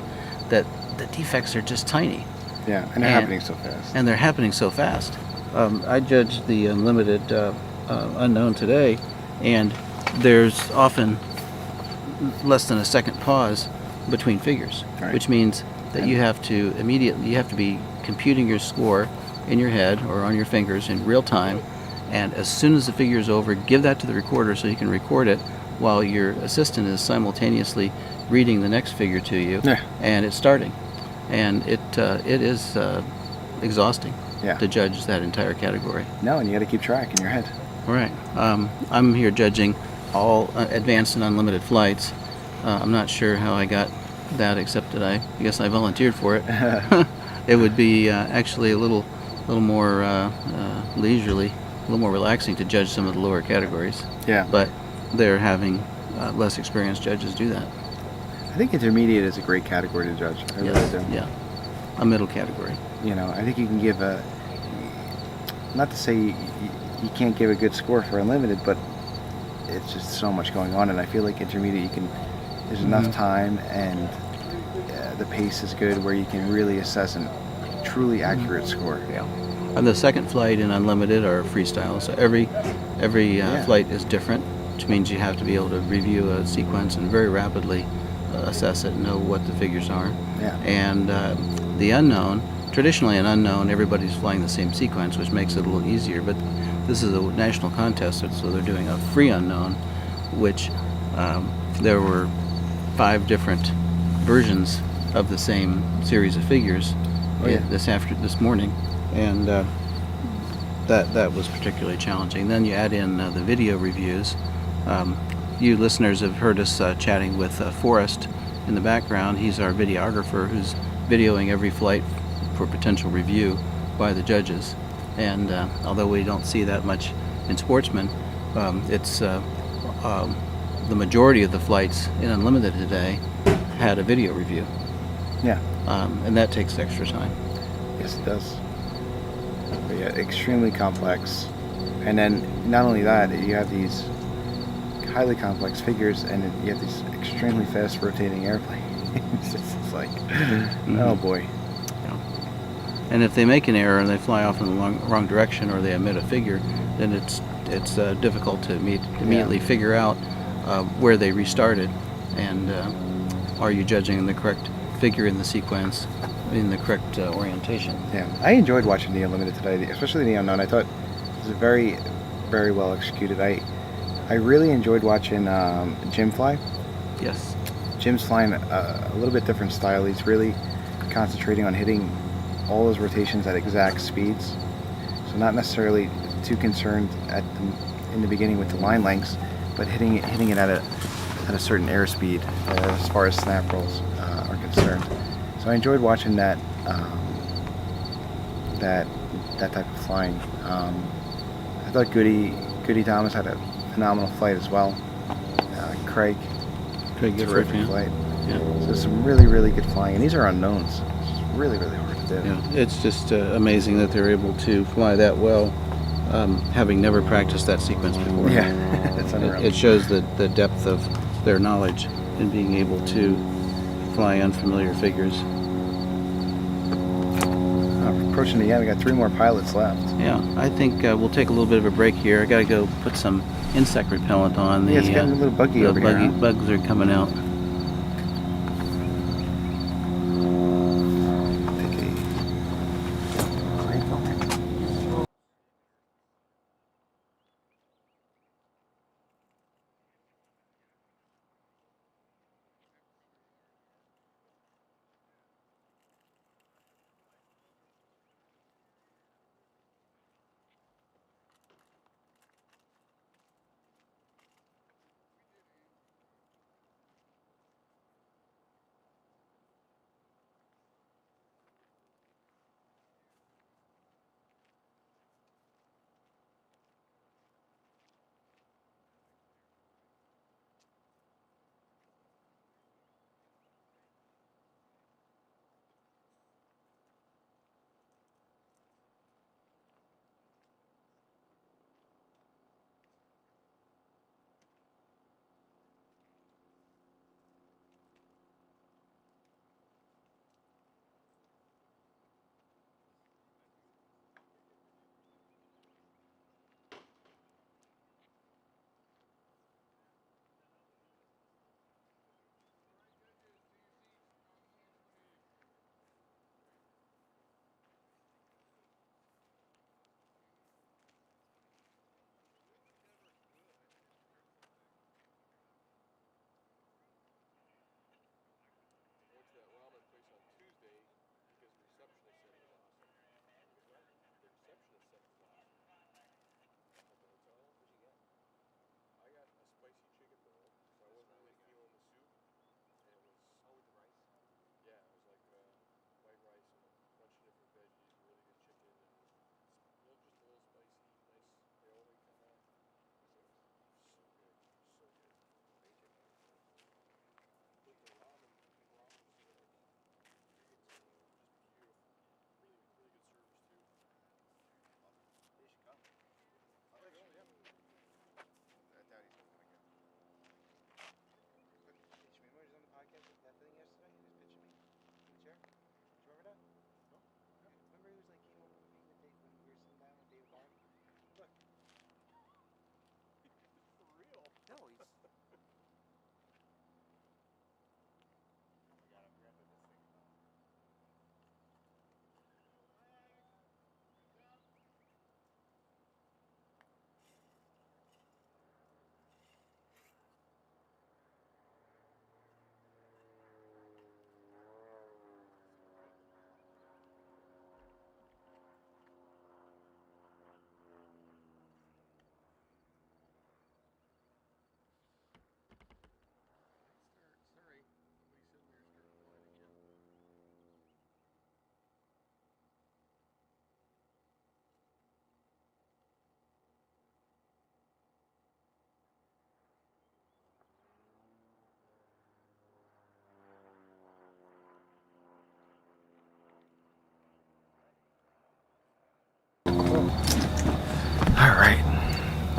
that the defects are just tiny. Yeah, and they're happening so fast. And they're happening so fast. I judged the unlimited unknown today, and there's often less than a second pause between figures, Right. which means that you have to be computing your score in your head or on your fingers in real time, and as soon as the figure is over, give that to the recorder so you can record it while your assistant is simultaneously reading the next figure to you, Yeah. and it's starting. And it is exhausting Yeah. to judge that entire category. No, and you got to keep track in your head. All right. I'm here judging all advanced and unlimited flights. I'm not sure how I got that, except that I guess I volunteered for it. It would be actually a little more leisurely, a little more relaxing to judge some of the lower categories. Yeah. But they're having less experienced judges do that. I think intermediate is a great category to judge. I really do. Yeah. A middle category. I think you can give not to say you can't give a good score for unlimited, but it's just so much going on, and I feel like intermediate there's enough time and the pace is good where you can really assess a truly accurate score. Yeah. And the second flight in unlimited are freestyle, so every flight is different, which means you have to be able to review a sequence and very rapidly assess it and know what the figures are. Yeah. And the unknown, traditionally an unknown, everybody's flying the same sequence, which makes it a little easier, but this is a national contest, so they're doing a free unknown, which there were 5 different versions of the same series of figures this morning, and that was particularly challenging. Then you add in the video reviews. You listeners have heard us chatting with Forrest in the background. He's our videographer who's videoing every flight for potential review by the judges. And although we don't see that much in Sportsman, it's the majority of the flights in Unlimited today had a video review. Yeah. And that takes extra time. Yes, it does. But yeah, extremely complex. And then not only that, you have these highly complex figures, and then you have these extremely fast rotating airplanes. It's like, oh boy. And if they make an error and they fly off in the wrong direction, or they omit a figure, then it's difficult to immediately figure out where they restarted, and are you judging the correct figure in the sequence, in the correct orientation. Yeah, I enjoyed watching the Unlimited today, especially the Unknown. I thought it was very, very well executed. I really enjoyed watching Jim fly. Yes. Jim's flying a little bit different style. He's really concentrating on hitting all those rotations at exact speeds. So not necessarily too concerned in the beginning with the line lengths, but hitting it at a certain airspeed as far as snap rolls are concerned. So I enjoyed watching that that type of flying. I thought Goody Thomas had a phenomenal flight as well. Craig Gifford, terrific flight. Yeah. So some really, really good flying, and these are unknowns. It's really, really hard to do. Yeah, it's just amazing that they're able to fly that well, having never practiced that sequence before. Yeah, it's unreal. It shows the depth of their knowledge in being able to fly unfamiliar figures. Approaching the end, we got 3 more pilots left. Yeah, I think we'll take a little bit of a break here. I got to go put some insect repellent on. Yeah, it's getting a little buggy over here. Huh? Bugs are coming out.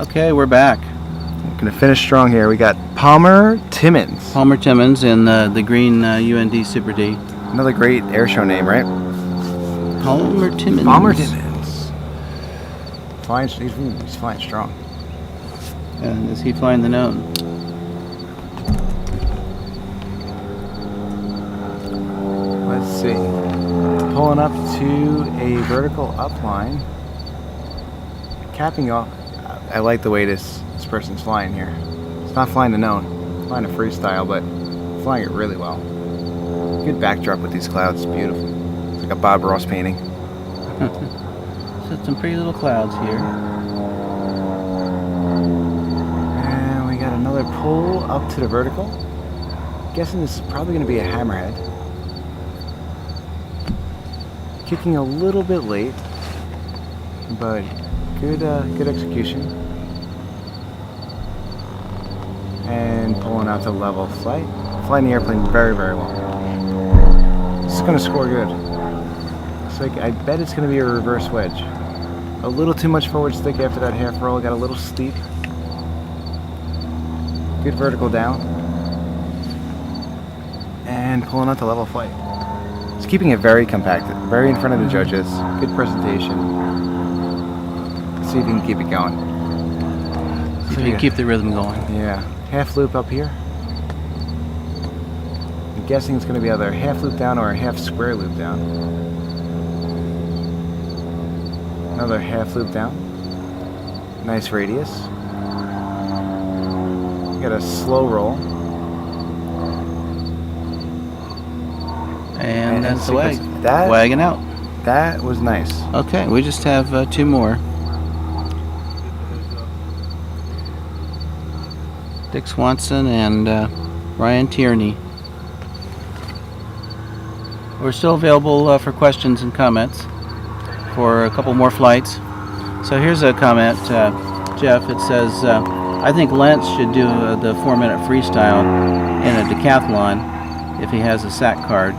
Okay, we're back. Gonna finish strong here. We got Palmer Timmons. Palmer Timmons in the green UND Super D. Another great air show name, right? Palmer Timmons. Palmer Timmons. Flying, he's flying strong. And is he flying the known? Let's see. Pulling up to a vertical upline. Capping off. I like the way this person's flying here. It's not flying the known. It's flying a freestyle, but flying it really well. Good backdrop with these clouds. It's beautiful. It's like a Bob Ross painting. So some pretty little clouds here. And we got another pull up to the vertical. Guessing this is probably going to be a hammerhead. Kicking a little bit late, but good execution. And pulling out to level flight. Flying the airplane very, very well. This is going to score good. It's like, I bet it's going to be a reverse wedge. A little too much forward stick after that half roll. Got a little steep. Good vertical down. And pulling out to level flight. It's keeping it very compacted. Very in front of the judges. Good presentation. Let's see if we can keep it going. So you can keep the rhythm going. Yeah. Half loop up here. I'm guessing it's going to be either a half loop down or a half square loop down. Another half loop down. Nice radius. Got a slow roll. And that's the wag. That, Wagging out. that was nice. Okay, we just have 2 more. Dick Swanson and Ryan Tierney. We're still available for questions and comments for a couple more flights. So here's a comment, Jeff. It says, I think Lentz should do the 4-minute freestyle in a decathlon if he has a SAC card.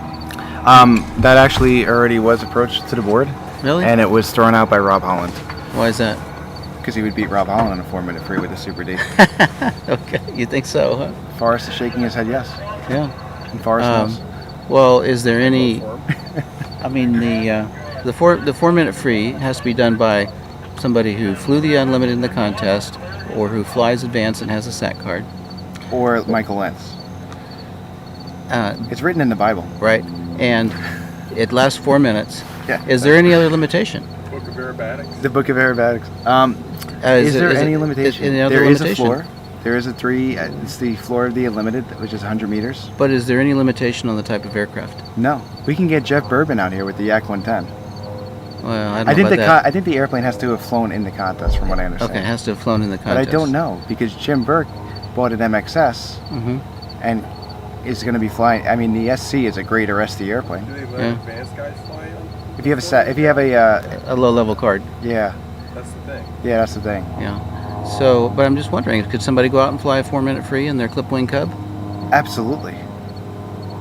That actually already was approached to the board. Really? And it was thrown out by Rob Holland. Why is that? Because he would beat Rob Holland in a 4-minute free with a Super D. Okay, you think so, huh? Forrest is shaking his head yes. Yeah. And Forrest knows. Well, is there any? I mean, the 4-minute free has to be done by somebody who flew the unlimited in the contest, or who flies advanced and has a SAC card. Or Michael Lentz. It's written in the Bible. Right, and it lasts 4 minutes. Yeah. Is there any other limitation? Book of Aerobatics. The Book of Aerobatics. Is there any limitation? Any other There is limitation? a floor. There is a 3. It's the floor of the unlimited, which is 100 meters. But is there any limitation on the type of aircraft? No, we can get Jeff Bourbon out here with the Yak 110. Well, I don't I know think about that. I think the airplane has to have flown in the contest, from what I understand. Okay, it has to have flown in the But contest. I don't know because Jim Burke bought an MXS Mm-hmm. and is going to be flying. I mean, the SC is a greater ST airplane. Do they let Yeah. advanced guys fly in? If you have a A low-level card. yeah, That's the thing. that's the thing. Yeah. So, but I'm just wondering, could somebody go out and fly a 4-minute free in their clip wing Cub? Absolutely.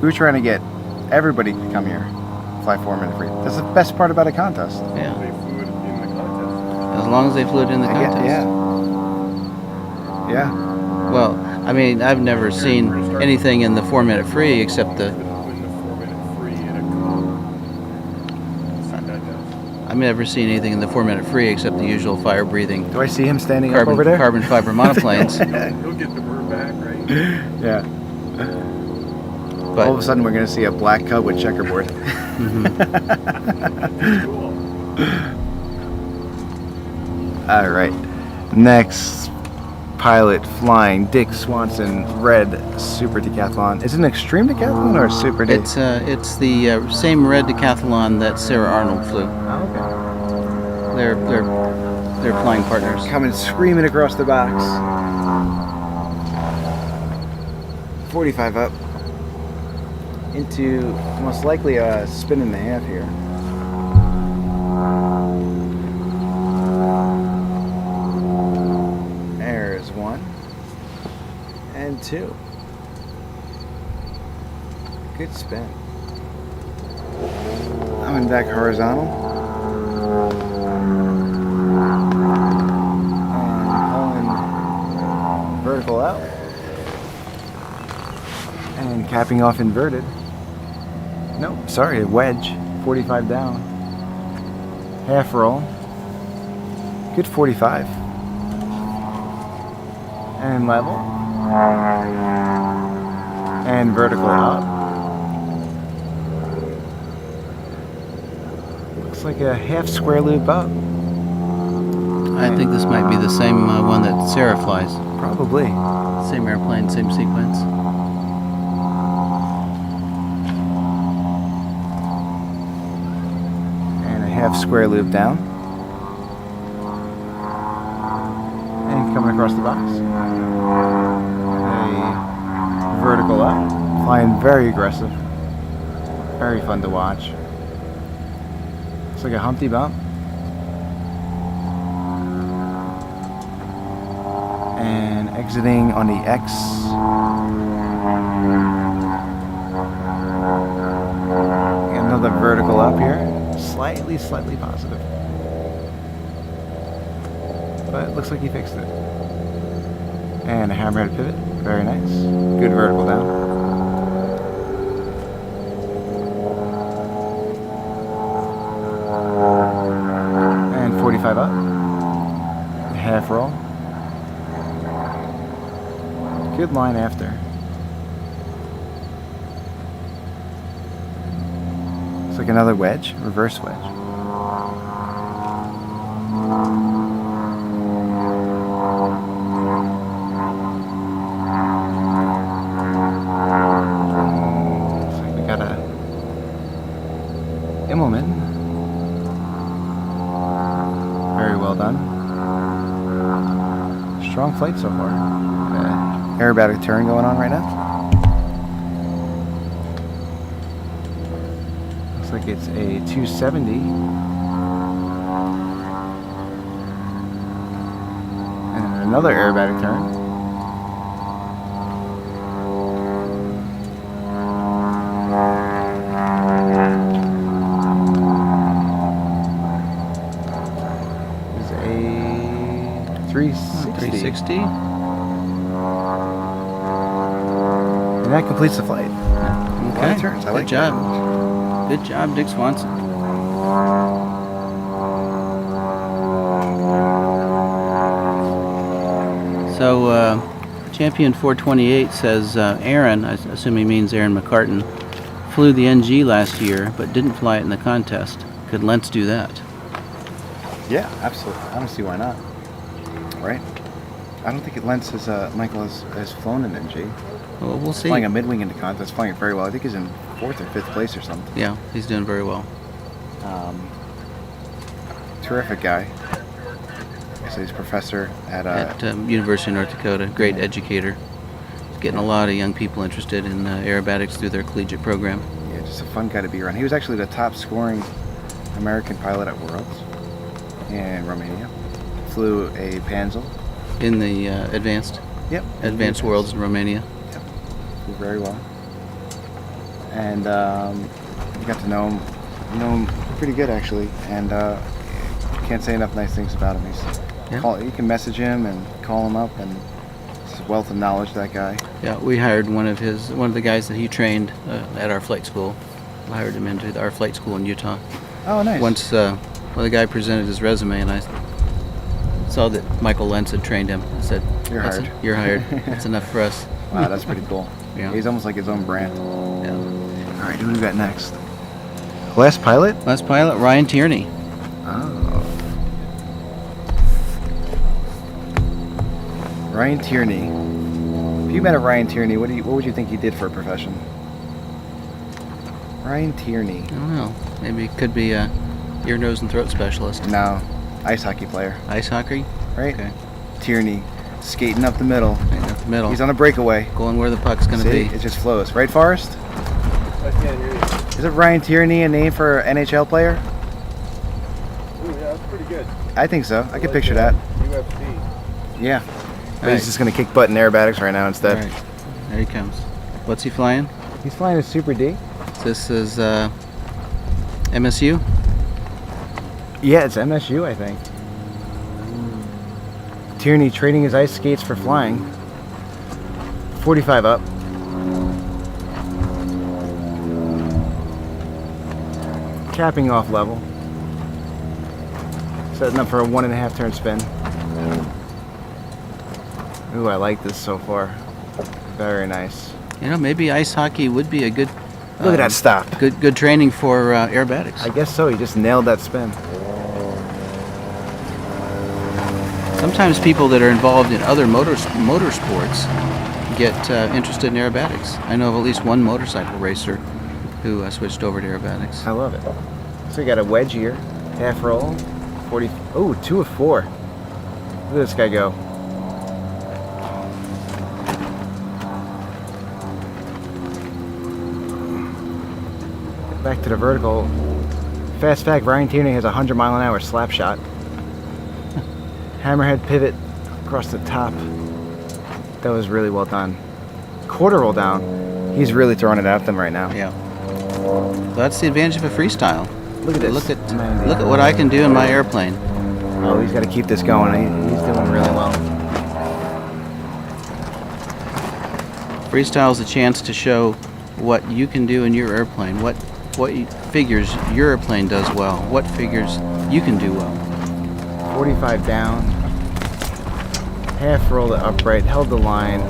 We were trying to get everybody to come here, fly 4-minute free. That's the best part about a contest. Yeah. They flew it in the contest. As long as they flew it in the contest. Yeah. Well, I mean, I've never seen anything in the 4-minute free except the. Win the 4-minute free in a cup. See what that does. I've never seen anything in the 4-minute free except the usual fire-breathing Do I see him standing up over there? carbon fiber monoplanes. He'll get the word back, right? Yeah. But All of a sudden, we're going to see a black Cub with checkerboard. Cool. All right. Next pilot flying Dick Swanson red super decathlon. Is it an extreme decathlon or a super D? it's the same red decathlon that Sarah Arnold flew. Oh, okay. They're flying partners. Coming screaming across the box. 45 up. Into most likely a spin and a half here. There's 1 and 2. Good spin. Coming back horizontal. capping off inverted. Nope, sorry, a wedge. 45 down. Half roll. Good 45. And level. And vertical up. Looks like a half square loop up. I think this might be the same one that Sarah flies. Probably. Same airplane, same sequence. And a half square loop down. And coming across the box. A vertical up. Flying very aggressive. Very fun to watch. Looks like a Humpty bump. And exiting on the X. Another vertical up here. Slightly positive. But it looks like he fixed it. And a hammerhead pivot. Very nice. Good vertical down. And 45 up. Half roll. Good line after. It's like another wedge, reverse wedge. Looks like we got a Immelman. Very well done. Strong flight so far. Aerobatic turn going on right now. Looks like it's a 270. And another aerobatic turn. It's a 360. 360. And that completes the flight. A lot Okay. of turns. I Good like job. that. Good job, Dick Swanson. So, Champion 428 says Aaron, I assume he means Aaron McCartan, flew the NG last year but didn't fly it in the contest. Could Lentz do that? Yeah, absolutely. I don't see why not. Right? I don't think Lentz Michael has flown an NG. Well, we'll see. Flying a mid-wing in the contest, flying it very well. I think he's in 4th or 5th place or something. Yeah, he's doing very well. Terrific guy. So he's a professor at University of North Dakota. Great educator. He's getting a lot of young people interested in aerobatics through their collegiate program. Yeah, just a fun guy to be around. He was actually the top scoring American pilot at Worlds in Romania. Flew a Panzel. In the advanced Yep. Worlds in Romania. Yep. Flew very well. And you got to know him pretty good actually. And can't say enough nice things about him. You can message him and call him up, and it's a wealth of knowledge, that guy. Yeah, we hired one of the guys that he trained at our flight school. We hired him into our flight school in Utah. Oh, nice. Once the guy presented his resume, and I saw that Michael Lentz had trained him. I said, You're hired. You're hired. That's enough for us. Wow, that's pretty cool. Yeah. He's almost like his own brand. Yeah. All right, who do we got next? Last pilot? Last pilot, Ryan Tierney. Oh. Ryan Tierney. If you met a Ryan Tierney, what would you think he did for a profession? Ryan Tierney. I don't know. Maybe it could be a ear, nose, and throat specialist. No, ice hockey player, Ice hockey? right? Okay. Tierney, skating up the middle. Right up the middle. He's on a breakaway. Going where the puck's going to See, be. it just flows. Right, Forrest? I can't hear you. Is it Ryan Tierney a name for an NHL player? Ooh, yeah, that's pretty good. I think so. I could picture that. UFC. Yeah. But Right. he's just going to kick butt in aerobatics right now instead. Right. There he comes. What's he flying? He's flying a Super D. This is MSU? Yeah, it's MSU, I think. Tierney trading his ice skates for flying. 45 up. capping off level. Setting up for a 1.5 turn spin. Ooh, I like this so far. Very nice. You know, maybe ice hockey would be a good. Look at that stop. Good training for aerobatics. I guess so. He just nailed that spin. Sometimes people that are involved in other motorsports get interested in aerobatics. I know of at least one motorcycle racer who switched over to aerobatics. I love it. So you got a wedge here, half roll, 40. Oh, 2 of 4. Look at this guy go. Back to the vertical. Fast fact: Ryan Tierney has a 100-mile-an-hour slap shot. Hammerhead pivot across the top. That was really well done. Quarter roll down. He's really throwing it at them right now. Yeah. Well, that's the advantage of a freestyle. Look at this. Look at what I can do in my airplane. Oh, he's got to keep this going. He's doing really well. Freestyle is a chance to show what you can do in your airplane. What figures your airplane does well. What figures you can do well. 45 down. Half roll to upright. Held the line.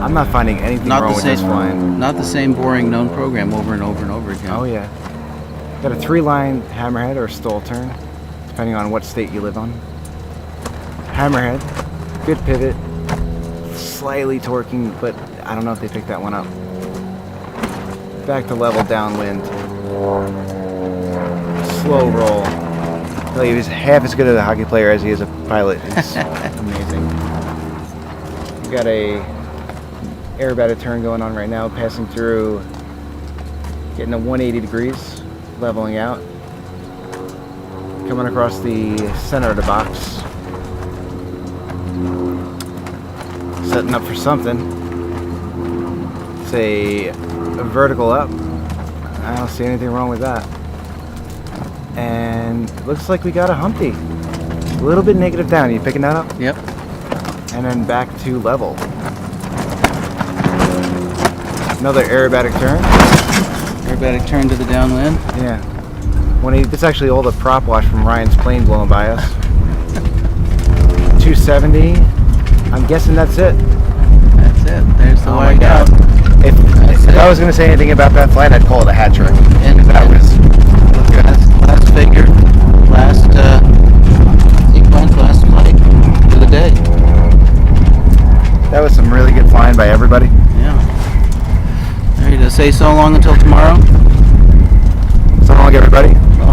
I'm not finding anything wrong with this line. Not the same boring known program over and over and over again. Oh yeah. Got a 3-line hammerhead or stall turn, depending on what state you live on. Hammerhead. Good pivot. Slightly torquing, but I don't know if they picked that one up. Back to level downwind. Slow roll. He was half as good as a hockey player as he is a pilot. It's amazing. We got a aerobatic turn going on right now, passing through, getting a 180 degrees, leveling out. Coming across the center of the box. Setting up for something. It's a vertical up. I don't see anything wrong with that. And it looks like we got a Humpty. A little bit negative down. Are you picking that up? Yep. And then back to level. Another aerobatic turn. Aerobatic turn to the downwind. Yeah. This is actually all the prop wash from Ryan's plane blowing by us. 270. I'm guessing that's it. That's it. There's the Oh white my God. out. If I was going to say anything about that flight, I'd call it a hat trick. And That was last figure, last sequence, last flight for the day. that was some really good flying by everybody. Yeah. Ready to say so long until tomorrow? So long, everybody. So